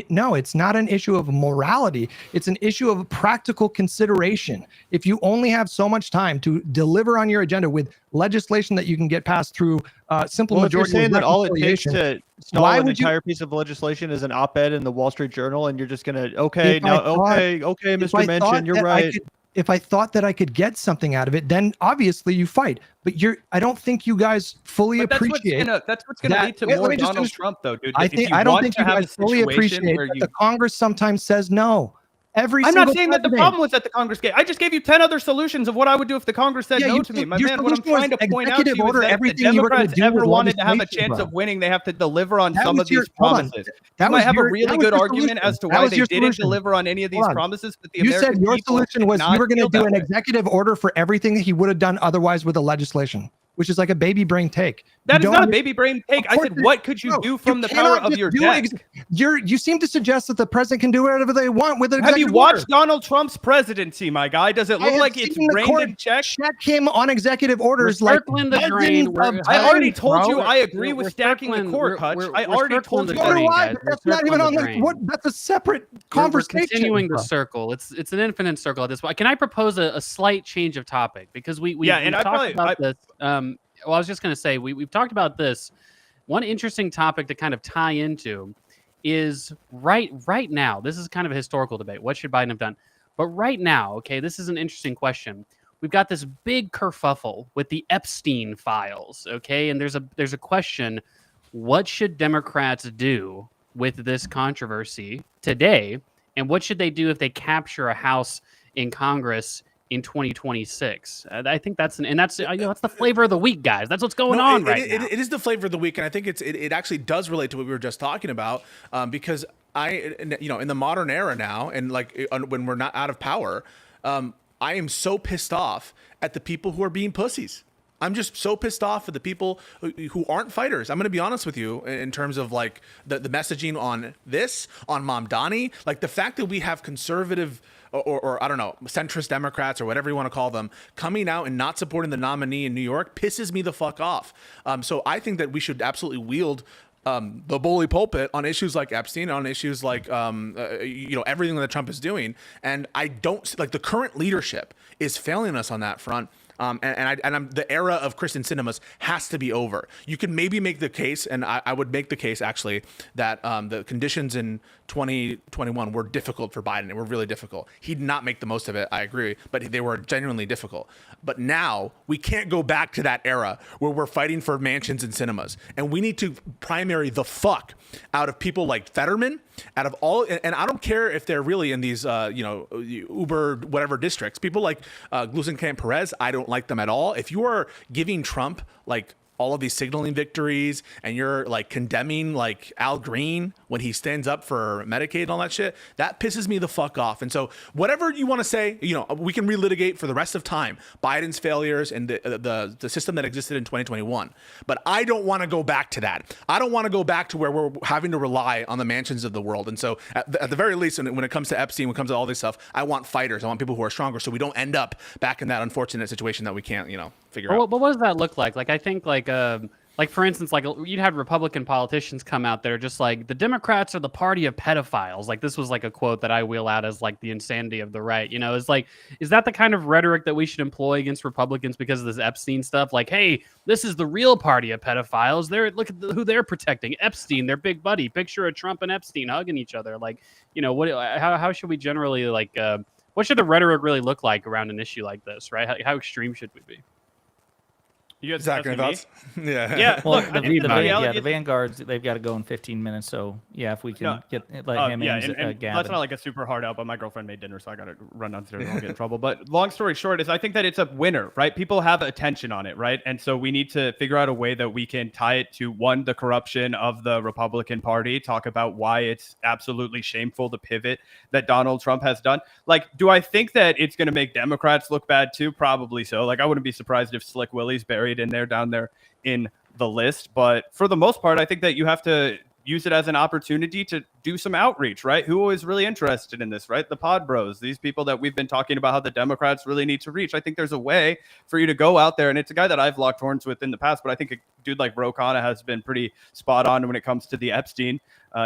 No, it's not an issue of morality. It's an issue of practical consideration. If you only have so much time to deliver on your agenda with legislation that you can get passed through simple Well, if you're majority, saying that all it takes reconciliation, to stall why an would you- entire piece of legislation is an op-ed in the Wall Street Journal, and you're just gonna If okay, I thought- Mr. Manchin, you're right. If I thought that I could get something out of it, then obviously you fight. But I don't think you guys fully But appreciate. that's what's gonna that- lead to wait, let more me just Donald finish. Trump, though, dude. I don't think you guys fully appreciate where that you. the Congress sometimes says no. Every I'm single not saying that the president. problem was that the Congress gave. I just gave you 10 other solutions of what I would do if the Congress said no to me. My your man, what I'm solution was trying to point out to executive you is order that if the everything you were gonna Democrats do ever with wanted to have a legislation, chance bro. of winning, they have to deliver on That some was of your- these hold on. promises. That You was might have your- a really that was good your argument solution. as to That why was they your didn't solution. deliver on any of these Hold on. promises, but the You American said your people solution was did you not were going to feel do that an way. executive order for everything that he would have done otherwise with a legislation, which is like a baby brain take. That You is don't not a under- baby brain take. I Of said, course what could you No, do from the power cannot of just your do desk? You seem to suggest that the president can do whatever they want with an Have you executive watched order. Donald Trump's presidency, my guy? Does it I look have like it's seen the reined court in check? check him on executive orders We're like circling the dozens drain. of We're- I already times, told bro. you I agree We're with stacking the circling- court, Hutch. we're I already circling told the you So that. do drain, I, guys. but We're that's not even circling on the the drain. what. That's a separate We're conversation. continuing the bro. circle. It's an infinite circle at this point. Can I propose a slight change of topic? Because we've and I talked probably- about this. Well, I was just going to say we've talked about this. One interesting topic to kind of tie into is right now. This is kind of a historical debate. What should Biden have done? But right now, okay, this is an interesting question. We've got this big kerfuffle with the Epstein files, okay, and there's a question: what should Democrats do with this controversy today, and what should they do if they capture a House in Congress in 2026? I think that's that's the flavor of the week, guys. That's what's going on right now. It is the flavor of the week, and I think it actually does relate to what we were just talking about, because in the modern era now, and like when we're not out of power, I am so pissed off at the people who are being pussies. I'm just so pissed off at the people who aren't fighters. I'm going to be honest with you in terms of like the messaging on this, on Mamdani, like the fact that we have conservative or I don't know, centrist Democrats or whatever you want to call them coming out and not supporting the nominee in New York pisses me the fuck off. So I think that we should absolutely wield the bully pulpit on issues like Epstein, on issues like everything that Trump is doing. And I don't like the current leadership is failing us on that front. The era of Kristen Sinema's has to be over. You can maybe make the case, and I would make the case actually, that the conditions in 2021 were difficult for Biden. They were really difficult. He did not make the most of it, I agree, but they were genuinely difficult. But now we can't go back to that era where we're fighting for mansions and cinemas. And we need to primary the fuck out of people like Fetterman, out of all, and I don't care if they're really in these, Uber whatever districts. People like Glusenkamp Perez, I don't like them at all. If you are giving Trump like all of these signaling victories and you're like condemning like Al Green when he stands up for Medicaid and all that shit, that pisses me the fuck off. And so whatever you want to say, we can relitigate for the rest of time Biden's failures and the system that existed in 2021. But I don't want to go back to that. I don't want to go back to where we're having to rely on the mansions of the world. And so at the very least, when it comes to Epstein, when it comes to all this stuff, I want fighters. I want people who are stronger so we don't end up back in that unfortunate situation that we can't, figure out. But what does that look like? Like, I think like Like, for instance, like you'd have Republican politicians come out that are just like, the Democrats are the party of pedophiles. Like, this was like a quote that I wheel out as like the insanity of the right. You know, it's like, is that the kind of rhetoric that we should employ against Republicans because of this Epstein stuff? Like, hey, this is the real party of pedophiles. Look at who they're protecting. Epstein, their big buddy. Picture of Trump and Epstein hugging each other. Like, you know, how should we generally like, what should the rhetoric really look like around an issue like this, right? How extreme should we be? You guys Zach, any thoughts? Yeah. Yeah. Well, Look, the Vanguards, they've got to go in 15 minutes. So yeah, if we can let him and Gavin. that's not like a super hard out, but my girlfriend made dinner, so I got to run downstairs and I'll get in trouble. But long story short is I think that it's a winner, right? People have attention on it, right? And so we need to figure out a way that we can tie it to, one, the corruption of the Republican Party, talk about why it's absolutely shameful, the pivot that Donald Trump has done. Like, do I think that it's going to make Democrats look bad too? Probably so. Like, I wouldn't be surprised if Slick Willie's buried in there, down there in the list. But for the most part, I think that you have to use it as an opportunity to do some outreach, right? Who is really interested in this, right? The pod bros, these people that we've been talking about how the Democrats really need to reach. I think there's a way for you to go out there, and it's a guy that I've locked horns with in the past, but I think a dude like Ro Khanna has been pretty spot on when it comes to the Epstein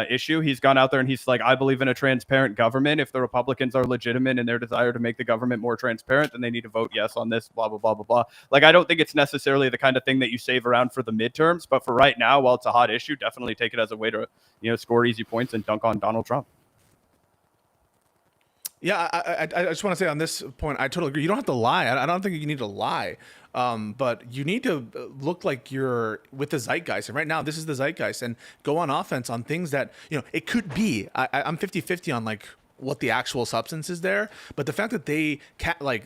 issue. He's gone out there and he's like, I believe in a transparent government. If the Republicans are legitimate in their desire to make the government more transparent, then they need to vote yes on this, blah, blah, blah, blah, blah. Like, I don't think it's necessarily the kind of thing that you save around for the midterms, but for right now, while it's a hot issue, definitely take it as a way to, you know, score easy points and dunk on Donald Trump. Yeah, I just want to say on this point, I totally agree. You don't have to lie. I don't think you need to lie. But you need to look like you're with the zeitgeist. And right now, this is the zeitgeist. And go on offense on things that, you know, it could be. I'm 50-50 on, like, what the actual substance is there. But the fact that they,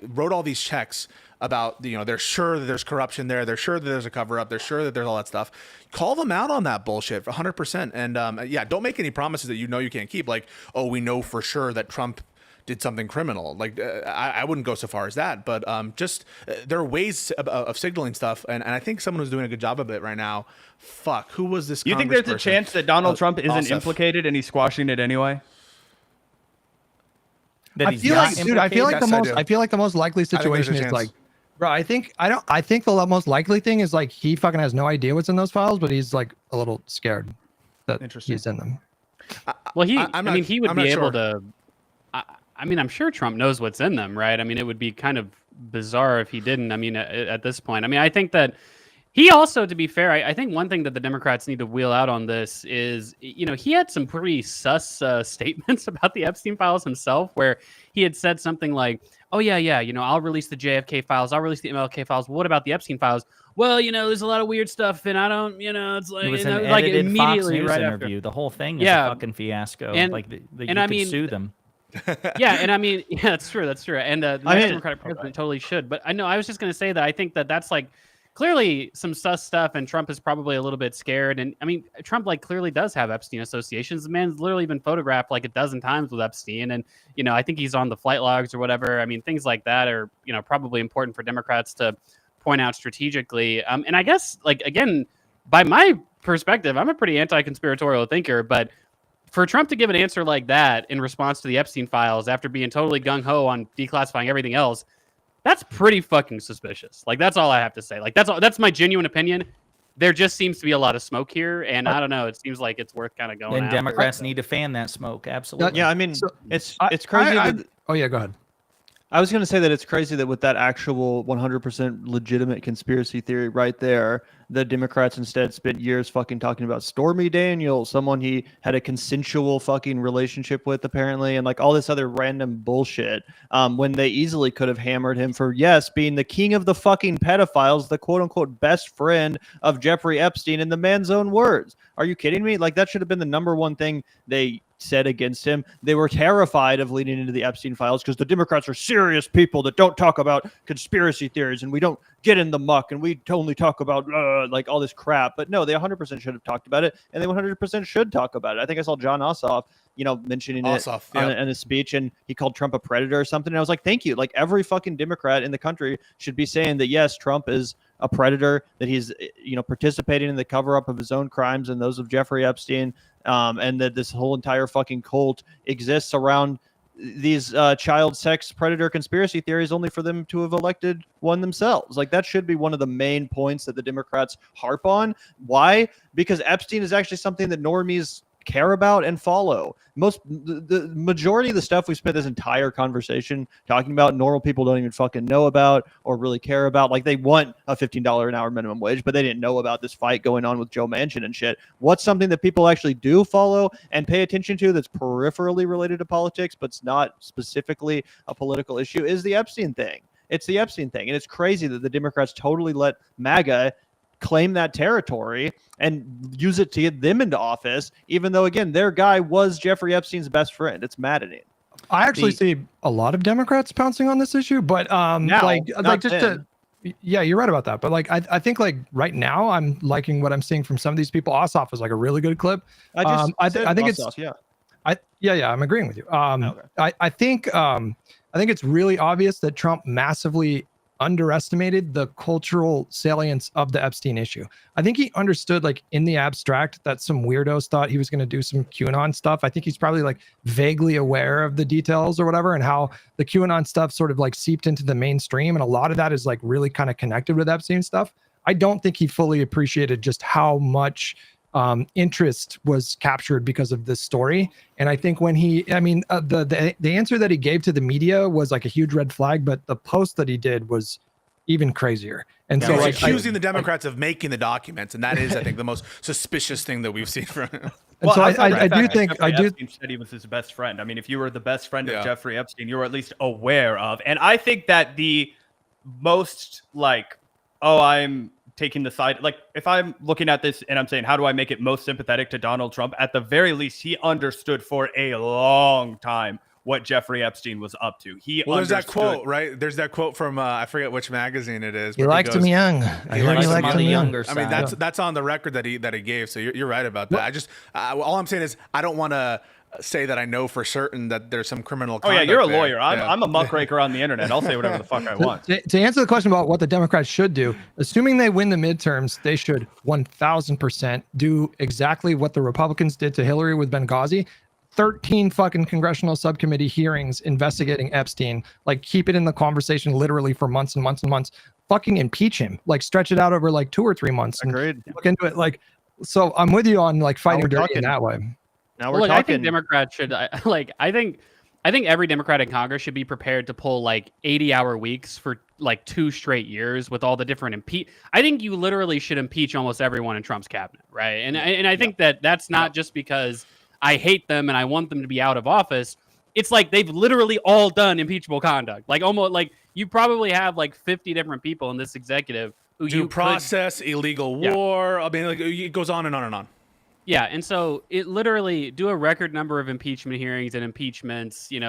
wrote all these checks about, you know, they're sure that there's corruption there. They're sure that there's a cover-up. They're sure that there's all that stuff. Call them out on that bullshit 100%. And, yeah, don't make any promises that you know you can't keep. Like, oh, we know for sure that Trump did something criminal. Like, I wouldn't go so far as that, but just there are ways of signaling stuff, and I think someone who's doing a good job of it right now. Fuck, who was this? You think there's a chance that Donald Trump isn't implicated and he's squashing it anyway? I feel like the most likely situation is like, bro, I think the most likely thing is like he fucking has no idea what's in those files, but he's like a little scared that he's in them. Well, he would be able to. I mean, I'm sure Trump knows what's in them, right? I mean, it would be kind of bizarre if he didn't. I mean, at this point, I mean, I think that he also, to be fair, I think one thing that the Democrats need to wheel out on this is, you know, he had some pretty sus statements about the Epstein files himself, where he had said something like, oh, yeah, you know, I'll release the JFK files. I'll release the MLK files. What about the Epstein files? Well, you know, there's a lot of weird stuff, and I don't, you know, it's like, it was you know, an like edited immediately Fox News right interview. after. The whole thing is a fucking fiasco. And, like, you and could sue them. Yeah, and I mean, yeah, that's true. And the next Democratic president totally should. But I know I was just going to say that I think that that's like clearly some sus stuff, and Trump is probably a little bit scared. And I mean, Trump like clearly does have Epstein associations. The man's literally been photographed like a dozen times with Epstein, and you know, I think he's on the flight logs or whatever. I mean, things like that are, you know, probably important for Democrats to point out strategically. And I guess, like, again, by my perspective, I'm a pretty anti-conspiratorial thinker, but for Trump to give an answer like that in response to the Epstein files after being totally gung-ho on declassifying everything else, that's pretty fucking suspicious. Like, that's all I have to say. Like, that's my genuine opinion. There just seems to be a lot of smoke here, and I don't know. It seems like it's worth kind of going. And Democrats need to fan that smoke. Absolutely. Yeah, I mean, it's crazy. Oh yeah, go ahead. I was going to say that it's crazy that with that actual 100% legitimate conspiracy theory right there, the Democrats instead spent years fucking talking about Stormy Daniels, someone he had a consensual fucking relationship with apparently, and like all this other random bullshit, when they easily could have hammered him for, yes, being the king of the fucking pedophiles, the quote unquote best friend of Jeffrey Epstein in the man's own words. Are you kidding me? Like, that should have been the number one thing they said against him. They were terrified of leading into the Epstein files because the Democrats are serious people that don't talk about conspiracy theories, and we don't get in the muck, and we only talk about like all this crap. But no, they 100% should have talked about it, and they 100% should talk about it. I think I saw John Ossoff, you know, mentioning it in his speech, and he called Trump a predator or something. And I was like, thank you. Like, every fucking Democrat in the country should be saying that, yes, Trump is a predator, that he's, you know, participating in the cover-up of his own crimes and those of Jeffrey Epstein, and that this whole entire fucking cult exists around these child sex predator conspiracy theories only for them to have elected one themselves. Like that should be one of the main points that the Democrats harp on. Why? Because Epstein is actually something that normies care about and follow. The majority of the stuff we spent this entire conversation talking about, normal people don't even fucking know about or really care about. Like they want a $15 an hour minimum wage, but they didn't know about this fight going on with Joe Manchin and shit. What's something that people actually do follow and pay attention to that's peripherally related to politics, but it's not specifically a political issue, is the Epstein thing. It's the Epstein thing. And it's crazy that the Democrats totally let MAGA claim that territory and use it to get them into office, even though, again, their guy was Jeffrey Epstein's best friend. It's maddening. I actually see a lot of Democrats pouncing on this issue, but yeah, you're right about that. But like, I think like right now, I'm liking what I'm seeing from some of these people. Ossoff is like a really good clip. I think Ossoff, I'm agreeing with you. I think it's really obvious that Trump massively underestimated the cultural salience of the Epstein issue. I think he understood like in the abstract that some weirdos thought he was going to do some QAnon stuff. I think he's probably like vaguely aware of the details or whatever, and how the QAnon stuff sort of like seeped into the mainstream. And a lot of that is like really kind of connected with Epstein stuff. I don't think he fully appreciated just how much interest was captured because of this story. And I think when the answer that he gave to the media was like a huge red flag, but the post that he did was even crazier. And so like accusing the Democrats of making the documents, and that is, I think, the most suspicious thing that we've seen from him. Well, so I do think Epstein said he was his best friend. I mean, if you were the best friend of Jeffrey Epstein, you were at least aware of. And I think that the most like, I'm taking the side, like if I'm looking at this and I'm saying, how do I make it most sympathetic to Donald Trump? At the very least, he understood for a long time what Jeffrey Epstein was up to. There's that quote, right? There's that quote from I forget which magazine it is. He likes him young. He likes him on the younger side. I mean, that's on the record that he gave. So you're right about that. All I'm saying is I don't want to say that I know for certain that there's some criminal conduct. Oh yeah, you're a lawyer. I'm a muckraker on the internet. I'll say whatever the fuck I want. To answer the question about what the Democrats should do, assuming they win the midterms, they should 1000% do exactly what the Republicans did to Hillary with Benghazi. 13 fucking congressional subcommittee hearings investigating Epstein. Like keep it in the conversation literally for months and months and months. Fucking impeach him. Like stretch it out over like 2 or 3 months. Agreed. Look into it. Like, so I'm with you on like fighting dirty in that way. Now we're talking. I think Democrats should I think every Democrat in Congress should be prepared to pull like 80-hour weeks for like 2 straight years with all the different I think you literally should impeach almost everyone in Trump's cabinet, right? And I think that's not just because I hate them and I want them to be out of office. It's like they've literally all done impeachable conduct. Like almost like you probably have like 50 different people in this executive who due process, illegal war. I mean, like it goes on and on and on. Yeah, and so it literally do a record number of impeachment hearings and impeachments, do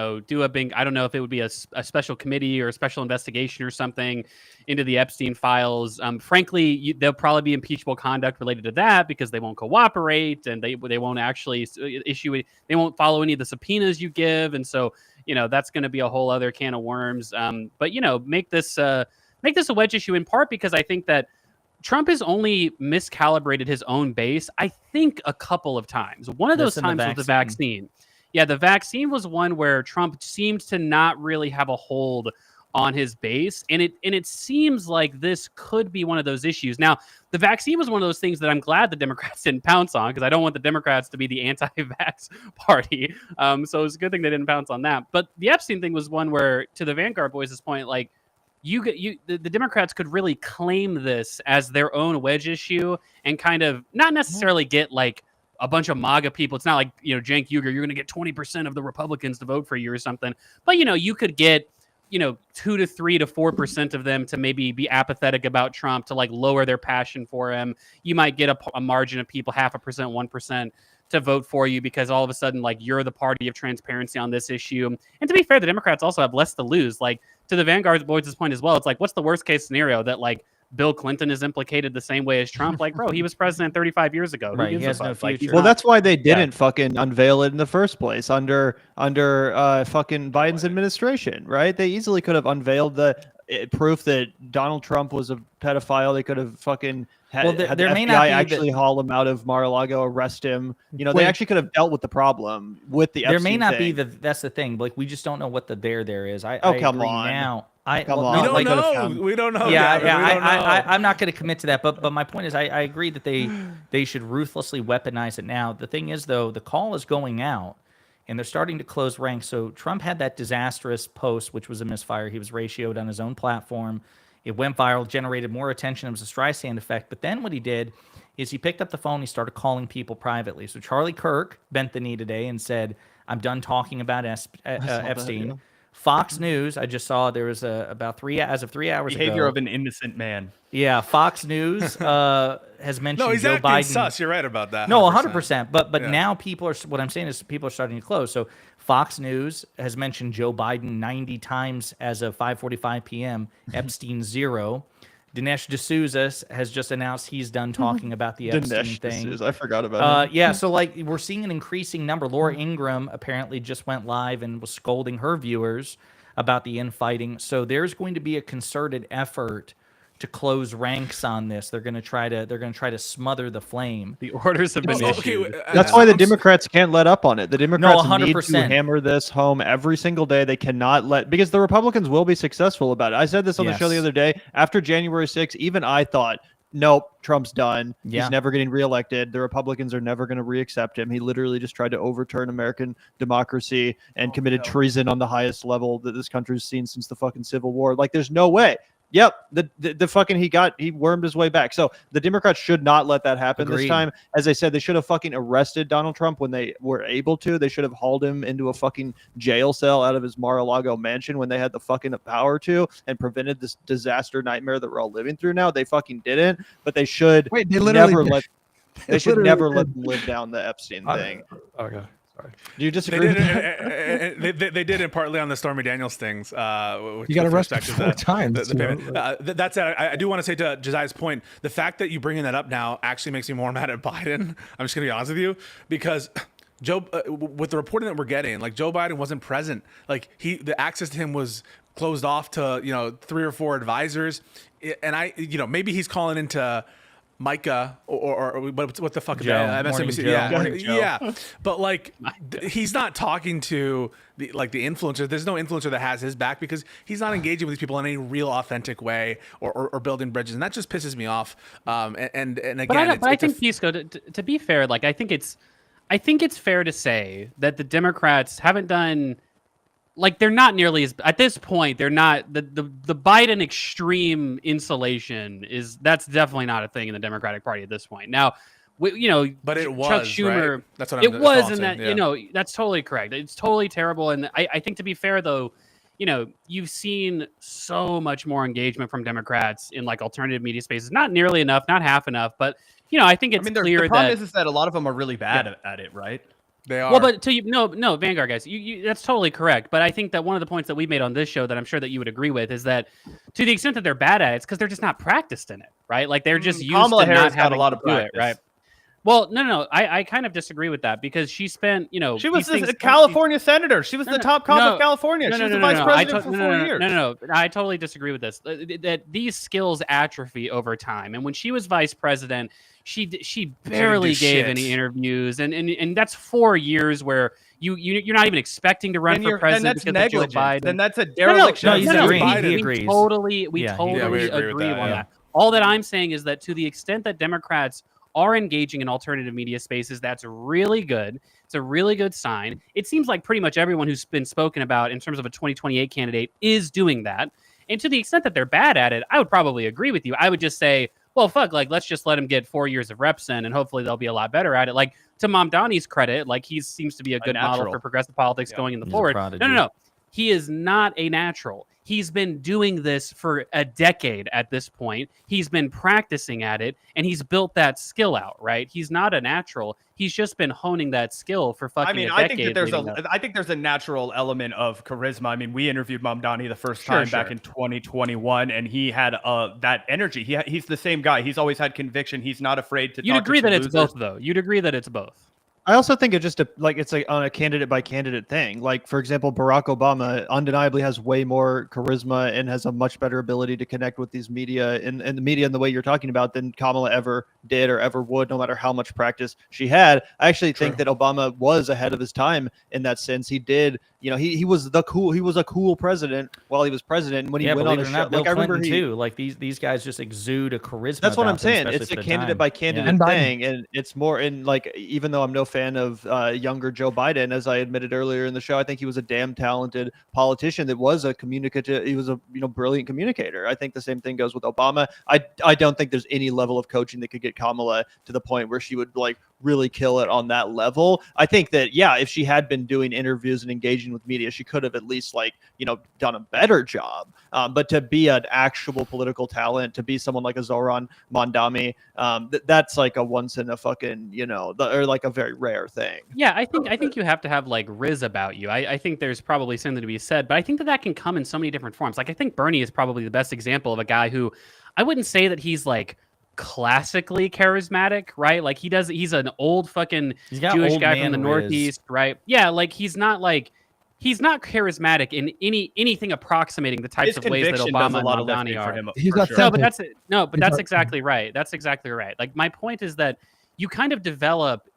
I don't know if it would be a special committee or a special investigation or something into the Epstein files. Frankly, there'll probably be impeachable conduct related to that because they won't cooperate and they won't actually issue it. They won't follow any of the subpoenas you give. And so, that's going to be a whole other can of worms. But, make this a wedge issue in part because I think that Trump has only miscalibrated his own base, I think, a couple of times. One of those times was the vaccine. Yeah, the vaccine was one where Trump seemed to not really have a hold on his base. And it seems like this could be one of those issues. Now, the vaccine was one of those things that I'm glad the Democrats didn't pounce on because I don't want the Democrats to be the anti-vax party. So it's a good thing they didn't pounce on that. But the Epstein thing was one where, to the Vanguard boys' point, like, the Democrats could really claim this as their own wedge issue and kind of not necessarily get like a bunch of MAGA people. It's not like, Cenk Uygur, you're going to get 20% of the Republicans to vote for you or something. But, you could get, 2 to 3 to 4% of them to maybe be apathetic about Trump, to like lower their passion for him. You might get a margin of people, 0.5%, 1%. To vote for you because all of a sudden, like, you're the party of transparency on this issue. And to be fair, the Democrats also have less to lose. Like, to the Vanguard boys' point as well, it's like, what's the worst case scenario that like Bill Clinton is implicated the same way as Trump? Like, bro, he was president 35 years ago. Right, he has no future. Well, that's why they didn't fucking unveil it in the first place under fucking Biden's administration, right? They easily could have unveiled proof that Donald Trump was a pedophile. They could have fucking had, Well, had there the may FBI not be actually haul him out of Mar-a-Lago, arrest him. You know, they actually could have dealt with the problem with the There Epstein may not thing. be that's the thing. Like, we just don't know what the there is. I come agree on. now. Come well, on. no, We don't like, know. We don't know. Yeah, Gavin. We don't know. I'm not going to commit to that. But my point is, I agree that they should ruthlessly weaponize it now. The thing is, though, the call is going out, and they're starting to close ranks. So Trump had that disastrous post, which was a misfire. He was ratioed on his own platform. It went viral, generated more attention. It was a Streisand effect. But then what he did is he picked up the phone. He started calling people privately. So Charlie Kirk bent the knee today and said, "I'm done talking about Epstein." That, yeah. Fox News, I just saw there was as of 3 hours Behavior ago. of an innocent man. Yeah, Fox News has mentioned No, he's Joe acting Biden. sus. You're right about that. No, 100%. But Yeah. now what I'm saying is people are starting to close. So Fox News has mentioned Joe Biden 90 times as of 5:45 p.m. Epstein 0. Dinesh D'Souza has just announced he's done talking about the Epstein thing. D'Souza, I forgot about him. Yeah, so like we're seeing an increasing number. Laura Ingraham apparently just went live and was scolding her viewers about the infighting. So there's going to be a concerted effort to close ranks on this. They're going to try to smother the flame. The orders have been issued. That's why the Democrats can't let up on it. The Democrats need 100%. to hammer this home every single day. They cannot because the Republicans will be successful about it. I said this on the show the other day. After January 6th, even I thought, nope, Trump's done. Yeah. He's never getting reelected. The Republicans are never going to reaccept him. He literally just tried to overturn American democracy and committed treason on the highest level that this country's seen since the fucking Civil War. Like, there's no way. Yep, the fucking he wormed his way back. So the Democrats should not let that happen this time. As I said, they should have fucking arrested Donald Trump when they were able to. They should have hauled him into a fucking jail cell out of his Mar-a-Lago mansion when they had the fucking power to, and prevented this disaster nightmare that we're all living through now. They fucking didn't, but they should never let them live down the Epstein thing. Okay. Do you disagree? They did it partly on the Stormy Daniels things. You got arrested 4 times. That's it. I do want to say to Josiah's point, the fact that you bringing that up now actually makes me more mad at Biden. I'm just gonna be honest with you, because with the reporting that we're getting, like Joe Biden wasn't present. Like the access to him was closed off to 3 or 4 advisors, and maybe he's calling into Micah or what the fuck is that? MSNBC. Morning Joe. Yeah. But like he's not talking to the influencer. There's no influencer that has his back because he's not engaging with these people in any real authentic way or building bridges, and that just pisses me off. And again, I think Pisco, to be fair, like I think it's fair to say that the Democrats haven't done. Like they're not nearly as at this point. They're not the Biden extreme insulation that's definitely not a thing in the Democratic Party at this point. Now, but it was Chuck Schumer. Right? That's what it was, and that that's totally correct. It's totally terrible. And I think to be fair though, you've seen so much more engagement from Democrats in like alternative media spaces. Not nearly enough, not half enough, but I think it's clear the problem is that a lot of them are really bad at it, right? They are. Well, but no, Vanguard guys, you that's totally correct. But I think that one of the points that we made on this show that I'm sure that you would agree with is that to the extent that they're bad at it, it's because they're just not practiced in it, right? Like they're just used Kamala to Harris not having got a lot of to do it, practice. right? Well, no, I kind of disagree with that because she spent, she was a California senator. She was the top cop of California. She was the vice president for 4 years. No, I totally disagree with this. That these skills atrophy over time, and when she was vice president, she barely gave any interviews, and that's 4 years where you're not even expecting to run for president because of Joe Biden. Then that's a dereliction. No, he's agreeing. He agrees. We totally agree on that. All that I'm saying is that to the extent that Democrats are engaging in alternative media spaces, that's really good. It's a really good sign. It seems like pretty much everyone who's been spoken about in terms of a 2028 candidate is doing that. And to the extent that they're bad at it, I would probably agree with you. I would just say, well, fuck, like, let's just let them get 4 years of reps in, and hopefully they'll be a lot better at it. Like, to Mamdani's credit, like, he seems to be a good model for progressive politics going in the forward. No. He is not a natural. He's been doing this for a decade at this point. He's been practicing at it, and he's built that skill out, right? He's not a natural. He's just been honing that skill for fucking a decade. I think there's a natural element of charisma. I mean, we interviewed Mamdani the first time back in 2021, and he had that energy. He's the same guy. He's always had conviction. He's not afraid to. You'd agree that it's both, though. You'd agree that it's both. I also think it's just it's like on a candidate by candidate thing. Like, for example, Barack Obama undeniably has way more charisma and has a much better ability to connect with these media and the media in the way you're talking about than Kamala ever did or ever would, no matter how much practice she had. I actually think that Obama was ahead of his time in that sense. He did, he was a cool president while he was president. And when he went on a show, Bill Clinton too. Like these guys just exude a charisma. That's what I'm saying. Them, it's a candidate by candidate thing, and it's more in like, even though I'm no fan of younger Joe Biden, as I admitted earlier in the show, I think he was a damn talented politician that was a communicative. He was a brilliant communicator. I think the same thing goes with Obama. I don't think there's any level of coaching that could get Kamala to the point where she would like really kill it on that level. I think that if she had been doing interviews and engaging with media, she could have at least done a better job. But to be an actual political talent, to be someone like a Zoran Mondami, that's like a once in a fucking or like a very rare thing. Yeah, I think you have to have like Riz about you. I think there's probably something to be said, but I think that can come in so many different forms. Like I think Bernie is probably the best example of a guy who I wouldn't say that he's like classically charismatic, right? Like he's an old fucking Jewish guy from the Northeast, right? Yeah, like he's not charismatic in anything approximating the types of ways that Obama and Mondani are. But that's exactly right. That's exactly right. Like my point is that you kind of develop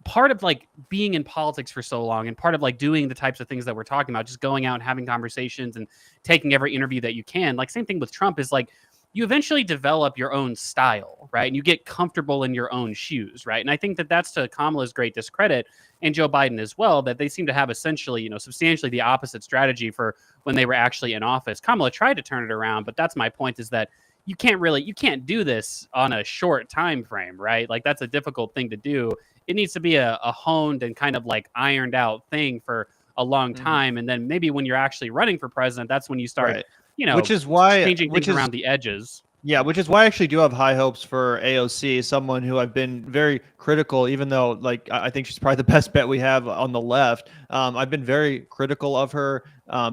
part of like being in politics for so long and part of like doing the types of things that we're talking about, just going out and having conversations and taking every interview that you can. Like same thing with Trump is like, you eventually develop your own style, right? And you get comfortable in your own shoes, right? And I think that that's to Kamala's great discredit and Joe Biden as well, that they seem to have essentially, substantially the opposite strategy for when they were actually in office. Kamala tried to turn it around, but that's my point is that you can't do this on a short time frame, right? Like that's a difficult thing to do. It needs to be a honed and kind of like ironed out thing for a long time. And then maybe when you're actually running for president, that's when you start, which is why changing things around the edges. Yeah, which is why I actually do have high hopes for AOC, someone who I've been very critical, even though like I think she's probably the best bet we have on the left. I've been very critical of her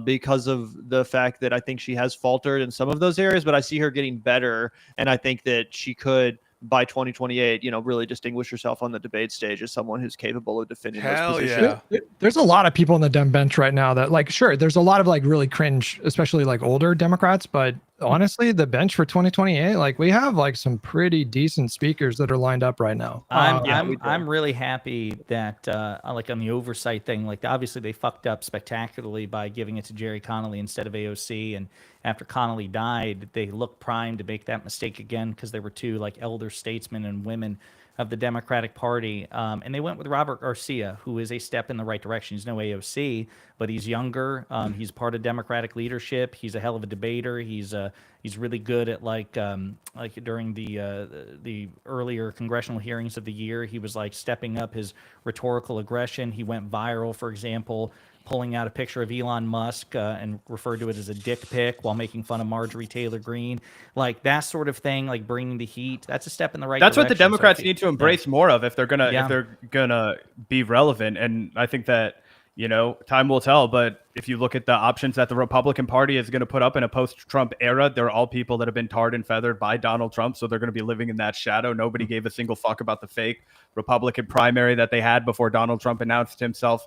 because of the fact that I think she has faltered in some of those areas, but I see her getting better. And I think that she could, by 2028, really distinguish herself on the debate stage as someone who's capable of defending those positions. Yeah. There's a lot of people on the Dem bench right now that like, sure, there's a lot of like really cringe, especially like older Democrats, but honestly, the bench for 2028, like we have like some pretty decent speakers that are lined up right now. I'm really happy that like on the oversight thing, like obviously they fucked up spectacularly by giving it to Jerry Connolly instead of AOC, and after Connolly died, they looked primed to make that mistake again because there were two like elder statesmen and women of the Democratic Party, and they went with Robert Garcia, who is a step in the right direction. He's no AOC, but he's younger. He's part of Democratic leadership. He's a hell of a debater. He's really good at like during the earlier congressional hearings of the year, he was like stepping up his rhetorical aggression. He went viral, for example, pulling out a picture of Elon Musk and referred to it as a dick pic while making fun of Marjorie Taylor Greene. Like that sort of thing, like bringing the heat. That's a step in the right direction. That's what the Democrats need to embrace more of if they're gonna be relevant. And I think that time will tell. But if you look at the options that the Republican Party is going to put up in a post-Trump era, they're all people that have been tarred and feathered by Donald Trump. So they're going to be living in that shadow. Nobody gave a single fuck about the fake Republican primary that they had before Donald Trump announced himself.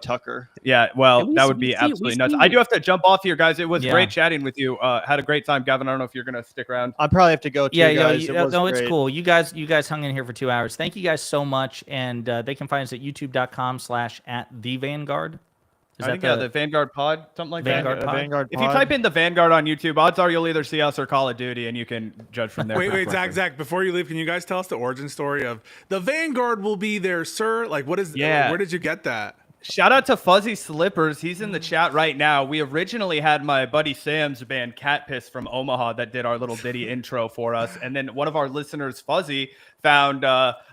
Tucker. Yeah, well, that would be absolutely nuts. I do have to jump off here, guys. It was great chatting with you. Had a great time, Gavin. I don't know if you're going to stick around. I probably have to go too, guys. It's cool. You guys hung in here for 2 hours. Thank you guys so much. And they can find us at youtube.com/@thevanguard. I think the Vanguard Pod, something like Vanguard that. Pod? Vanguard If you type in the Vanguard on YouTube, odds are you'll either see us or Call of Duty, and you can judge from there. Wait, Zach, before you leave, can you guys tell us the origin story of the Vanguard will be there, sir? Like, what is? Where did you get that? Shout out to Fuzzy Slippers. He's in the chat right now. We originally had my buddy Sam's band Cat Piss from Omaha that did our little ditty intro for us. And then one of our listeners, Fuzzy, found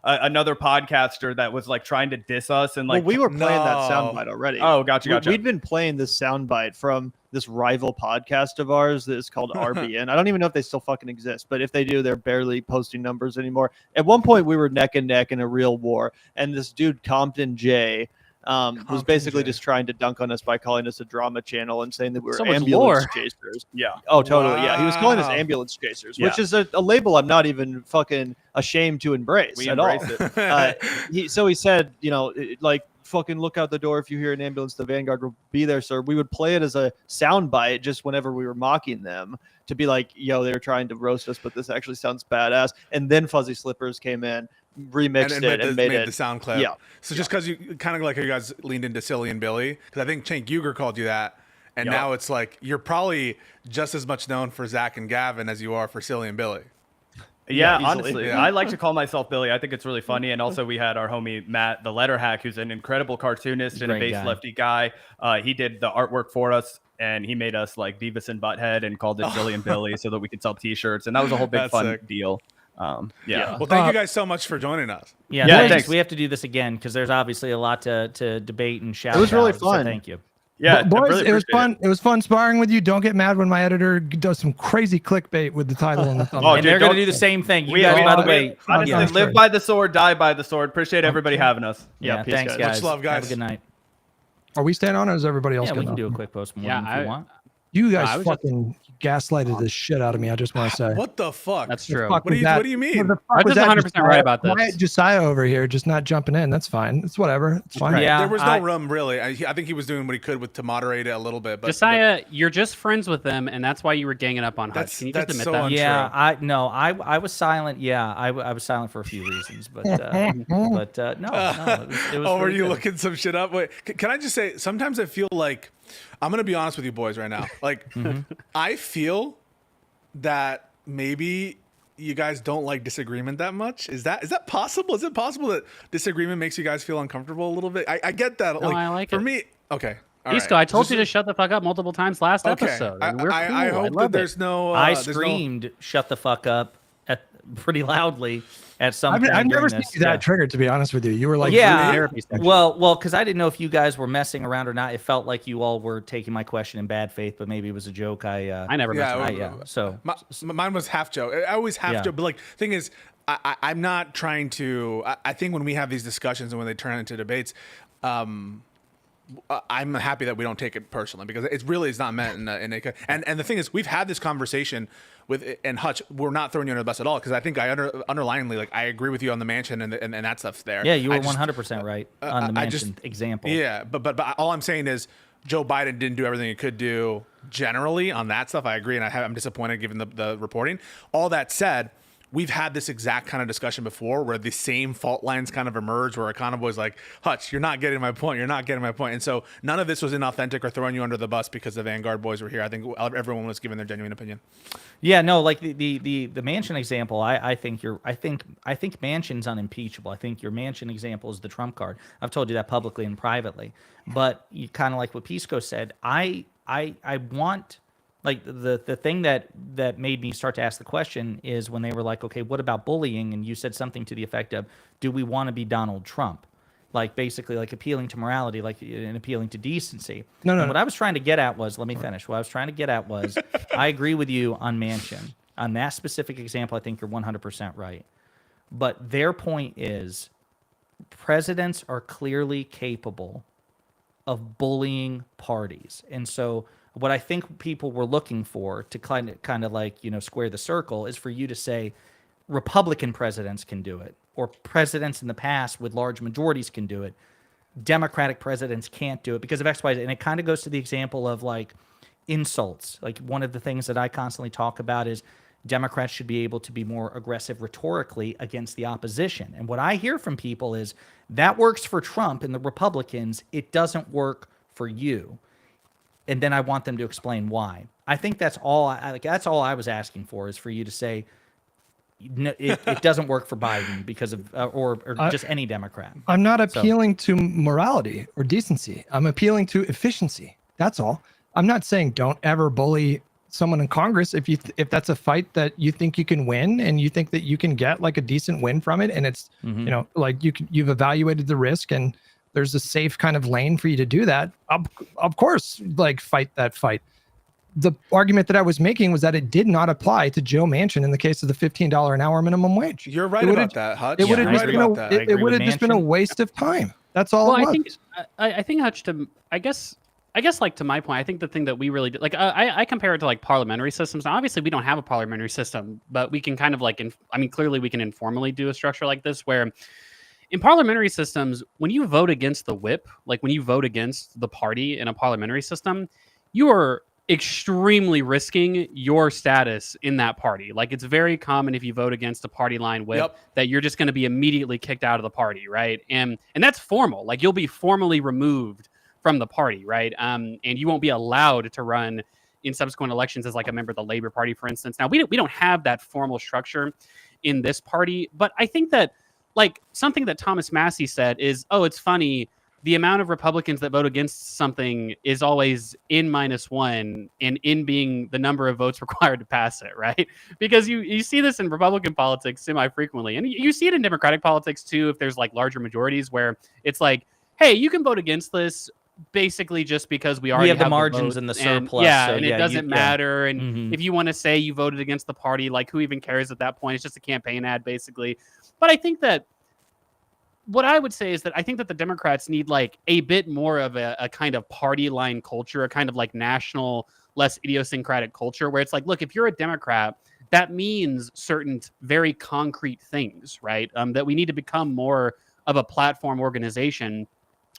another podcaster that was like trying to diss us. And like, we were playing that soundbite already. Oh, gotcha. We'd been playing this soundbite from this rival podcast of ours that is called RBN. I don't even know if they still fucking exist, but if they do, they're barely posting numbers anymore. At one point, we were neck and neck in a real war. And this dude, Compton J, was basically just trying to dunk on us by calling us a drama channel and saying that we were So much ambulance lore. chasers. Yeah. Oh, totally. Yeah, he was calling us Wow. ambulance chasers, Yeah. which is a label I'm not even fucking ashamed to embrace We at embrace all. it. So he said, like, fucking look out the door if you hear an ambulance. The Vanguard will be there, sir. We would play it as a soundbite just whenever we were mocking them to be like, yo, they were trying to roast us, but this actually sounds badass. And then Fuzzy Slippers came in, remixed it, and made it the sound clip. Yeah. So just because you kind of like how you guys leaned into Silly and Billy, because I think Cenk Uygur called you that, and now it's like you're probably just as much known for Zach and Gavin as you are for Silly and Billy. Yeah, easily. honestly, Yeah. I like to call myself Billy. I think it's really funny. And also, we had our homie Matt, the letter hack, who's an incredible cartoonist and a Great base guy. lefty guy. He did the artwork for us, and he made us like Beavis and Butthead and called it Billy and Billy so that we could sell T-shirts. And that was a whole big That's fun sick. deal. Yeah. Well, thank you guys so much for joining us. Yeah, Yeah, thanks. thanks. We have to do this again because there's obviously a lot to debate and shout. It was really about, fun. So thank you. Yeah, Boys, I really it was appreciate fun. It was fun sparring with you. Don't get mad when my editor does some crazy clickbait with the title and the thumbnail. Oh, And dude, they're going to don't- do the same thing. You We- guys, we- by the we- way, Honestly, Yeah. live by the sword, die by the sword. Appreciate everybody having us. yeah, peace, thanks, guys. guys. Much love, guys. Have a good night. Are we staying on, or is everybody else Yeah, we getting can do off? a quick post mortem Yeah, if you want. You I guys was just- fucking gaslighted the shit out of me. I just want to say. What the fuck? That's The true. fuck What do was you- that? what do you mean? What the fuck I'm was just that, 100% right about this. Quiet Josiah over here, just not jumping in. That's fine. It's whatever. It's fine. Yeah, there was no I- room really. I think he was doing what he could to moderate it a little bit. But Josiah, you're just friends with them, and that's why you were ganging up on Hutch. That's- Can you just that's admit so that? untrue. Yeah, I was silent. Yeah, I was silent for a few reasons, but no, no, it was oh, were really you good. looking some shit up? Wait, can I just say? Sometimes I feel like I'm gonna be honest with you boys right now. Like, I feel that maybe you guys don't like disagreement that much. Is that possible? Is it possible that disagreement makes you guys feel uncomfortable a little bit? I get that. No, I like for it. me. Okay. all Pisco, right. I told Just- you to shut the fuck up multiple times last Okay. episode. I, and we're cool. I hope that love there's it. no. I there's no- screamed "shut the fuck up" pretty loudly at some I've point. never during seen this. you that Yeah. triggered, to be honest with you. You were like, Yeah. really Therapy session. Well, because I didn't know if you guys were messing around or not. It felt like you all were taking my question in bad faith, but maybe it was a joke. I never messed Yeah, around. yeah. So Mine was half joke. I always half Yeah. joke, but like thing is, I'm not trying to. I think when we have these discussions and when they turn into debates, I'm happy that we don't take it personally because it really is not meant in a. And the thing is, we've had this conversation with and Hutch. We're not throwing you under the bus at all because I think underlyingly like I agree with you on the mansion and that stuff's there. yeah, you were I just- 100% right on the I just- mentioned example. Yeah, but all I'm saying is Joe Biden didn't do everything he could do generally on that stuff. I agree, and I'm disappointed given the reporting. All that said, we've had this exact kind of discussion before where the same fault lines kind of emerge where it kind of was like, Hutch, you're not getting my point. You're not getting my point. And so none of this was inauthentic or throwing you under the bus because the Vanguard boys were here. I think everyone was giving their genuine opinion. Yeah, no, like the Manchin example, I think Manchin's unimpeachable. I think your Manchin example is the trump card. I've told you that publicly and privately. But you kind of like what Pisco said. I want like the thing that made me start to ask the question is when they were like, okay, what about bullying? And you said something to the effect of, do we want to be Donald Trump? Like basically like appealing to morality, like and appealing to decency. No. What I was trying to get at was, let me finish. What I was trying to get at was, I agree with you on Manchin. On that specific example, I think you're 100% right. But their point is, presidents are clearly capable of bullying parties. And so what I think people were looking for to kind of like, square the circle is for you to say Republican presidents can do it, or presidents in the past with large majorities can do it. Democratic presidents can't do it because of X, Y, Z. And it kind of goes to the example of like insults. Like one of the things that I constantly talk about is Democrats should be able to be more aggressive rhetorically against the opposition. And what I hear from people is that works for Trump and the Republicans. It doesn't work for you. And then I want them to explain why. I think that's all. That's all I was asking for is for you to say, no, it doesn't work for Biden because of or just any Democrat. I'm not appealing to morality or decency. I'm appealing to efficiency. That's all. I'm not saying don't ever bully someone in Congress if that's a fight that you think you can win and you think that you can get like a decent win from it, and it's like you've evaluated the risk and there's a safe kind of lane for you to do that. Of course, like fight that fight. The argument that I was making was that it did not apply to Joe Manchin in the case of the $15 an hour minimum wage. You're right about that, Hutch. It would have You're just right been about that. it would have just been a waste of time. That's all Well, it was. I think Hutch, I guess like to my point, I think the thing that we really did, like I compare it to like parliamentary systems. Now, obviously we don't have a parliamentary system, but we can kind of like, clearly we can informally do a structure like this where in parliamentary systems, when you vote against the whip, like when you vote against the party in a parliamentary system, you are extremely risking your status in that party. Like it's very common if you vote against a party line whip that you're just going to be immediately kicked out of the party, right? And that's formal. Like you'll be formally removed from the party, right? And you won't be allowed to run in subsequent elections as like a member of the Labor Party, for instance. Now we don't have that formal structure in this party, but I think that like something that Thomas Massey said is, oh, it's funny. The amount of Republicans that vote against something is always N-1 and N being the number of votes required to pass it, right? Because you see this in Republican politics semi-frequently. And you see it in Democratic politics too, if there's like larger majorities where it's like, hey, you can vote against this basically just because we already have the margins margins and the surplus. And it doesn't matter. And Mhm. if you want to say you voted against the party, like who even cares at that point? It's just a campaign ad basically. But I think that what I would say is that I think that the Democrats need like a bit more of a kind of party line culture, a kind of like national, less idiosyncratic culture where it's like, look, if you're a Democrat, that means certain very concrete things, right? That we need to become more of a platform organization.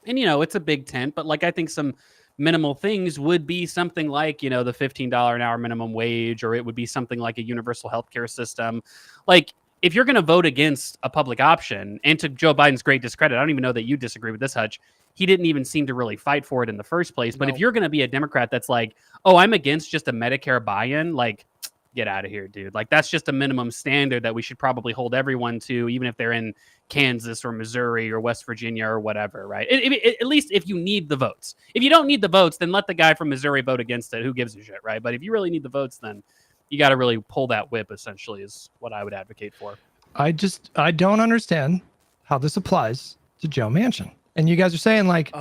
And, it's a big tent, but like I think some minimal things would be something like, the $15 an hour minimum wage, or it would be something like a universal healthcare system. Like, if you're going to vote against a public option, and to Joe Biden's great discredit, I don't even know that you disagree with this, Hutch. He didn't even seem to really fight for it in the first place. But if you're going to be a Democrat that's like, oh, I'm against just a Medicare buy-in, like, get out of here, dude. Like, that's just a minimum standard that we should probably hold everyone to, even if they're in Kansas or Missouri or West Virginia or whatever, right? At least if you need the votes. If you don't need the votes, then let the guy from Missouri vote against it. Who gives a shit, right? But if you really need the votes, then you got to really pull that whip, essentially, is what I would advocate for. I don't understand how this applies to Joe Manchin. And you guys are saying like,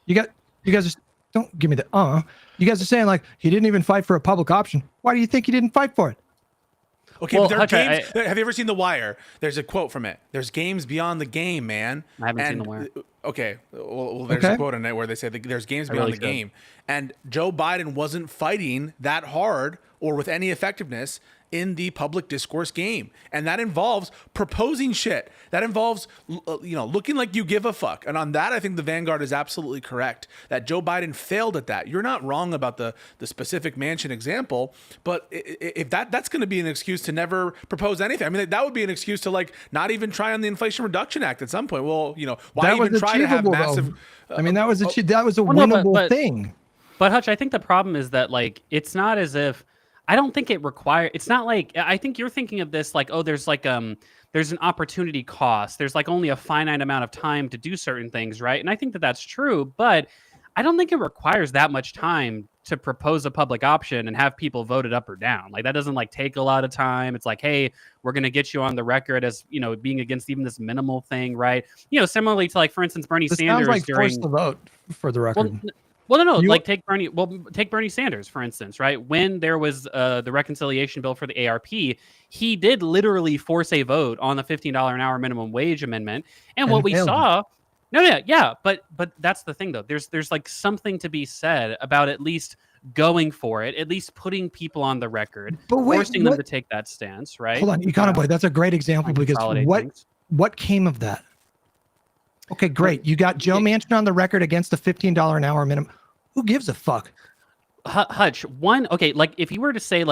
you guys are, don't give me the, you guys are saying like, he didn't even fight for a public option. Why do you think he didn't fight for it? Okay, well, but there are games. Have you ever seen The Wire? There's a quote from it. There's games beyond the game, man. I haven't seen The Wire. Okay, well there's a quote in it where they say there's games beyond the game. And Joe Biden wasn't fighting that hard or with any effectiveness in the public discourse game. And that involves proposing shit. That involves, looking like you give a fuck. And on that, I think the Vanguard is absolutely correct that Joe Biden failed at that. You're not wrong about the specific Manchin example, but if that's going to be an excuse to never propose anything. I mean, that would be an excuse to like not even try on the Inflation Reduction Act at some point. Well, why even try to have massive... I mean, that was a winnable thing. But Hutch, I think the problem is that like, it's not as if, I don't think it requires, it's not like, I think you're thinking of this like, oh, there's like, there's an opportunity cost. There's like only a finite amount of time to do certain things, right? And I think that that's true, but I don't think it requires that much time to propose a public option and have people vote it up or down. Like that doesn't like take a lot of time. It's like, hey, we're going to get you on the record as, being against even this minimal thing, right? Similarly to like, for instance, Bernie Sanders sounds like force the vote for the record. Well, no. Like take Bernie Sanders, for instance, right? When there was the reconciliation bill for the ARP, he did literally force a vote on the $15 an hour minimum wage amendment. And what we saw, but that's the thing though. There's like something to be said about at least going for it, at least putting people on the record, forcing them to take that stance, right? Hold on, Econoboy, that's a great example because what came of that? Okay, great. You got Joe Manchin on the record against a $15 an hour minimum. Who gives a fuck? Hutch, like if you were to say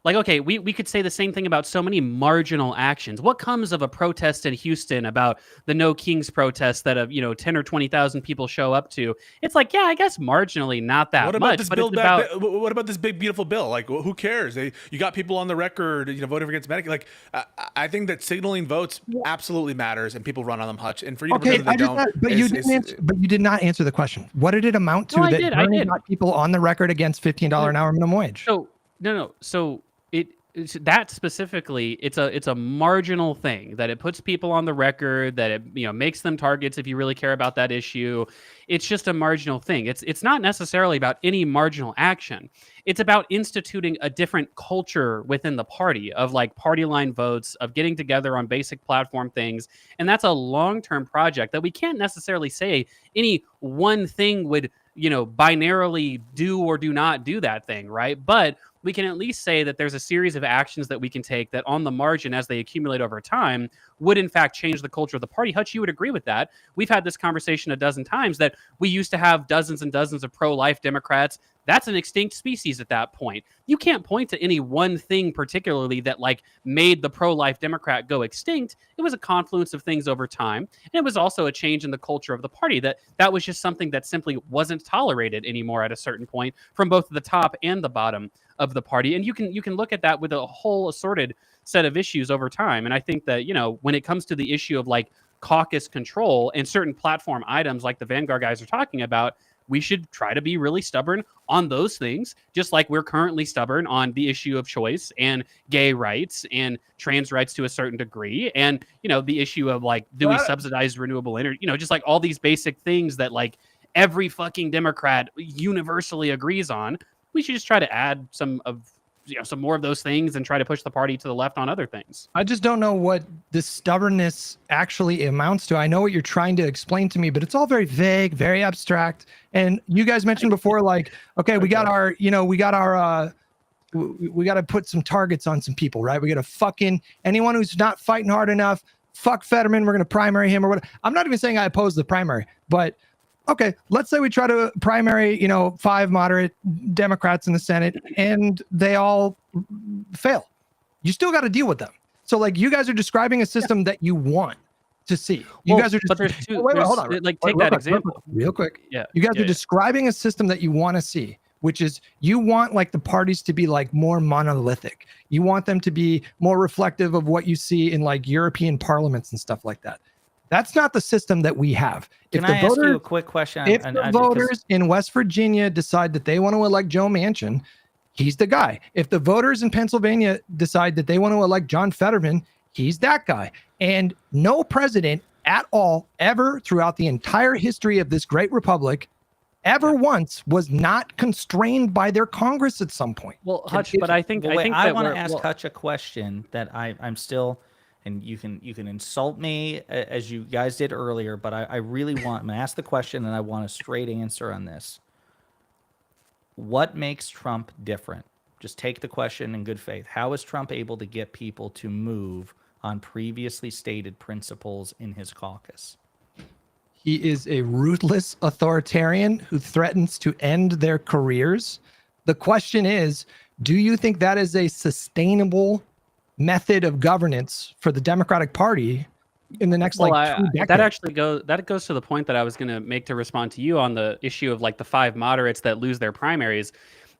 okay, we could say the same thing about so many marginal actions. What comes of a protest in Houston about the No Kings protest that 10 or 20,000 people show up to? It's like, yeah, I guess marginally not that much. What about this big beautiful bill? Like, who cares? You got people on the record, voting against Medicare. Like, I think that signaling votes absolutely matters, and people run on them, Hutch. And for you to pretend they don't, but you did not answer the question. What did it amount to that Bernie got people on the record against $15 an hour minimum wage? No. So that specifically, it's a marginal thing that it puts people on the record, that it makes them targets if you really care about that issue. It's just a marginal thing. It's not necessarily about any marginal action. It's about instituting a different culture within the party of like party line votes, of getting together on basic platform things. And that's a long-term project that we can't necessarily say any one thing would binarily do or do not do that thing, right? But we can at least say that there's a series of actions that we can take that on the margin, as they accumulate over time, would in fact change the culture of the party. Hutch, you would agree with that. We've had this conversation a dozen times that we used to have dozens and dozens of pro-life Democrats. That's an extinct species at that point. You can't point to any one thing particularly that like made the pro-life Democrat go extinct. It was a confluence of things over time. And it was also a change in the culture of the party that was just something that simply wasn't tolerated anymore at a certain point from both the top and the bottom of the party. And you can look at that with a whole assorted set of issues over time. And I think that, when it comes to the issue of like caucus control and certain platform items like the Vanguard guys are talking about, we should try to be really stubborn on those things, just like we're currently stubborn on the issue of choice and gay rights and trans rights to a certain degree. And, the issue of like, do we subsidize renewable energy? Just like all these basic things that like every fucking Democrat universally agrees on. We should just try to add some more of those things and try to push the party to the left on other things. I just don't know what this stubbornness actually amounts to. I know what you're trying to explain to me, but it's all very vague, very abstract. And you guys mentioned before, like, okay, we got to put some targets on some people, right? We got to fucking anyone who's not fighting hard enough, fuck Fetterman, we're going to primary him or whatever. I'm not even saying I oppose the primary, but okay, let's say we try to primary, 5 moderate Democrats in the Senate and they all fail. You still got to deal with them. So like you guys are describing a system that you want to see. You guys are just, but there's two. wait, hold on. Like take that example. Real quick. Yeah. You guys are describing a system that you want to see, which is you want like the parties to be like more monolithic. You want them to be more reflective of what you see in like European parliaments and stuff like that. That's not the system that we have. Can I ask you a quick question? If the voters in West Virginia decide that they want to elect Joe Manchin, he's the guy. If the voters in Pennsylvania decide that they want to elect John Fetterman, he's that guy. And no president at all ever throughout the entire history of this great republic ever once was not constrained by their Congress at some point. Well, Hutch, but I think I want to ask Hutch a question that I'm still. And you can insult me as you guys did earlier, but I really want, I'm going to ask the question and I want a straight answer on this. What makes Trump different? Just take the question in good faith. How is Trump able to get people to move on previously stated principles in his caucus? He is a ruthless authoritarian who threatens to end their careers. The question is, do you think that is a sustainable method of governance for the Democratic Party in the next 2 decades? That goes to the point that I was going to make to respond to you on the issue of like the 5 moderates that lose their primaries.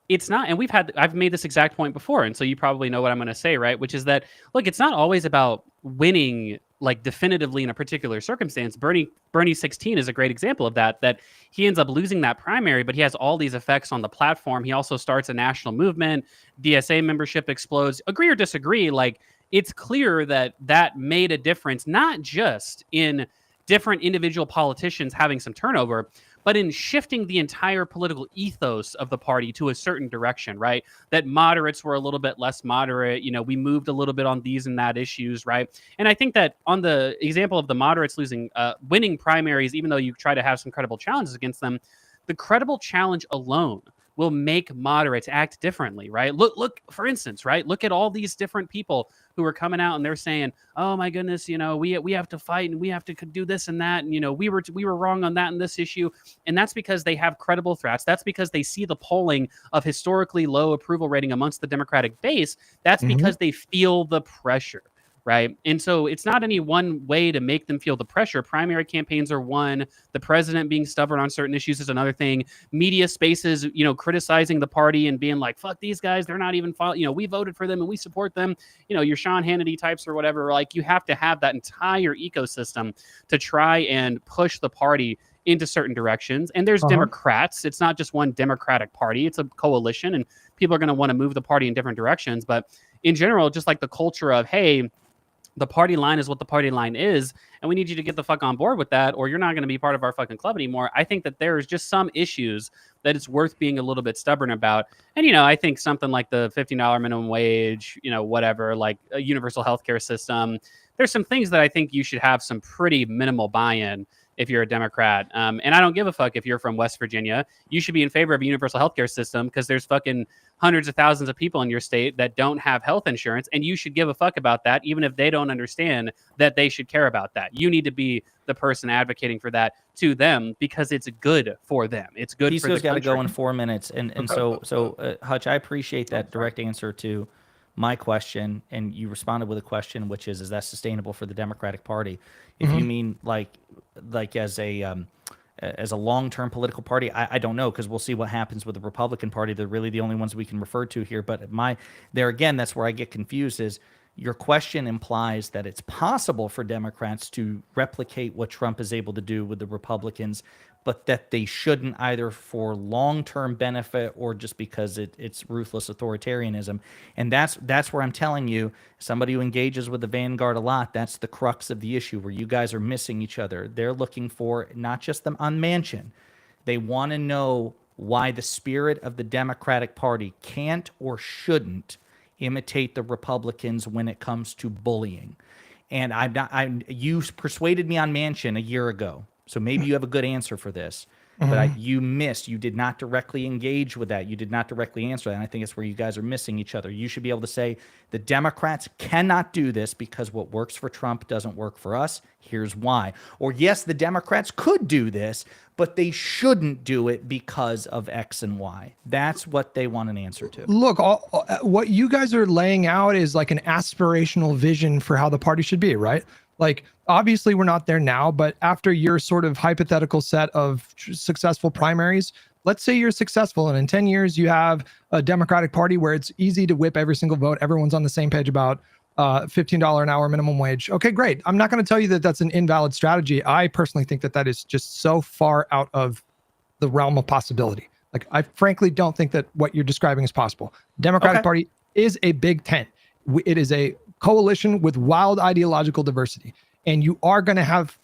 It's not, and I've made this exact point before, and so you probably know what I'm going to say, right? Which is that, look, it's not always about winning like definitively in a particular circumstance. Bernie 16 is a great example of that he ends up losing that primary, but he has all these effects on the platform. He also starts a national movement. DSA membership explodes. Agree or disagree, like it's clear that made a difference, not just in different individual politicians having some turnover, but in shifting the entire political ethos of the party to a certain direction, right? That moderates were a little bit less moderate. We moved a little bit on these and that issues, right? And I think that on the example of the moderates winning primaries, even though you try to have some credible challenges against them, the credible challenge alone will make moderates act differently, right? Look, for instance, right? Look at all these different people who are coming out and they're saying, "Oh my goodness, we have to fight and we have to do this and that, and we were wrong on that and this issue." And that's because they have credible threats. That's because they see the polling of historically low approval rating amongst the Democratic base. That's because they feel the pressure. Right. And so it's not any one way to make them feel the pressure. Primary campaigns are one. The president being stubborn on certain issues is another thing. Media spaces, criticizing the party and being like, fuck these guys. They're not even, we voted for them and we support them. Your Sean Hannity types or whatever. Like you have to have that entire ecosystem to try and push the party into certain directions. And there's Democrats. It's not just one Democratic party. It's a coalition and people are going to want to move the party in different directions. But in general, just like the culture of, hey, the party line is what the party line is, and we need you to get the fuck on board with that, or you're not going to be part of our fucking club anymore. I think that there's just some issues that it's worth being a little bit stubborn about. And, I think something like the $15 minimum wage, whatever, like a universal healthcare system, there's some things that I think you should have some pretty minimal buy-in if you're a Democrat. And I don't give a fuck if you're from West Virginia. You should be in favor of a universal healthcare system because there's fucking hundreds of thousands of people in your state that don't have health insurance, and you should give a fuck about that, even if they don't understand that they should care about that. You need to be the person advocating for that to them because it's good for them. It's good for the country. Got to go in 4 minutes, and so Hutch, I appreciate that direct answer to my question, and you responded with a question, which is that sustainable for the Democratic Party? If you mean like as a long-term political party, I don't know, because we'll see what happens with the Republican Party. They're really the only ones we can refer to here. But there again, that's where I get confused. Is your question implies that it's possible for Democrats to replicate what Trump is able to do with the Republicans, but that they shouldn't, either for long-term benefit or just because it's ruthless authoritarianism. And that's where I'm telling you, somebody who engages with the Vanguard a lot, that's the crux of the issue, where you guys are missing each other. They're looking for not just them on Manchin. They want to know why the spirit of the Democratic Party can't or shouldn't imitate the Republicans when it comes to bullying. And you persuaded me on Manchin a year ago. So maybe you have a good answer for this, but you missed. You did not directly engage with that. You did not directly answer that. And I think it's where you guys are missing each other. You should be able to say the Democrats cannot do this because what works for Trump doesn't work for us. Here's why. Or yes, the Democrats could do this, but they shouldn't do it because of X and Y. That's what they want an answer to. Look, what you guys are laying out is like an aspirational vision for how the party should be, right? Like, obviously we're not there now, but after your sort of hypothetical set of successful primaries, let's say you're successful and in 10 years you have a Democratic Party where it's easy to whip every single vote. Everyone's on the same page about $15 an hour minimum wage. Okay, great. I'm not going to tell you that that's an invalid strategy. I personally think that is just so far out of the realm of possibility. Like, I frankly don't think that what you're describing is possible. Democratic Party is a big tent. It is a coalition with wild ideological diversity. And you are going to have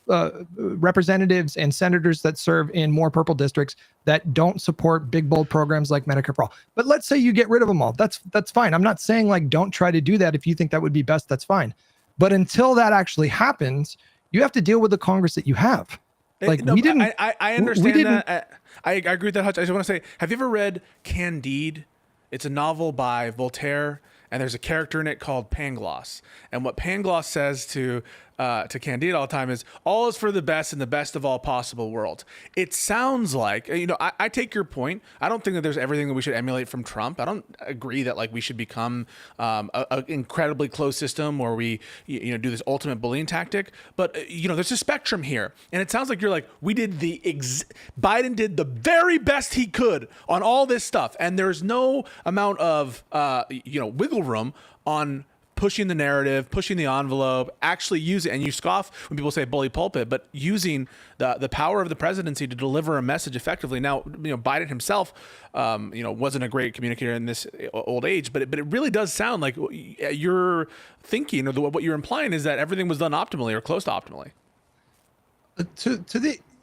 representatives and senators that serve in more purple districts that don't support big, bold programs like Medicare for all. But let's say you get rid of them all. That's fine. I'm not saying like don't try to do that. If you think that would be best, that's fine. But until that actually happens, you have to deal with the Congress that you have. Like, no, we didn't. I understand that. I agree with that, Hutch. I just want to say, have you ever read Candide? It's a novel by Voltaire, and there's a character in it called Pangloss. And what Pangloss says to Candide all the time is, all is for the best in the best of all possible worlds. It sounds like, I take your point. I don't think that there's everything that we should emulate from Trump. I don't agree that like we should become an incredibly closed system where we do this ultimate bullying tactic. But there's a spectrum here, and it sounds like you're like, Biden did the very best he could on all this stuff, and there's no amount of wiggle room on pushing the narrative, pushing the envelope, actually use it. And you scoff when people say bully pulpit, but using the power of the presidency to deliver a message effectively. Now, Biden himself, wasn't a great communicator in this old age, but it really does sound like you're thinking, or what you're implying is that everything was done optimally or close to optimally.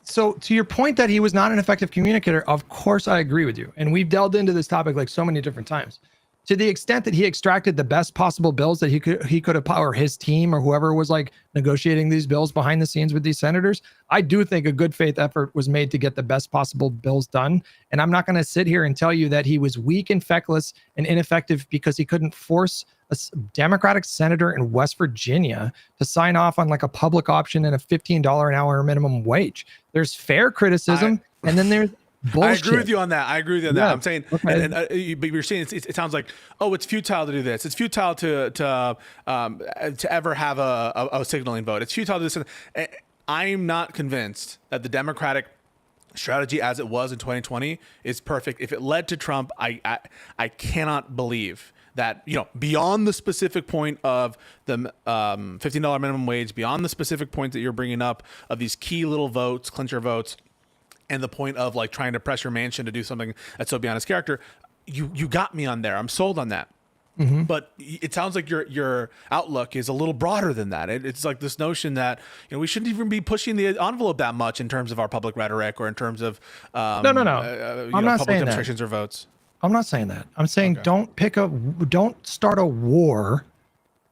So to your point that he was not an effective communicator, of course I agree with you. And we've delved into this topic like so many different times. To the extent that he extracted the best possible bills that he could have, or his team or whoever was like negotiating these bills behind the scenes with these senators, I do think a good faith effort was made to get the best possible bills done. And I'm not going to sit here and tell you that he was weak and feckless and ineffective because he couldn't force a Democratic senator in West Virginia to sign off on like a public option and a $15 an hour minimum wage. There's fair criticism, and then there's bullshit. I agree with you on that. I'm saying, but you're saying it sounds like, it's futile to do this. It's futile to ever have a signaling vote. It's futile to do this. I'm not convinced that the Democratic strategy as it was in 2020 is perfect. If it led to Trump, I cannot believe that, beyond the specific point of the $15 minimum wage, beyond the specific point that you're bringing up of these key little votes, clincher votes, and the point of like trying to pressure Manchin to do something that's so beyond his character, you got me on there. I'm sold on that. But it sounds like your outlook is a little broader than that. It's like this notion that we shouldn't even be pushing the envelope that much in terms of our public rhetoric or in terms of No. I'm not public saying demonstrations that. or votes. I'm not saying that. I'm saying don't start a war.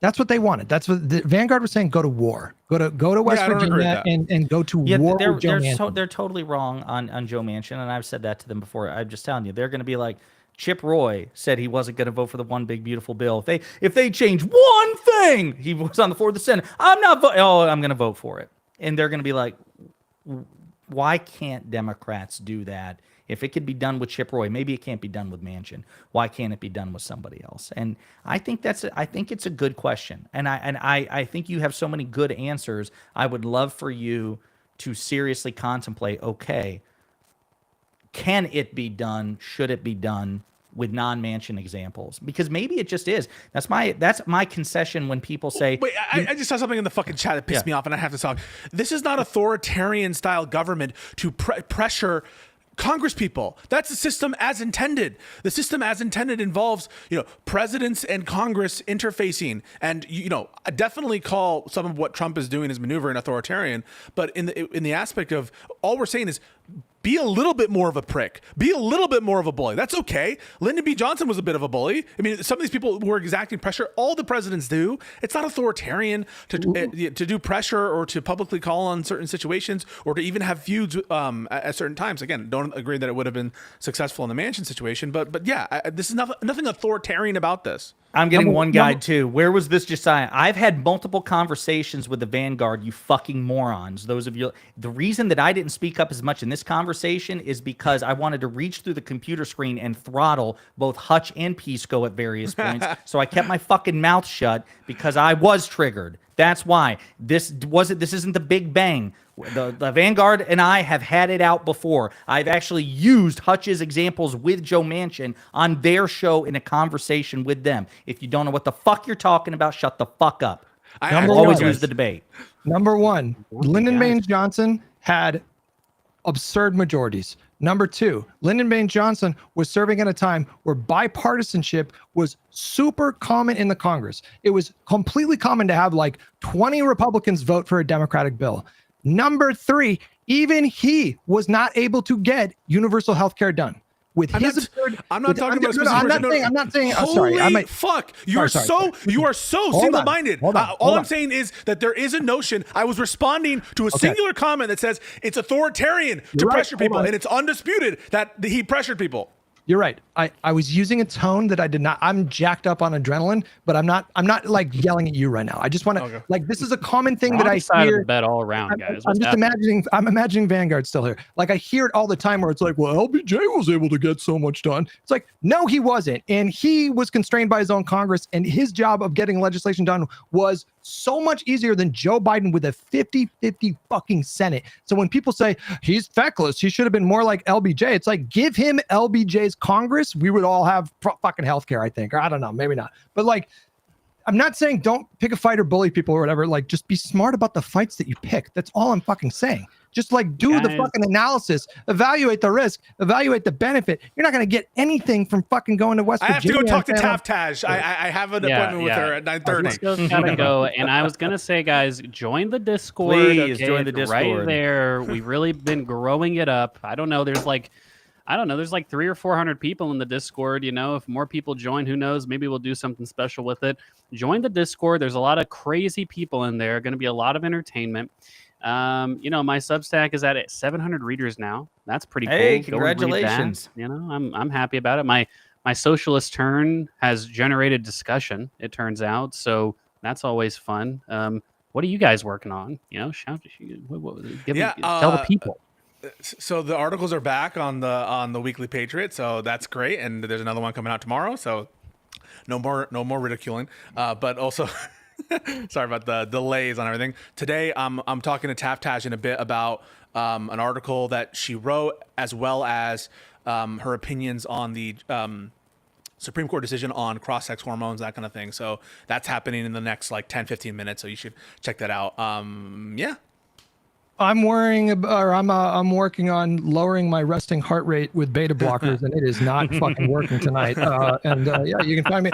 That's what they wanted. That's what the Vanguard was saying. Go to war. Go to West Virginia and go to war with Joe Manchin. They're totally wrong on Joe Manchin, and I've said that to them before. I'm just telling you, they're going to be like, Chip Roy said he wasn't going to vote for the one big beautiful bill. If they change one thing, he was on the floor of the Senate. I'm not voting. Oh, I'm going to vote for it. And they're going to be like, why can't Democrats do that? If it could be done with Chip Roy, maybe it can't be done with Manchin. Why can't it be done with somebody else? And I think it's a good question. And I think you have so many good answers. I would love for you to seriously contemplate, okay, can it be done? Should it be done with non-Manchin examples? Because maybe it just is. That's my concession when people say. Wait, I just saw something in the fucking chat that pissed me off, and I have to talk. This is not authoritarian style government to pressure Congress people. That's the system as intended. The system as intended involves, presidents and Congress interfacing. And, I definitely call some of what Trump is doing as maneuvering authoritarian. But in the aspect of all we're saying is be a little bit more of a prick. Be a little bit more of a bully. That's okay. Lyndon B. Johnson was a bit of a bully. I mean, some of these people were exacting pressure. All the presidents do. It's not authoritarian to do pressure or to publicly call on certain situations or to even have feuds at certain times. Again, don't agree that it would have been successful in the Manchin situation, but yeah, this is nothing authoritarian about this. I'm getting one guide too. Where was this, Josiah? I've had multiple conversations with the Vanguard, you fucking morons. Those of you. The reason that I didn't speak up as much in this conversation is because I wanted to reach through the computer screen and throttle both Hutch and Pisco at various points. So I kept my fucking mouth shut because I was triggered. That's why. This isn't the Big Bang. The Vanguard and I have had it out before. I've actually used Hutch's examples with Joe Manchin on their show in a conversation with them. If you don't know what the fuck you're talking about, shut the fuck up. I always use the debate. Number one, Lyndon Baines Johnson had absurd majorities. Number two, Lyndon Baines Johnson was serving at a time where bipartisanship was super common in the Congress. It was completely common to have like 20 Republicans vote for a Democratic bill. Number three, even he was not able to get universal health care done. I'm not talking about. I'm not saying. Holy fuck! You are so single-minded. All I'm saying is that there is a notion. I was responding to a singular comment that says it's authoritarian to pressure people, and it's undisputed that he pressured people. You're right. I was using a tone that I did not. I'm jacked up on adrenaline, but I'm not like yelling at you right now. I just want to like, this is a common thing that I hear. Of the bet all around, guys. I'm imagining Vanguard still here. Like I hear it all the time where it's like, well, LBJ was able to get so much done. It's like, no, he wasn't. And he was constrained by his own Congress, and his job of getting legislation done was so much easier than Joe Biden with a 50-50 fucking Senate. So when people say he's feckless, he should have been more like LBJ. It's like, give him LBJ's Congress. We would all have fucking healthcare, I think. Or I don't know, maybe not. But like, I'm not saying don't pick a fight or bully people or whatever. Like, just be smart about the fights that you pick. That's all I'm fucking saying. Just like do the fucking analysis, evaluate the risk, evaluate the benefit. You're not going to get anything from fucking going to West Virginia. I have to go talk to Taftash. I have an appointment with her at 9:30. Gotta go. And I was going to say, guys, join the Discord. Please join the Discord. Right there. We've really been growing it up. I don't know. There's like 300 or 400 people in the Discord. If more people join, who knows? Maybe we'll do something special with it. Join the Discord. There's a lot of crazy people in there. Going to be a lot of entertainment. My Substack is at 700 readers now. That's pretty cool. Hey, congratulations. I'm happy about it. My socialist turn has generated discussion, it turns out. So that's always fun. What are you guys working on? Tell the people. So the articles are back on the Weekly Patriot, so that's great. And there's another one coming out tomorrow, so no more ridiculing. But also, sorry about the delays on everything. Today, I'm talking to Taftash in a bit about an article that she wrote, as well as her opinions on the Supreme Court decision on cross-sex hormones, that kind of thing. So that's happening in the next 10-15 minutes. So you should check that out. Yeah. I'm working on lowering my resting heart rate with beta blockers, and it is not fucking working tonight. Yeah, you can find me.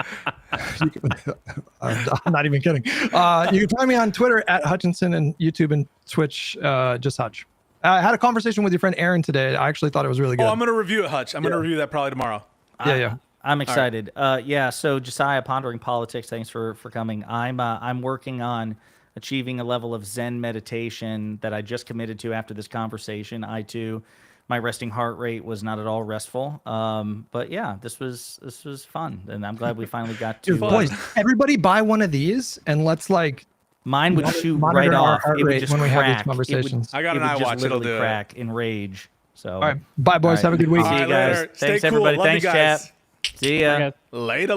I'm not even kidding. You can find me on Twitter at Hutchinson and YouTube and Twitch, just Hutch. I had a conversation with your friend Aaron today. I actually thought it was really good. Oh, I'm gonna review it, Hutch. I'm gonna review that probably tomorrow. Yeah. I'm excited. Yeah. So Josiah, Pondering Politics. Thanks for coming. I'm working on achieving a level of Zen meditation that I just committed to after this conversation. I too, my resting heart rate was not at all restful. But yeah, this was fun, and I'm glad we finally got to. Dude, boys, everybody buy one of these, and let's like. Mine would shoot right off. It would just when we crack. have these conversations. I got an iWatch. It'll do crack in rage. So. All right, bye, boys. Have a good week. See you guys. Later. Thanks Stay cool. everybody. Love you Thanks, guys. chat. See ya. Later.